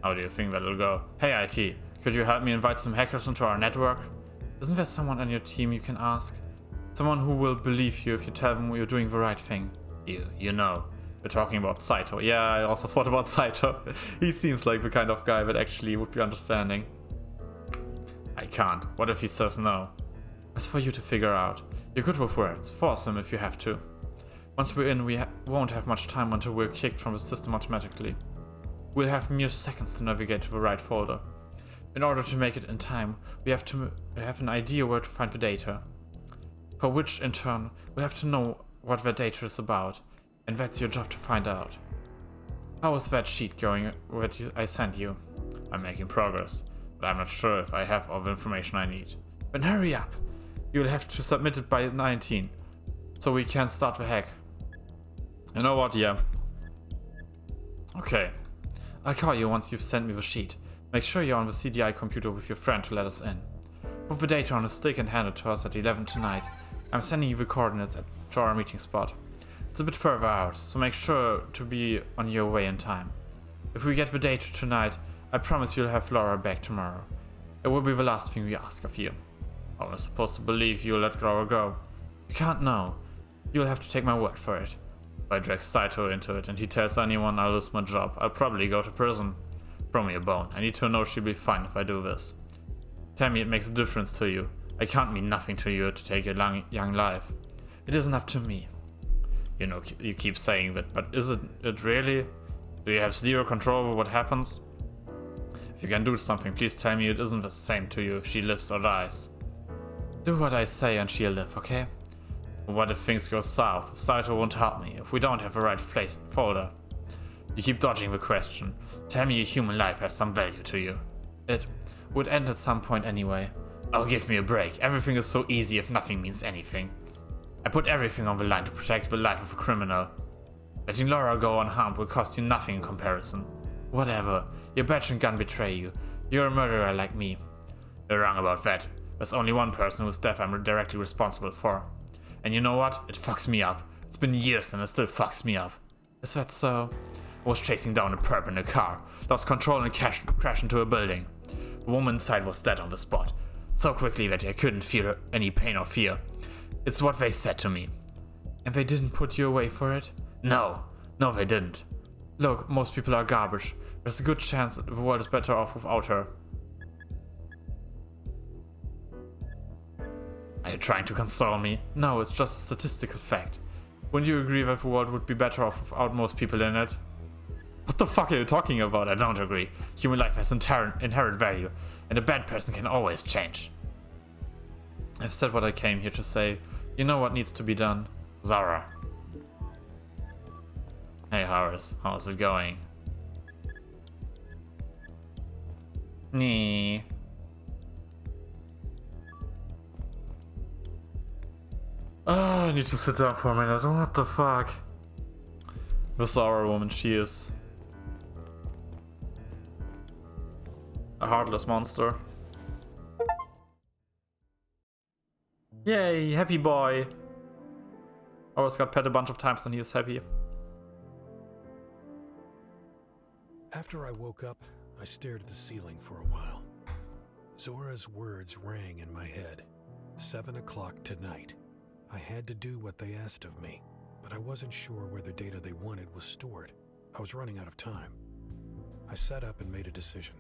How do you think that'll go? Hey IT, could you help me invite some hackers into our network? Isn't there someone on your team you can ask? Someone who will believe you if you tell them you're doing the right thing. You know. We're talking about Saito. Yeah, I also thought about Saito. He seems like the kind of guy that actually would be understanding. I can't. What if he says no? That's for you to figure out. You're good with words. Force him if you have to. Once we're in, we won't have much time until we're kicked from the system automatically. We'll have mere seconds to navigate to the right folder. In order to make it in time, we have to have an idea where to find the data. For which, in turn, we have to know what that data is about, and that's your job to find out. How is that sheet going that I sent you? I'm making progress, but I'm not sure if I have all the information I need. Then hurry up! You'll have to submit it by 19, so we can start the hack. You know what, yeah. Okay. I'll call you once you've sent me the sheet. Make sure you're on the CDI computer with your friend to let us in. Put the data on a stick and hand it to us at 11 tonight. I'm sending you the coordinates to our meeting spot. It's a bit further out, so make sure to be on your way in time. If we get the data tonight, I promise you'll have Laura back tomorrow. It will be the last thing we ask of you. I was supposed to believe you'll let Laura go. You can't know. You'll have to take my word for it. If I drag Saito into it and he tells anyone I'll lose my job, I'll probably go to prison. Throw me a bone. I need to know she'll be fine if I do this. Tell me it makes a difference to you. I can't mean nothing to you to take a young life. It isn't up to me. You know, you keep saying that, but is it really? Do you have zero control over what happens? If you can do something, please tell me it isn't the same to you if she lives or dies. Do what I say and she'll live, okay? What if things go south? Saito won't help me if we don't have the right folder. You keep dodging the question. Tell me a human life has some value to you. It would end at some point anyway. Oh, give me a break. Everything is so easy if nothing means anything. I put everything on the line to protect the life of a criminal. Letting Laura go unharmed will cost you nothing in comparison. Whatever. Your badge and gun betray you. You're a murderer like me. You're wrong about that. There's only one person whose death I'm directly responsible for. And you know what? It fucks me up. It's been years and it still fucks me up. Is that so? I was chasing down a perp in a car, lost control and crashed into a building. The woman inside was dead on the spot, so quickly that I couldn't feel any pain or fear. It's what they said to me. And they didn't put you away for it? No, they didn't. Look, most people are garbage. There's a good chance the world is better off without her. Are you trying to console me? No, it's just a statistical fact. Wouldn't you agree that the world would be better off without most people in it? What the fuck are you talking about? I don't agree. Human life has inherent value, and a bad person can always change. I've said what I came here to say. You know what needs to be done? Zara. Hey Horace, how's it going? Nee. Oh, I need to sit down for a minute. What the fuck? The Zara woman, she is a heartless monster. Yay, happy boy. Horace got pet a bunch of times and he is happy. After I woke up, I stared at the ceiling for a while. Zora's words rang in my head. 7 o'clock tonight. I had to do what they asked of me, but I wasn't sure where the data they wanted was stored. I was running out of time. I sat up and made a decision.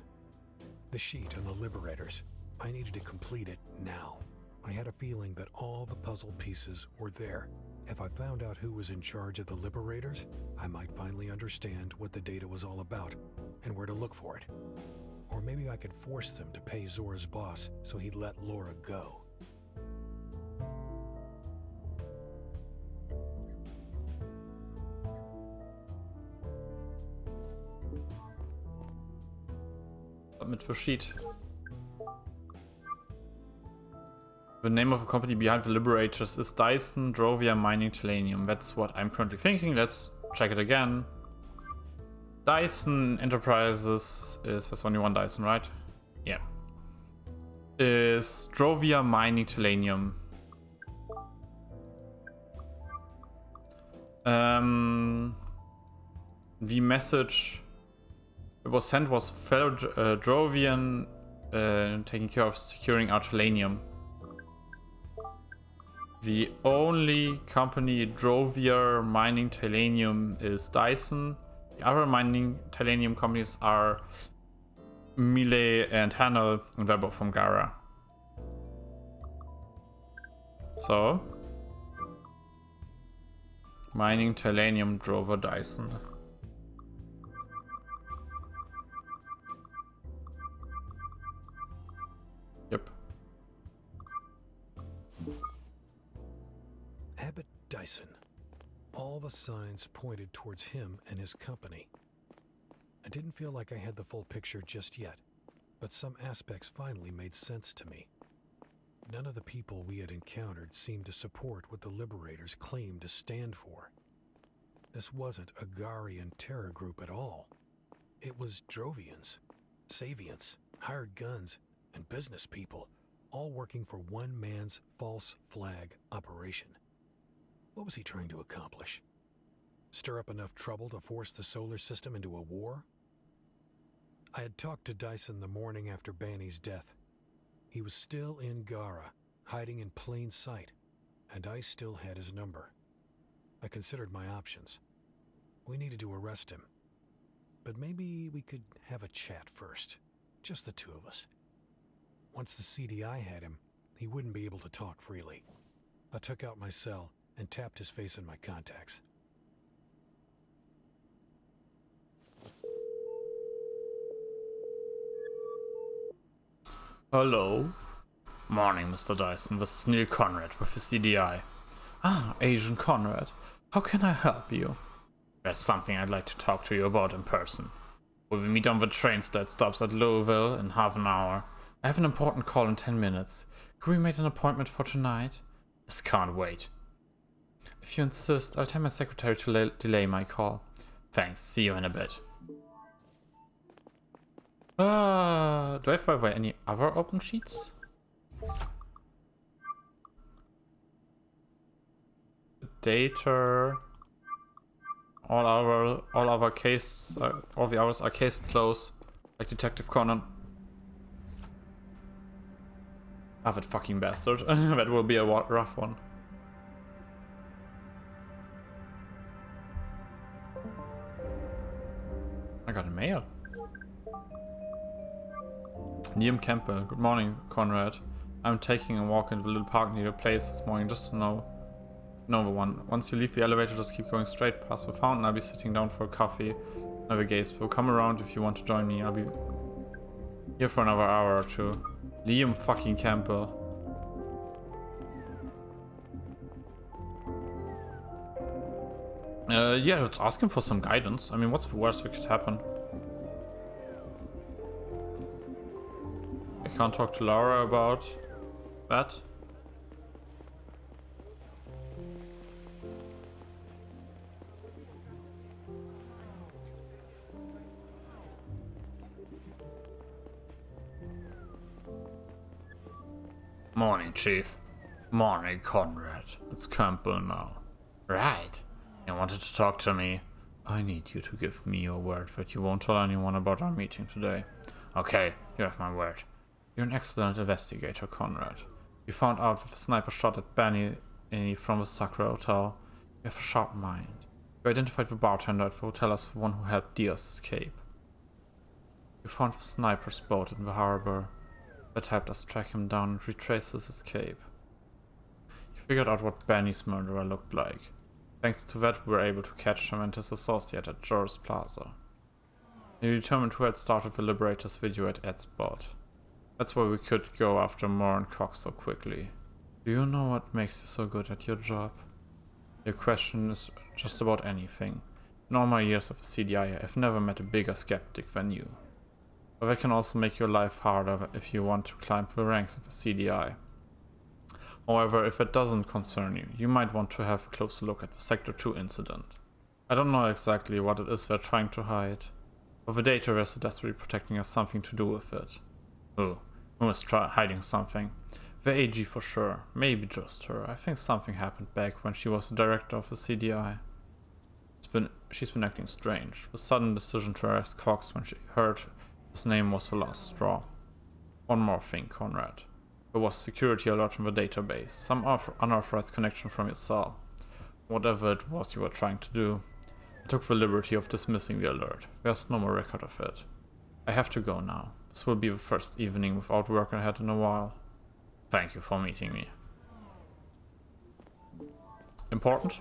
The sheet on the Liberators. I needed to complete it now. I had a feeling that all the puzzle pieces were there. If I found out who was in charge of the Liberators, I might finally understand what the data was all about and where to look for it. Or maybe I could force them to pay Zora's boss so he'd let Laura go. Submit for sheet. The name of the company behind the Liberators is Dyson Drovia Mining Tellenium. That's what I'm currently thinking. Let's check it again. Dyson Enterprises is, there's only one Dyson, right? Yeah. Is Drovia Mining Tellenium. The message it was sent was fellow Drovian taking care of securing our Tellenium. The only company Drovia mining Tellenium is Dyson. The other mining Tellenium companies are Millet and Hanel, and they're both from Gara. So, mining Tellenium, Drover, Dyson. Yep. Abbott Dyson. All the signs pointed towards him and his company. I didn't feel like I had the full picture just yet, but some aspects finally made sense to me. None of the people we had encountered seemed to support what the Liberators claimed to stand for. This wasn't a Garian terror group at all. It was Drovians, Savians, hired guns, and business people, all working for one man's false flag operation. What was he trying to accomplish? Stir up enough trouble to force the solar system into a war? I had talked to Dyson the morning after Banny's death. He was still in Gara, hiding in plain sight, and I still had his number. I considered my options. We needed to arrest him. But maybe we could have a chat first. Just the two of us. Once the CDI had him, he wouldn't be able to talk freely. I took out my cell and tapped his face in my contacts. Hello. Morning, Mr. Dyson. This is Neil Conrad with the CDI. Ah, Agent Conrad. How can I help you? There's something I'd like to talk to you about in person. Will we meet on the train that stops at Louisville in half an hour? I have an important call in 10 minutes. Could we make an appointment for tonight? This can't wait. If you insist, I'll tell my secretary to delay my call. Thanks. See you in a bit. Do I have, by the way, any other open sheets? Data. All the others are case closed, like Detective Conan. Ah, that fucking bastard. That will be a rough one. I got a mail. Liam Campbell. Good morning, Conrad. I'm taking a walk into the little park near your place this morning just to know the one. Once you leave the elevator, just keep going straight past the fountain. I'll be sitting down for a coffee near the gates. We'll come around if you want to join me. I'll be here for another hour or two. Liam fucking Campbell. Yeah, let's ask him for some guidance. I mean, what's the worst that could happen? I can't talk to Laura about that. Morning, Chief. Morning, Conrad. It's Campbell now. Right. You wanted to talk to me? I need you to give me your word that you won't tell anyone about our meeting today. Okay, you have my word. You're an excellent investigator, Conrad. You found out that the sniper shot at Benny from the Sakura Hotel. You have a sharp mind. You identified the bartender at the hotel as the one who helped Diaz escape. You found the sniper's boat in the harbor. That helped us track him down and retrace his escape. You figured out what Benny's murderer looked like. Thanks to that, we were able to catch him and his associate at Joris Plaza. You determined who had started the Liberator's video at Ed's spot. That's why we could go after Moore and Cox so quickly. Do you know what makes you so good at your job? Your question is just about anything. In all my years of the CDI, I've never met a bigger skeptic than you. But that can also make your life harder if you want to climb the ranks of the CDI. However, if it doesn't concern you, you might want to have a closer look at the Sector 2 incident. I don't know exactly what it is they're trying to hide, but the data they're so desperately protecting has something to do with it. Who is hiding something? The AG for sure, maybe just her. I think something happened back when she was the director of the CDI. She's been acting strange. The sudden decision to arrest Cox when she heard his name was the last straw. One more thing, Conrad. There was a security alert in the database, some unauthorized connection from your cell. Whatever it was you were trying to do, I took the liberty of dismissing the alert. There's no more record of it. I have to go now. This will be the first evening without work I had in a while. Thank you for meeting me. Important?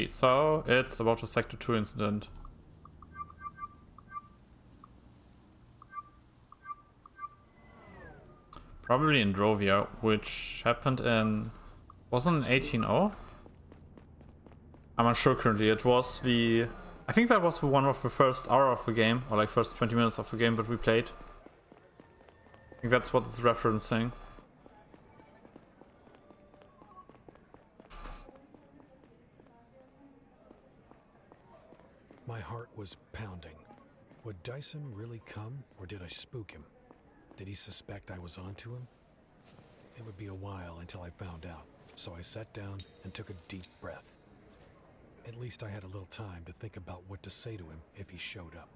So, it's about the Sector 2 incident. Probably in Drovia, which happened in... wasn't it 18-0? I'm unsure currently. It was the... I think that was the one of the first hour of the game, or like first 20 minutes of the game that we played. I think that's what it's referencing. My heart was pounding. Would Dyson really come, or did I spook him? Did he suspect I was onto him? It would be a while until I found out, so I sat down and took a deep breath. At least I had a little time to think about what to say to him if he showed up.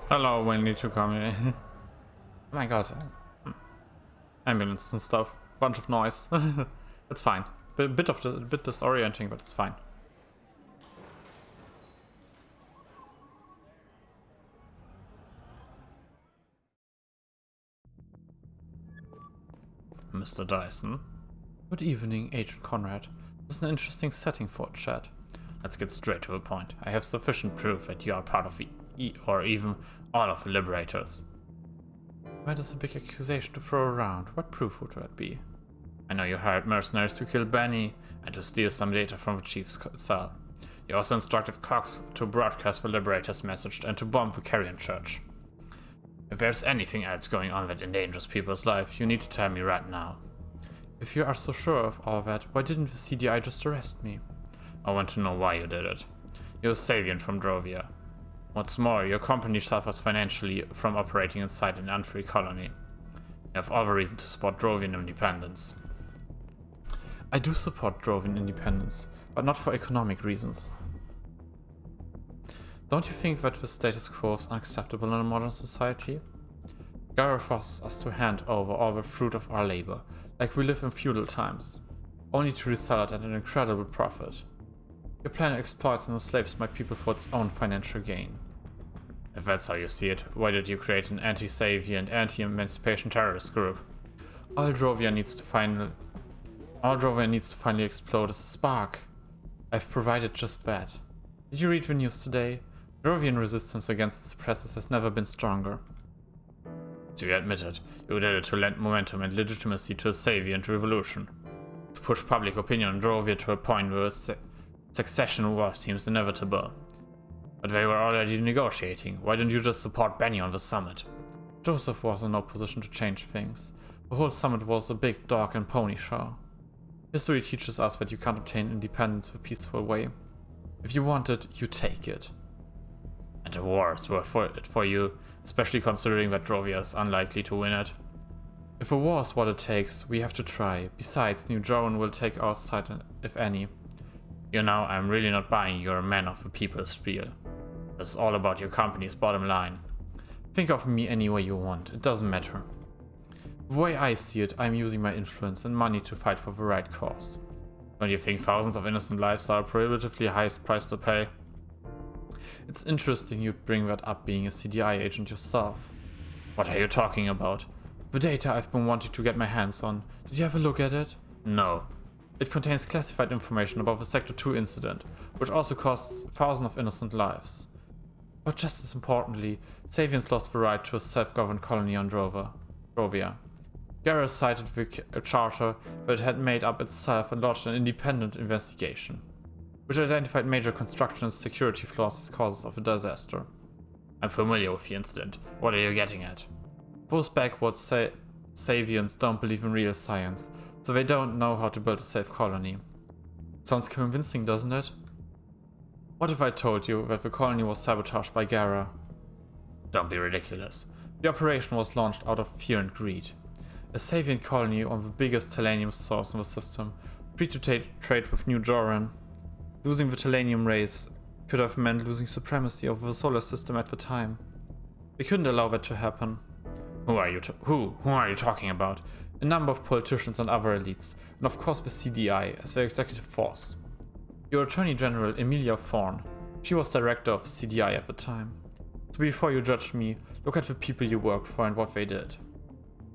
Hello, we need to come in. Oh my god. Ambulance and stuff. Bunch of noise. It's fine. A bit disorienting, but it's fine. Mr. Dyson. Good evening, Agent Conrad. This is an interesting setting for a chat. Let's get straight to the point. I have sufficient proof that you are part of the or even all of the Liberators. Why does a big accusation to throw around? What proof would that be? I know you hired mercenaries to kill Benny and to steal some data from the chief's cell. You also instructed Cox to broadcast the Liberator's message and to bomb the Carrion Church. If there's anything else going on that endangers people's lives, you need to tell me right now. If you are so sure of all that, why didn't the CDI just arrest me? I want to know why you did it. You're a Savian from Drovia. What's more, your company suffers financially from operating inside an unfree colony. You have all the reason to support Drovian independence. I do support Drovian independence, but not for economic reasons. Don't you think that the status quo is unacceptable in a modern society? Gara forces us to hand over all the fruit of our labor, like we live in feudal times, only to resell it at an incredible profit. Your plan exploits and enslaves my people for its own financial gain. If that's how you see it, why did you create an anti-Savior and anti-emancipation terrorist group? All Drovia needs to finally explode as a spark. I've provided just that. Did you read the news today? Drovian resistance against the suppressors has never been stronger. So you admit it. You did it to lend momentum and legitimacy to a Saviant revolution. To push public opinion on Drovia to a point where a succession war seems inevitable. But they were already negotiating. Why didn't you just support Benny on the summit? Joseph was in no position to change things. The whole summit was a big dog and pony show. History teaches us that you can't obtain independence the peaceful way. If you want it, you take it. And the wars were for you, especially considering that Drovia is unlikely to win it. If a war is what it takes, we have to try. Besides, New Joran will take our side, if any. You know, I'm really not buying your man of the people spiel. It's all about your company's bottom line. Think of me any way you want, it doesn't matter. The way I see it, I'm using my influence and money to fight for the right cause. Don't you think thousands of innocent lives are a prohibitively high price to pay? It's interesting you'd bring that up being a CDI agent yourself. What are you talking about? The data I've been wanting to get my hands on. Did you have a look at it? No. It contains classified information about the Sector 2 incident, which also costs thousands of innocent lives. But just as importantly, Savians lost the right to a self-governed colony on Drovia. Garrus cited the charter that it had made up itself and launched an independent investigation, which identified major construction and security flaws as causes of the disaster. I'm familiar with the incident. What are you getting at? Those backwards Savians don't believe in real science, so they don't know how to build a safe colony. Sounds convincing, doesn't it? What if I told you that the colony was sabotaged by Gara? Don't be ridiculous. The operation was launched out of fear and greed. A Savian colony on the biggest Telenium source in the system, free to trade with New Joran. Losing the Telenium race could have meant losing supremacy over the solar system at the time. We couldn't allow that to happen. Who are you talking about? A number of politicians and other elites, and of course the CDI as their executive force. Your Attorney General Emilia Thorne, she was director of CDI at the time. So before you judge me, look at the people you worked for and what they did.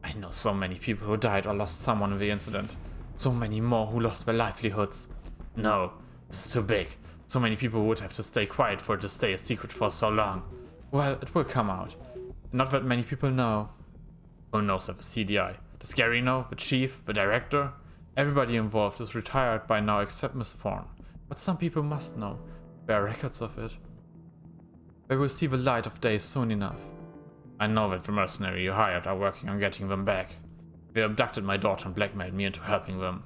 I know so many people who died or lost someone in the incident. So many more who lost their livelihoods. No, this is too big. So many people would have to stay quiet for it to stay a secret for so long. Well, it will come out. Not that many people know. Who knows of the CDI? Does Gary know? The chief? The director? Everybody involved is retired by now except Miss Thorne. But some people must know. There are records of it. They will see the light of day soon enough. I know that the mercenary you hired are working on getting them back. They abducted my daughter and blackmailed me into helping them.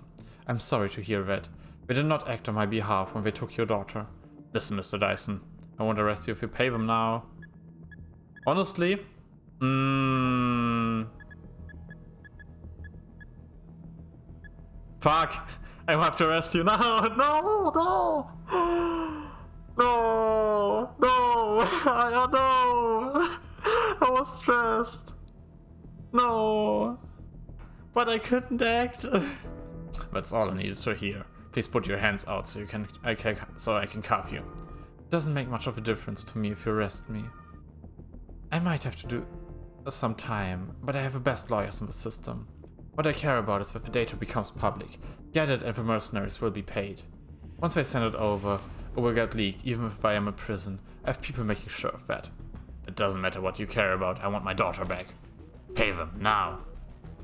I'm sorry to hear that. They did not act on my behalf when they took your daughter. Listen, Mr. Dyson. I won't arrest you if you pay them now. Honestly? Fuck! I have to arrest you now! No! No! No! No! No! I was stressed. No! But I couldn't act. That's all I needed to hear. Please put your hands out so I can cuff you. It doesn't make much of a difference to me if you arrest me. I might have to do some time, but I have the best lawyers in the system. What I care about is that the data becomes public. Get it and the mercenaries will be paid. Once they send it over, it will get leaked even if I am in prison. I have people making sure of that. It doesn't matter what you care about, I want my daughter back. Pay them, now.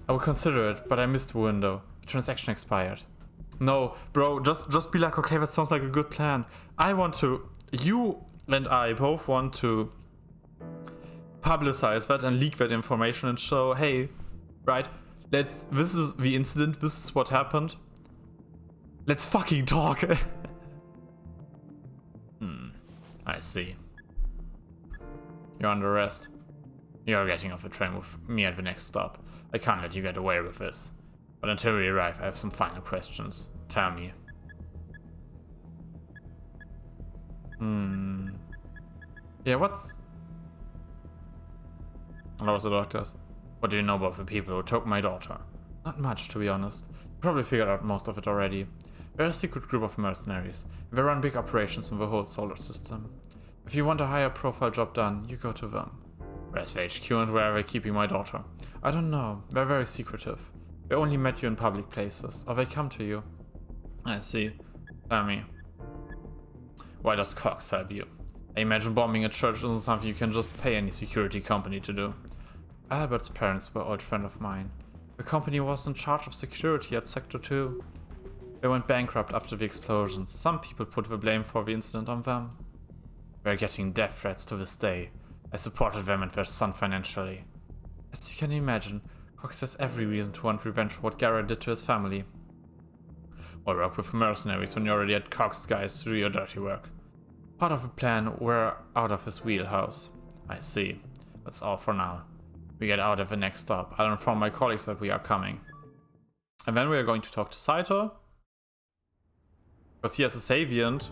I will consider it, but I missed the window. The transaction expired. No, bro, just be like, okay, that sounds like a good plan. You and I both want to publicize that and leak that information and show, hey, right, this is the incident, this is what happened. Let's fucking talk. I see. You're under arrest. You're getting off the train with me at the next stop. I can't let you get away with this. But until we arrive, I have some final questions. Tell me. Yeah, what's... Hello, the doctors. What do you know about the people who took my daughter? Not much, to be honest. You probably figured out most of it already. They're a secret group of mercenaries. They run big operations in the whole solar system. If you want a higher profile job done, you go to them. Where's the HQ and where are they keeping my daughter? I don't know. They're very secretive. They only met you in public places, or they come to you. I see. Tell me. Why does Cox help you? I imagine bombing a church isn't something you can just pay any security company to do. Albert's parents were an old friend of mine. The company was in charge of security at Sector 2. They went bankrupt after the explosions. Some people put the blame for the incident on them. They're getting death threats to this day. I supported them and their son financially. As you can imagine, Cox has every reason to want revenge for what Garrett did to his family. Or work with mercenaries when you already had Cox guys to do your dirty work. Part of the plan, we're out of his wheelhouse. I see. That's all for now. We get out at the next stop. I'll inform my colleagues that we are coming. And then we are going to talk to Saito. Because he has a Savient.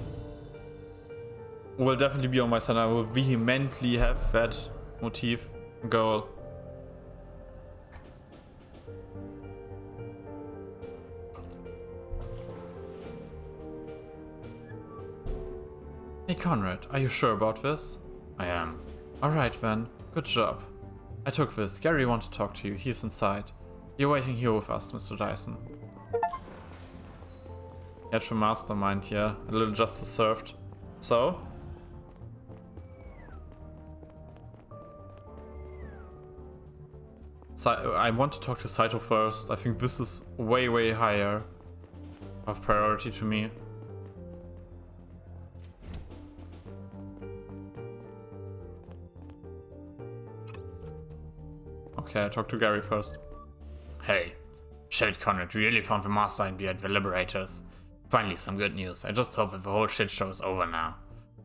Will definitely be on my side. I will vehemently have that motif goal. Hey Conrad, are you sure about this? I am. Alright then, good job. I took this. Gary wants to talk to you. He's inside. You're waiting here with us, Mr. Dyson. Catch the mastermind here. A little justice served. So? I want to talk to Saito first. I think this is way, way higher of priority to me. Okay, I talk to Gary first. Hey, shit, Conrad, we really found the mastermind behind the Liberators. Finally, some good news. I just hope that the whole shit show is over now.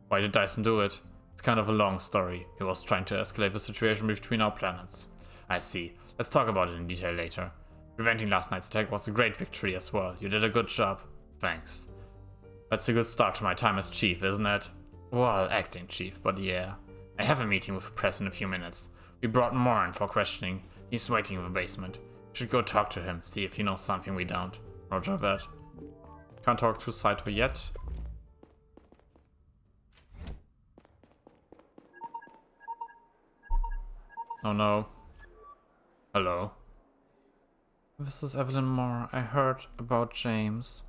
Why did Dyson do it? It's kind of a long story. He was trying to escalate the situation between our planets. I see. Let's talk about it in detail later. Preventing last night's attack was a great victory as well. You did a good job. Thanks. That's a good start to my time as chief, isn't it? Well, acting chief, but yeah. I have a meeting with the press in a few minutes. We brought Moran for questioning. He's waiting in the basement. We should go talk to him, see if he knows something we don't. Roger that. Can't talk to Saito yet. Oh no. Hello. This is Evelyn Moore. I heard about James.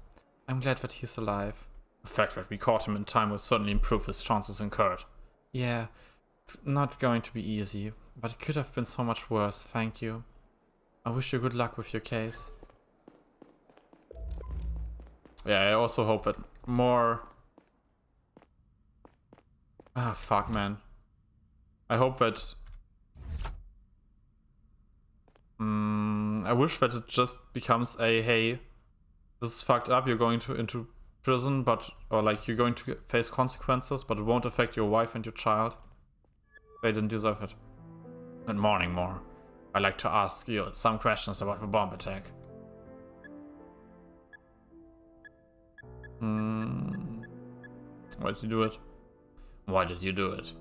I'm glad that he's alive. The fact that we caught him in time will certainly improve his chances in court. Yeah, it's not going to be easy, but it could have been so much worse, thank you. I wish you good luck with your case. Yeah, I also hope that more... Ah, fuck, man. I hope that... I wish that it just becomes a, hey, this is fucked up, you're going into prison, but, or like, you're going to face consequences, but it won't affect your wife and your child. They didn't deserve it. Good morning, Moore. I'd like to ask you some questions about the bomb attack. Why did you do it? Why did you do it?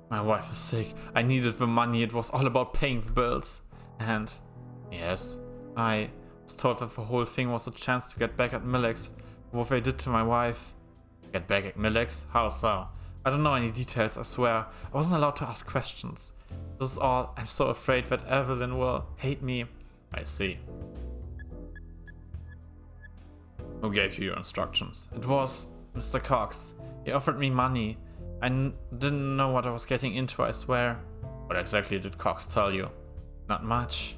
My wife is sick. I needed the money. It was all about paying the bills. And... yes, I was told that the whole thing was a chance to get back at Millex for what they did to my wife. Get back at Millex? How so? I don't know any details, I swear. I wasn't allowed to ask questions. This is all. I'm so afraid that Evelyn will hate me. I see. Who gave you your instructions? It was Mr. Cox. He offered me money. I didn't know what I was getting into, I swear. What exactly did Cox tell you? Not much.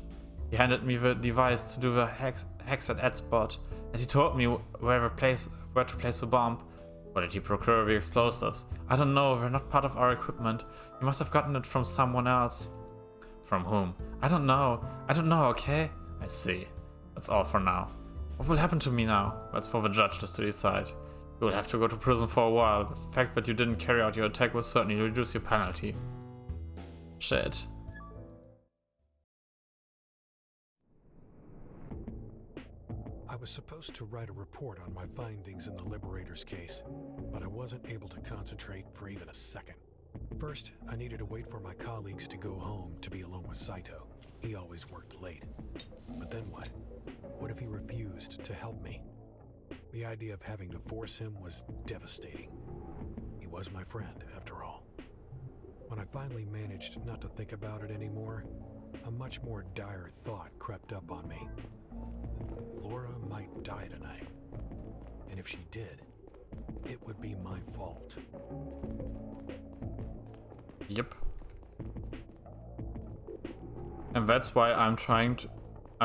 He handed me the device to do the hex at Edspot, and he told me where to place the bomb. Where did he procure the explosives? I don't know, they're not part of our equipment. He must have gotten it from someone else. From whom? I don't know, okay? I see. That's all for now. What will happen to me now? That's for the judge just to decide. You will have to go to prison for a while, but the fact that you didn't carry out your attack will certainly reduce your penalty. Shit. I was supposed to write a report on my findings in the Liberator's case, but I wasn't able to concentrate for even a second. First, I needed to wait for my colleagues to go home to be alone with Saito. He always worked late. But then what? What if he refused to help me? The idea of having to force him was devastating. He was my friend, after all. When I finally managed not to think about it anymore, a much more dire thought crept up on me. Laura might die tonight. And if she did, it would be my fault. Yep. And that's why I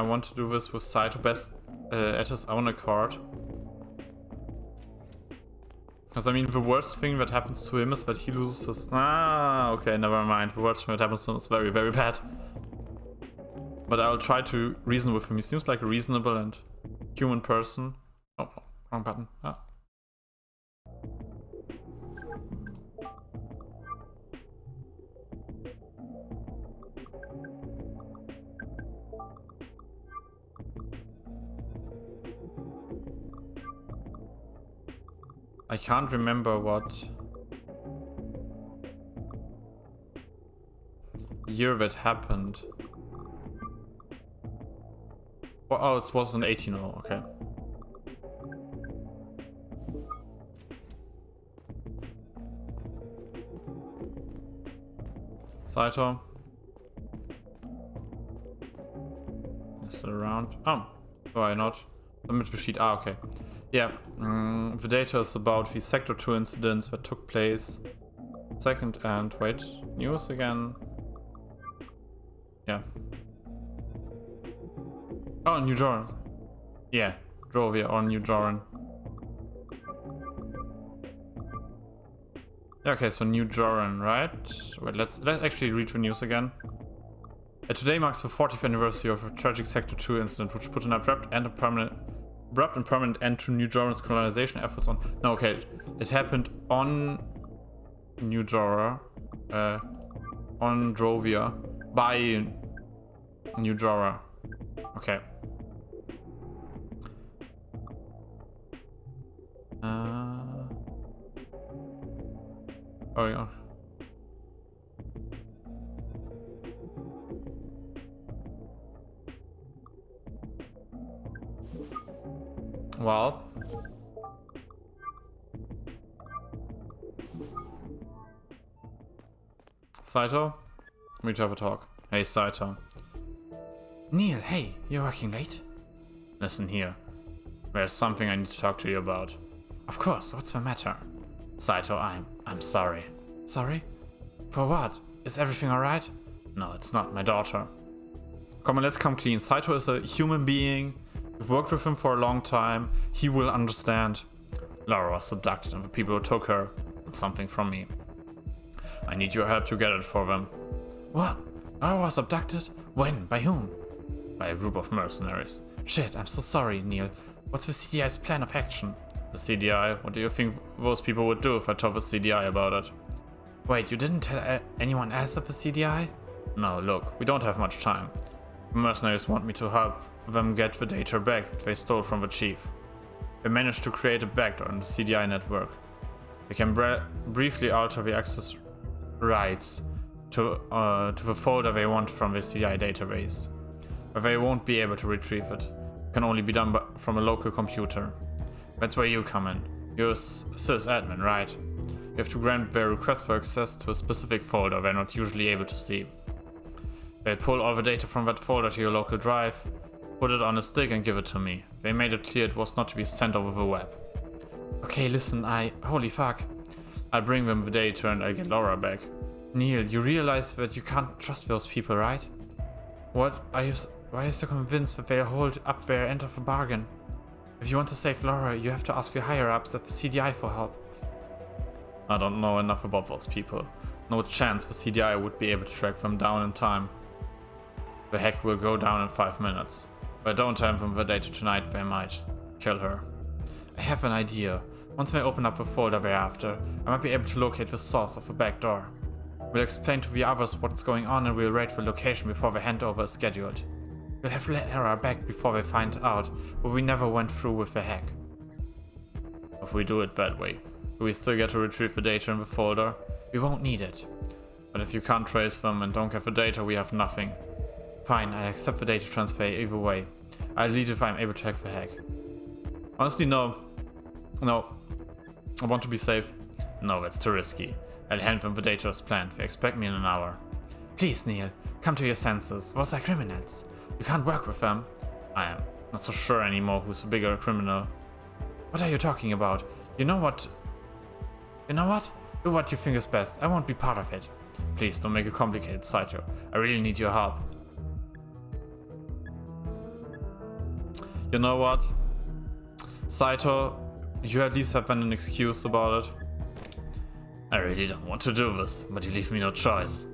want to do this with Saito best at his own accord. Because I mean, the worst thing that happens to him is that he loses his... okay, never mind. The worst thing that happens to him is very, very bad. But I'll try to reason with him. He seems like a reasonable and human person. Oh, wrong button. Ah. I can't remember what year that happened. Oh, it was an 18. Oh, okay. Saito. Is still around? Oh, why not? Submit the sheet. Ah, okay. Yeah, the data is about the Sector 2 incidents that took place. Second and wait, news again. Yeah. Oh, New Joran. Yeah, Drovia or New Joran. Yeah, okay, so New Joran, right? Wait, let's actually read the news again. Today marks the 40th anniversary of a tragic Sector 2 incident which put an abrupt and permanent end to New Joran's colonization efforts on... No, okay, it happened on New Joran, on Drovia, by New Joran. Okay. Oh yeah. Well, Saito, we need to have a talk. Hey, Saito. Neil, hey, you're working late? Listen here. There's something I need to talk to you about. Of course, what's the matter? Saito, I'm sorry. Sorry? For what? Is everything alright? No, it's not my daughter. Come on, let's come clean. Saito is a human being. We've worked with him for a long time. He will understand. Laura was abducted and the people who took her want something from me. I need your help to get it for them. What? Laura was abducted? When? By whom? By a group of mercenaries. Shit, I'm so sorry, Neil. What's the CDI's plan of action? The CDI? What do you think those people would do if I told the CDI about it? Wait, you didn't tell anyone else of the CDI? No, look, we don't have much time. The mercenaries want me to help them get the data back that they stole from the chief. They managed to create a backdoor in the CDI network. They can briefly alter the access rights to the folder they want from the CDI database. But they won't be able to retrieve it. It can only be done from a local computer. That's where you come in. You're a sysadmin, right? You have to grant their request for access to a specific folder they're not usually able to see. They'll pull all the data from that folder to your local drive, put it on a stick and give it to me. They made it clear it was not to be sent over the web. Okay, listen, holy fuck. I'll bring them the data and I'll get Laura back. Neil, you realize that you can't trust those people, right? Why are you so convinced that they'll hold up their end of the bargain? If you want to save Laura, you have to ask your higher-ups at the CDI for help. I don't know enough about those people. No chance the CDI would be able to track them down in time. The hack will go down in 5 minutes. If I don't have them the data tonight, they might kill her. I have an idea. Once they open up the folder thereafter, I might be able to locate the source of the back door. We'll explain to the others what's going on and we'll rate the location before the handover is scheduled. We'll have Laura back before they find out, but we never went through with the hack. If we do it that way, do we still get to retrieve the data in the folder? We won't need it. But if you can't trace them and don't get the data, we have nothing. Fine, I accept the data transfer either way. I'll delete it if I'm able to hack the hack. Honestly, no. No. I want to be safe. No, that's too risky. I'll hand them the data as planned. They expect me in an hour. Please, Neil, come to your senses. Those are criminals. You can't work with them. I am not so sure anymore who's the bigger criminal. What are you talking about? You know what? You know what? Do what you think is best. I won't be part of it. Please don't make it complicated, Saito. I really need your help. You know what? Saito, you at least have an excuse about it. I really don't want to do this, but you leave me no choice.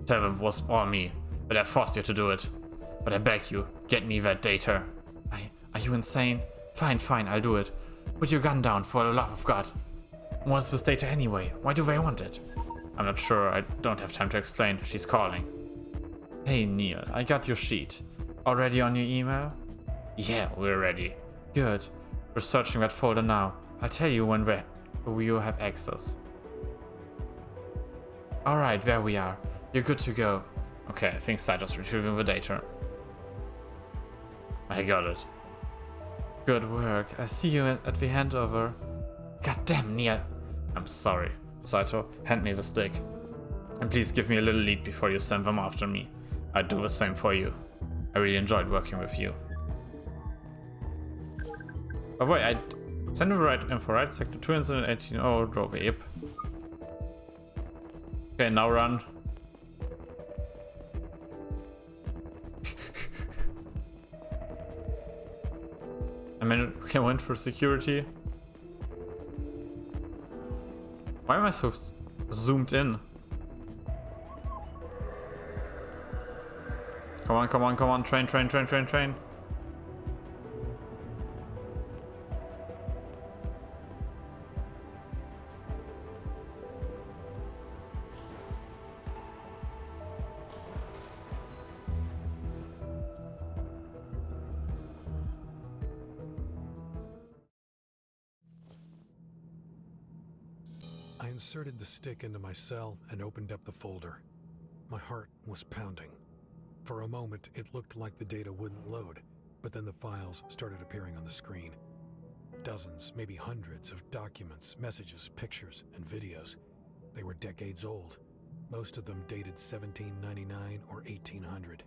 Tell them it was all me, but I forced you to do it. But I beg you, get me that data. Are you insane? Fine, I'll do it. Put your gun down, for the love of God. What's this data anyway? Why do they want it? I'm not sure, I don't have time to explain. She's calling. Hey Neil, I got your sheet. Already on your email? Yeah, we're ready. Good. We're searching that folder now. I'll tell you when you have access. Alright, there we are. You're good to go. Okay, I think Saito's retrieving the data. I got it. Good work. I see you at the handover. Goddamn, Neil. I'm sorry. Saito, hand me the stick. And please give me a little lead before you send them after me. I'd do the same for you. I really enjoyed working with you. Oh wait, I sent the right info, right? Sector 2 incident 18. Oh, drove ape. Okay, now run. I mean, I went for security. Why am I so zoomed in? Come on, train. I inserted the stick into my cell and opened up the folder. My heart was pounding. For a moment, it looked like the data wouldn't load, but then the files started appearing on the screen. Dozens, maybe hundreds of documents, messages, pictures, and videos. They were decades old, most of them dated 1799 or 1800.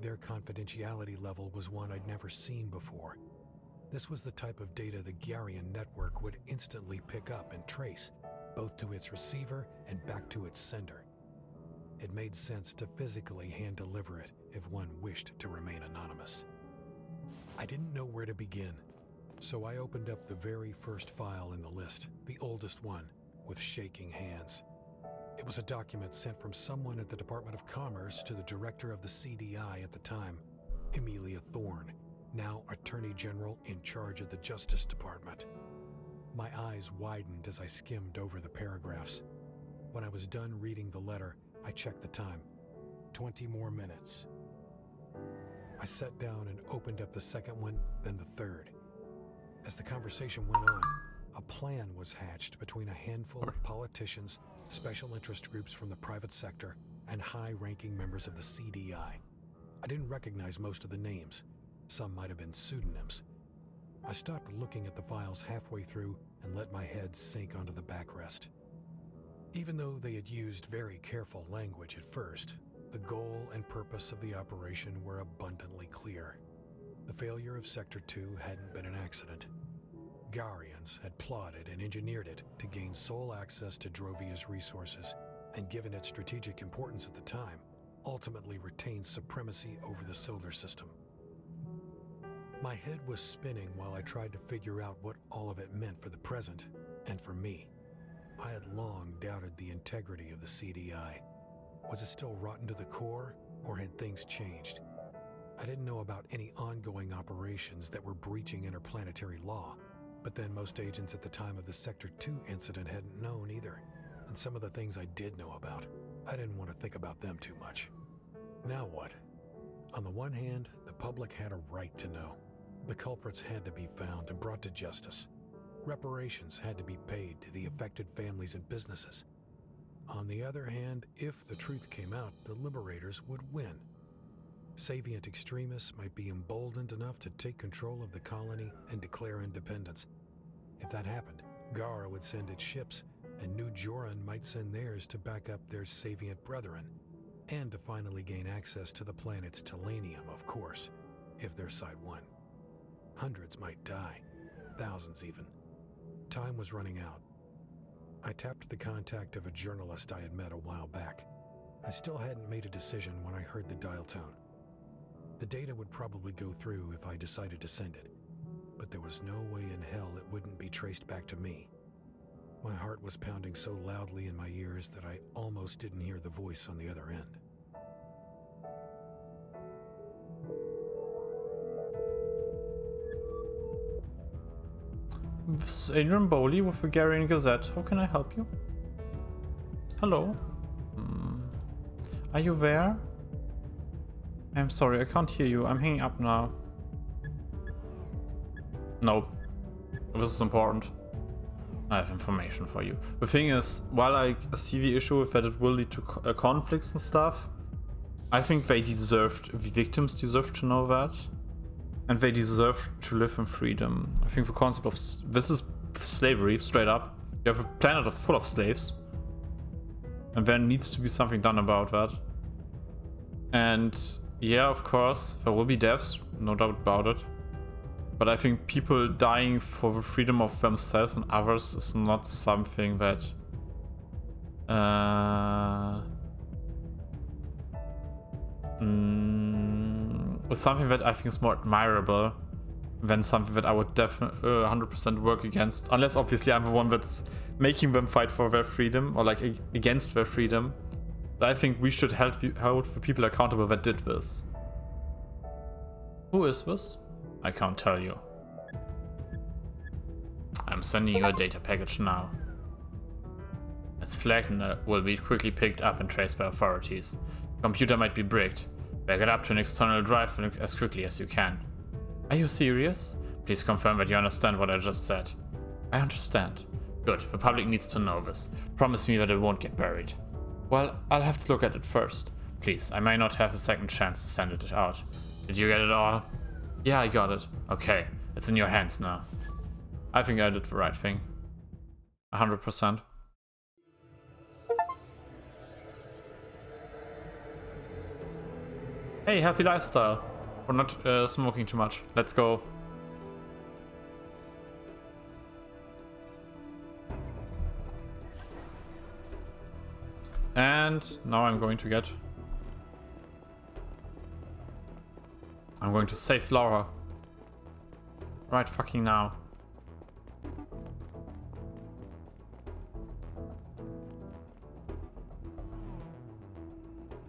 Their confidentiality level was one I'd never seen before. This was the type of data the Garian network would instantly pick up and trace, both to its receiver and back to its sender. It made sense to physically hand-deliver it if one wished to remain anonymous. I didn't know where to begin, so I opened up the very first file in the list, the oldest one, with shaking hands. It was a document sent from someone at the Department of Commerce to the director of the CDI at the time, Emilia Thorne, now Attorney General in charge of the Justice Department. My eyes widened as I skimmed over the paragraphs. When I was done reading the letter, I checked the time. 20 more minutes. I sat down and opened up the second one, then the third. As the conversation went on, a plan was hatched between a handful of politicians, special interest groups from the private sector, and high-ranking members of the CDI. I didn't recognize most of the names. Some might have been pseudonyms. I stopped looking at the files halfway through and let my head sink onto the backrest. Even though they had used very careful language at first, the goal and purpose of the operation were abundantly clear. The failure of Sector 2 hadn't been an accident. Garians had plotted and engineered it to gain sole access to Drovia's resources, and given its strategic importance at the time, ultimately retained supremacy over the solar system. My head was spinning while I tried to figure out what all of it meant for the present, and for me. I had long doubted the integrity of the CDI. Was it still rotten to the core, or had things changed? I didn't know about any ongoing operations that were breaching interplanetary law, but then most agents at the time of the Sector 2 incident hadn't known either. And some of the things I did know about, I didn't want to think about them too much. Now what? On the one hand, the public had a right to know. The culprits had to be found and brought to justice. Reparations had to be paid to the affected families and businesses. On the other hand, if the truth came out, the liberators would win. Savient extremists might be emboldened enough to take control of the colony and declare independence. If that happened, Gara would send its ships, and New Joran might send theirs to back up their Savient brethren, and to finally gain access to the planet's Telenium, of course, if their side won. Hundreds might die, thousands even. Time was running out. I tapped the contact of a journalist I had met a while back. I still hadn't made a decision when I heard the dial tone. The data would probably go through if I decided to send it, but there was no way in hell it wouldn't be traced back to me. My heart was pounding so loudly in my ears that I almost didn't hear the voice on the other end. This is Adrian Bowley with the Hungarian Gazette. How can I help you? Hello. Are you there? I'm sorry, I can't hear you. I'm hanging up now. Nope. This is important. I have information for you. The thing is, while I see the issue with that it will lead to conflicts and stuff, I think the victims deserve to know that. And they deserve to live in freedom. I think the concept of this is slavery, straight up. You have a planet full of slaves. And there needs to be something done about that. And yeah, of course, there will be deaths, no doubt about it. But I think people dying for the freedom of themselves and others is not something that it's something that I think is more admirable than something that I would definitely 100% work against. Unless obviously I'm the one that's making them fight for their freedom or like against their freedom. But I think we should hold the people accountable that did this. Who is this? I can't tell you. I'm sending you a data package now. It's flagged and will be quickly picked up and traced by authorities. The computer might be bricked. Back it up to an external drive as quickly as you can. Are you serious? Please confirm that you understand what I just said. I understand. Good, the public needs to know this. Promise me that it won't get buried. Well, I'll have to look at it first. Please, I may not have a second chance to send it out. Did you get it all? Yeah, I got it. Okay, it's in your hands now. I think I did the right thing. 100%. Hey, healthy lifestyle. We're not smoking too much. Let's go. And now I'm going to save Laura. Right fucking now.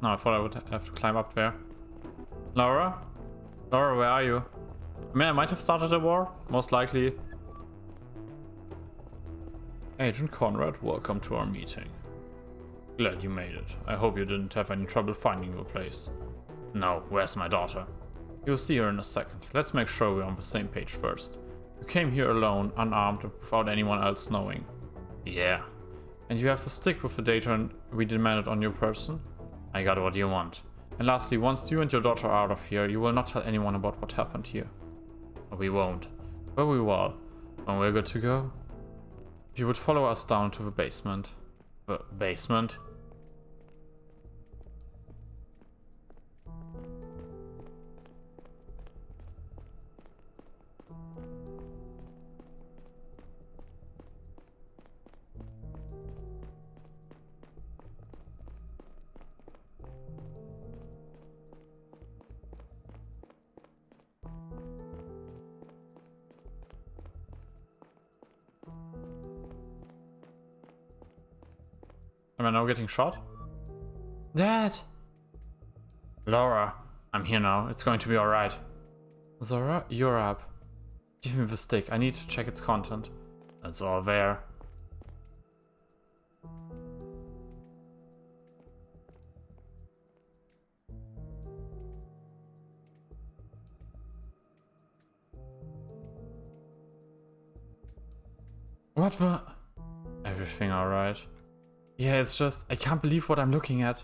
No, I thought I would have to climb up there. Laura? Laura, where are you? I mean, I might have started a war. Most likely. Agent Conrad, welcome to our meeting. Glad you made it. I hope you didn't have any trouble finding your place. No, where's my daughter? You'll see her in a second. Let's make sure we're on the same page first. You came here alone, unarmed, and without anyone else knowing. Yeah. And you have the stick with the data we demanded on your person? I got what you want. And lastly, once you and your daughter are out of here, you will not tell anyone about what happened here. We won't. But we will. When we're good to go? If you would follow us down to the basement. The basement? Am I now getting shot? Dad! Laura, I'm here now. It's going to be alright. Zora, you're up. Give me the stick. I need to check its content. It's all there. What the? Everything alright? Yeah, it's just, I can't believe what I'm looking at.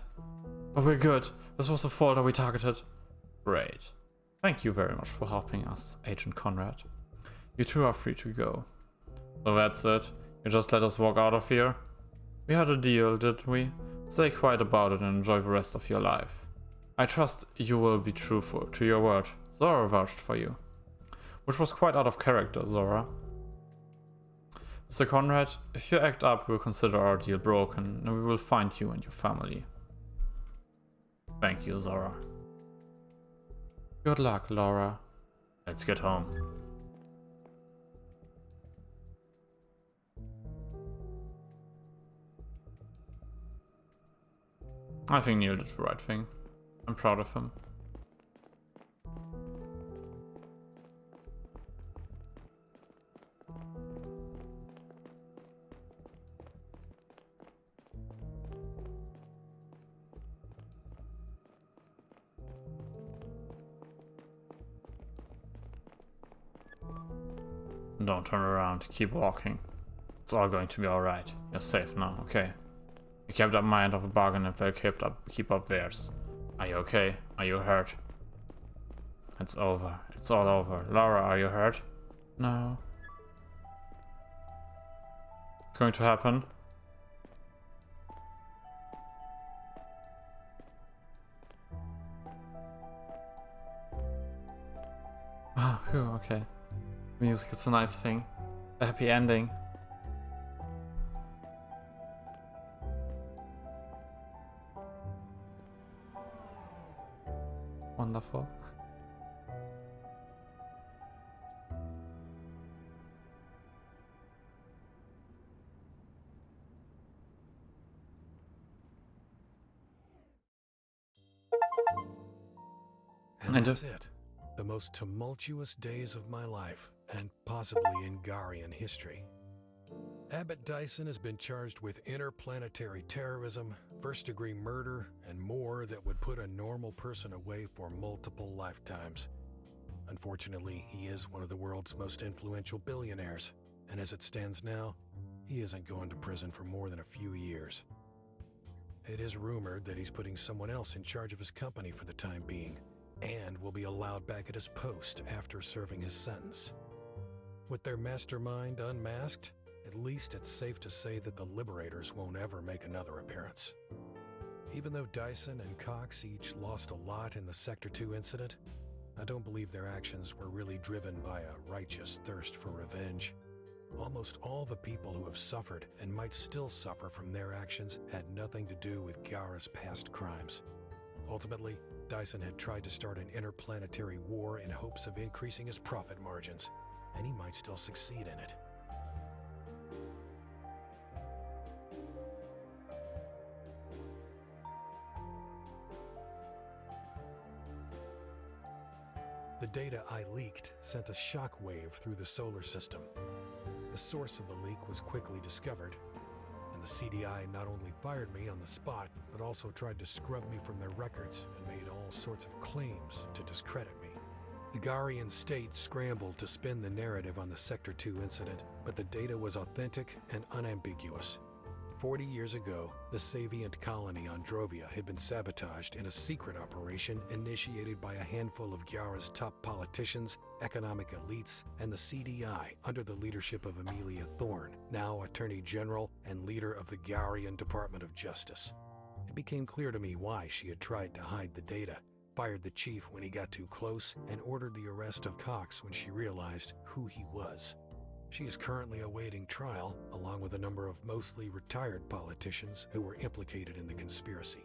But we're good. This was the folder we targeted. Great. Thank you very much for helping us, Agent Conrad. You two are free to go. So that's it? You just let us walk out of here? We had a deal, didn't we? Stay quiet about it and enjoy the rest of your life. I trust you will be truthful to your word. Zora vouched for you. Which was quite out of character, Zora. Mr. Conrad, if you act up, we'll consider our deal broken and we will find you and your family. Thank you, Zora. Good luck, Laura. Let's get home. I think Neil did the right thing. I'm proud of him. Don't turn around, keep walking. It's all going to be alright. You're safe now, okay? You kept up my end of a bargain and they'll keep up theirs. Are you okay? Are you hurt? It's over. It's all over. Laura, are you hurt? No. It's going to happen. Oh, phew, okay. Music is a nice thing. A happy ending. Wonderful. And that's it. The most tumultuous days of my life, and possibly in Garian history. Abbott Dyson has been charged with interplanetary terrorism, first-degree murder, and more that would put a normal person away for multiple lifetimes. Unfortunately, he is one of the world's most influential billionaires, and as it stands now, he isn't going to prison for more than a few years. It is rumored that he's putting someone else in charge of his company for the time being, and will be allowed back at his post after serving his sentence. With their mastermind unmasked, at least it's safe to say that the Liberators won't ever make another appearance. Even though Dyson and Cox each lost a lot in the Sector 2 incident, I don't believe their actions were really driven by a righteous thirst for revenge. Almost all the people who have suffered and might still suffer from their actions had nothing to do with Gara's past crimes. Ultimately, Dyson had tried to start an interplanetary war in hopes of increasing his profit margins, and he might still succeed in it. The data I leaked sent a shockwave through the solar system. The source of the leak was quickly discovered, and the CDI not only fired me on the spot, but also tried to scrub me from their records and made all sorts of claims to discredit me. The Garian state scrambled to spin the narrative on the Sector 2 incident, but the data was authentic and unambiguous. 40 years ago, the Savient colony on Drovia had been sabotaged in a secret operation initiated by a handful of Gyara's top politicians, economic elites, and the CDI under the leadership of Amelia Thorne, now Attorney General and leader of the Garian Department of Justice. It became clear to me why she had tried to hide the data, fired the chief when he got too close, and ordered the arrest of Cox when she realized who he was. She is currently awaiting trial, along with a number of mostly retired politicians who were implicated in the conspiracy.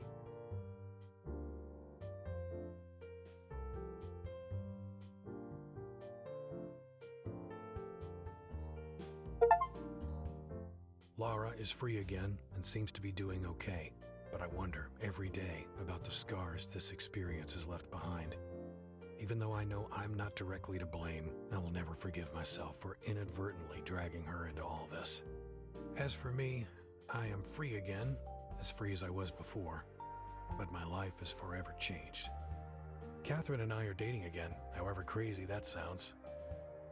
Lara is free again and seems to be doing okay, but I wonder every day about the scars this experience has left behind. Even though I know I'm not directly to blame, I will never forgive myself for inadvertently dragging her into all this. As for me, I am free again, as free as I was before, but my life is forever changed. Catherine and I are dating again, however crazy that sounds.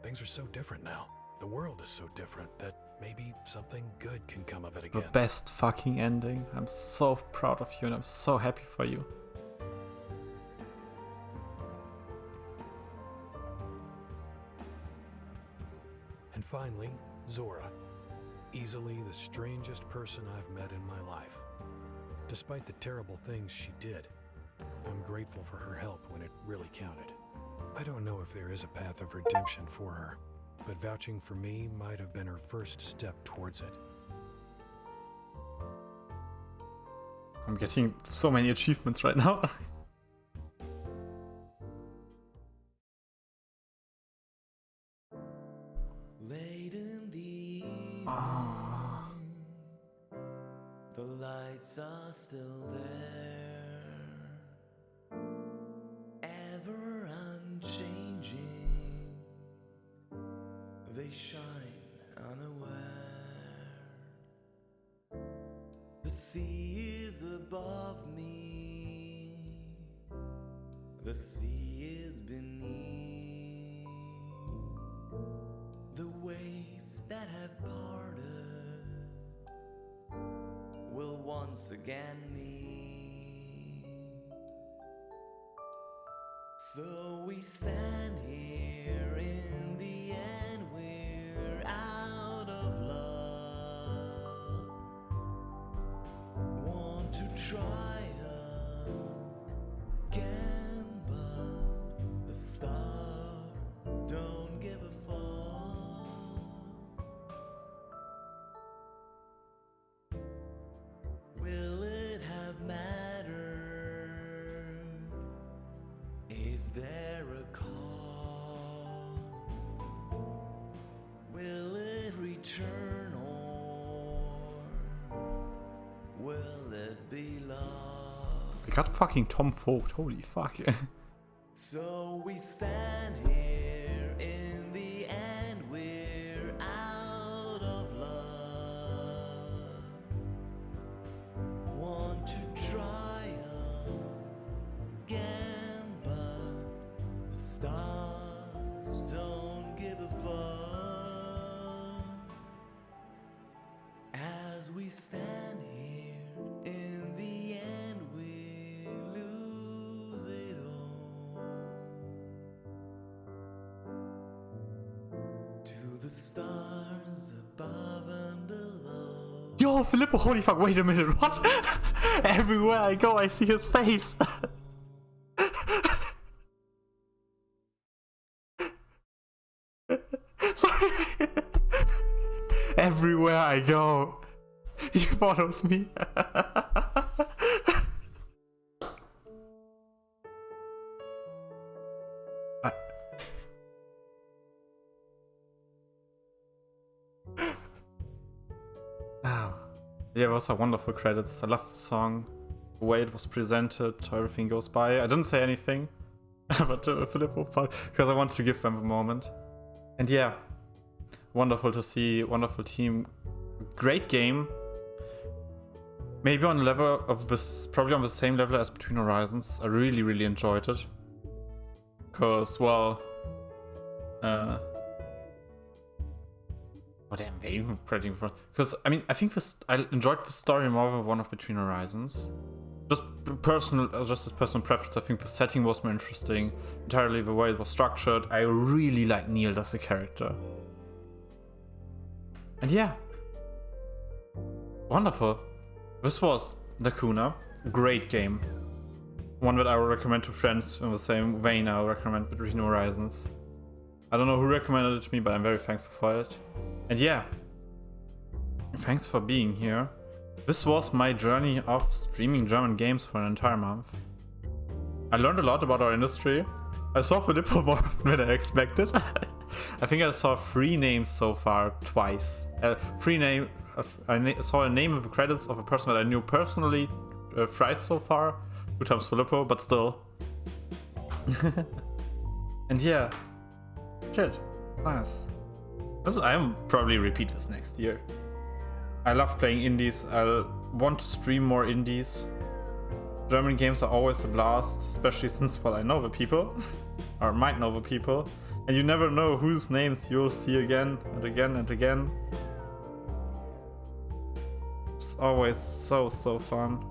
Things are so different now. The world is so different that maybe something good can come of it again. The best fucking ending. I'm so proud of you and I'm so happy for you. And finally, Zora. Easily the strangest person I've met in my life. Despite the terrible things she did, I'm grateful for her help when it really counted. I don't know if there is a path of redemption for her, but vouching for me might have been her first step towards it. I'm getting so many achievements right now. Late in the evening, the lights are still there, ever unchanging. They shine unaware. The sea is above me, the sea is beneath. The waves that have parted will once again meet. So we stand here, in the end we're out of love. Want to try again, but the stars don't give a fuck. Will it have mattered? Is there a cause? Will it return, or will it be lost? We got fucking Tom Vogt, holy fuck. So we stand here, in the end we're out of love. Want to try again, but the stars don't give a fuck. As we stand here, in the end we lose it all. To the stars above and below. Yo, Filippo, holy fuck, wait a minute, what? Everywhere I go, I see his face. Sorry. Everywhere I go, he follows me. Oh. Yeah, it was a wonderful credits. I love the song, the way it was presented, how everything goes by. I didn't say anything about the Filippo part because I wanted to give them a moment. And yeah, wonderful to see, wonderful team, great game. Maybe on the level of this, probably on the same level as Between Horizons. I really, really enjoyed it. Because, well, what am I even crediting for? Because I mean, I think I enjoyed the story more than one of Between Horizons. Just as personal preference. I think the setting was more interesting. Entirely the way it was structured. I really like Neil as a character. And yeah, wonderful. This was Lacuna. Great game. One that I would recommend to friends in the same vein I would recommend Between Horizons. I don't know who recommended it to me, but I'm very thankful for it. And yeah, thanks for being here. This was my journey of streaming German games for an entire month. I learned a lot about our industry. I saw Filippo more than I expected. I think I saw 3 names so far, twice. I saw a name of the credits of a person that I knew personally thrice so far. 2 times Filippo, but still. And yeah, shit, nice. I'll probably repeat this next year. I love playing indies. I want to stream more indies. German games are always a blast, especially since, well, I know the people, or might know the people, and you never know whose names you'll see again and again and again. It's always so fun.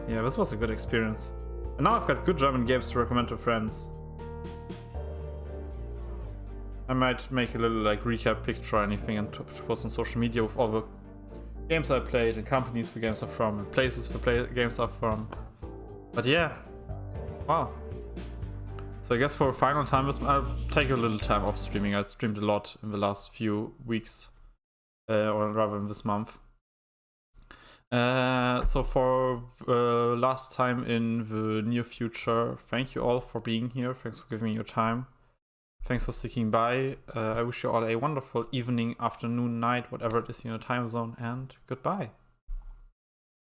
Yeah, this was a good experience. And now I've got good German games to recommend to friends. I might make a little like recap picture or anything and to post on social media with all the games I played and companies the games are from and places the games are from. But yeah, wow. So I guess for a final time, I'll take a little time off streaming. I streamed a lot in the last few weeks, or rather in this month. So for last time in the near future, thank you all for being here. Thanks for giving me your time. Thanks for sticking by. I wish you all a wonderful evening, afternoon, night, whatever it is in your time zone, and goodbye.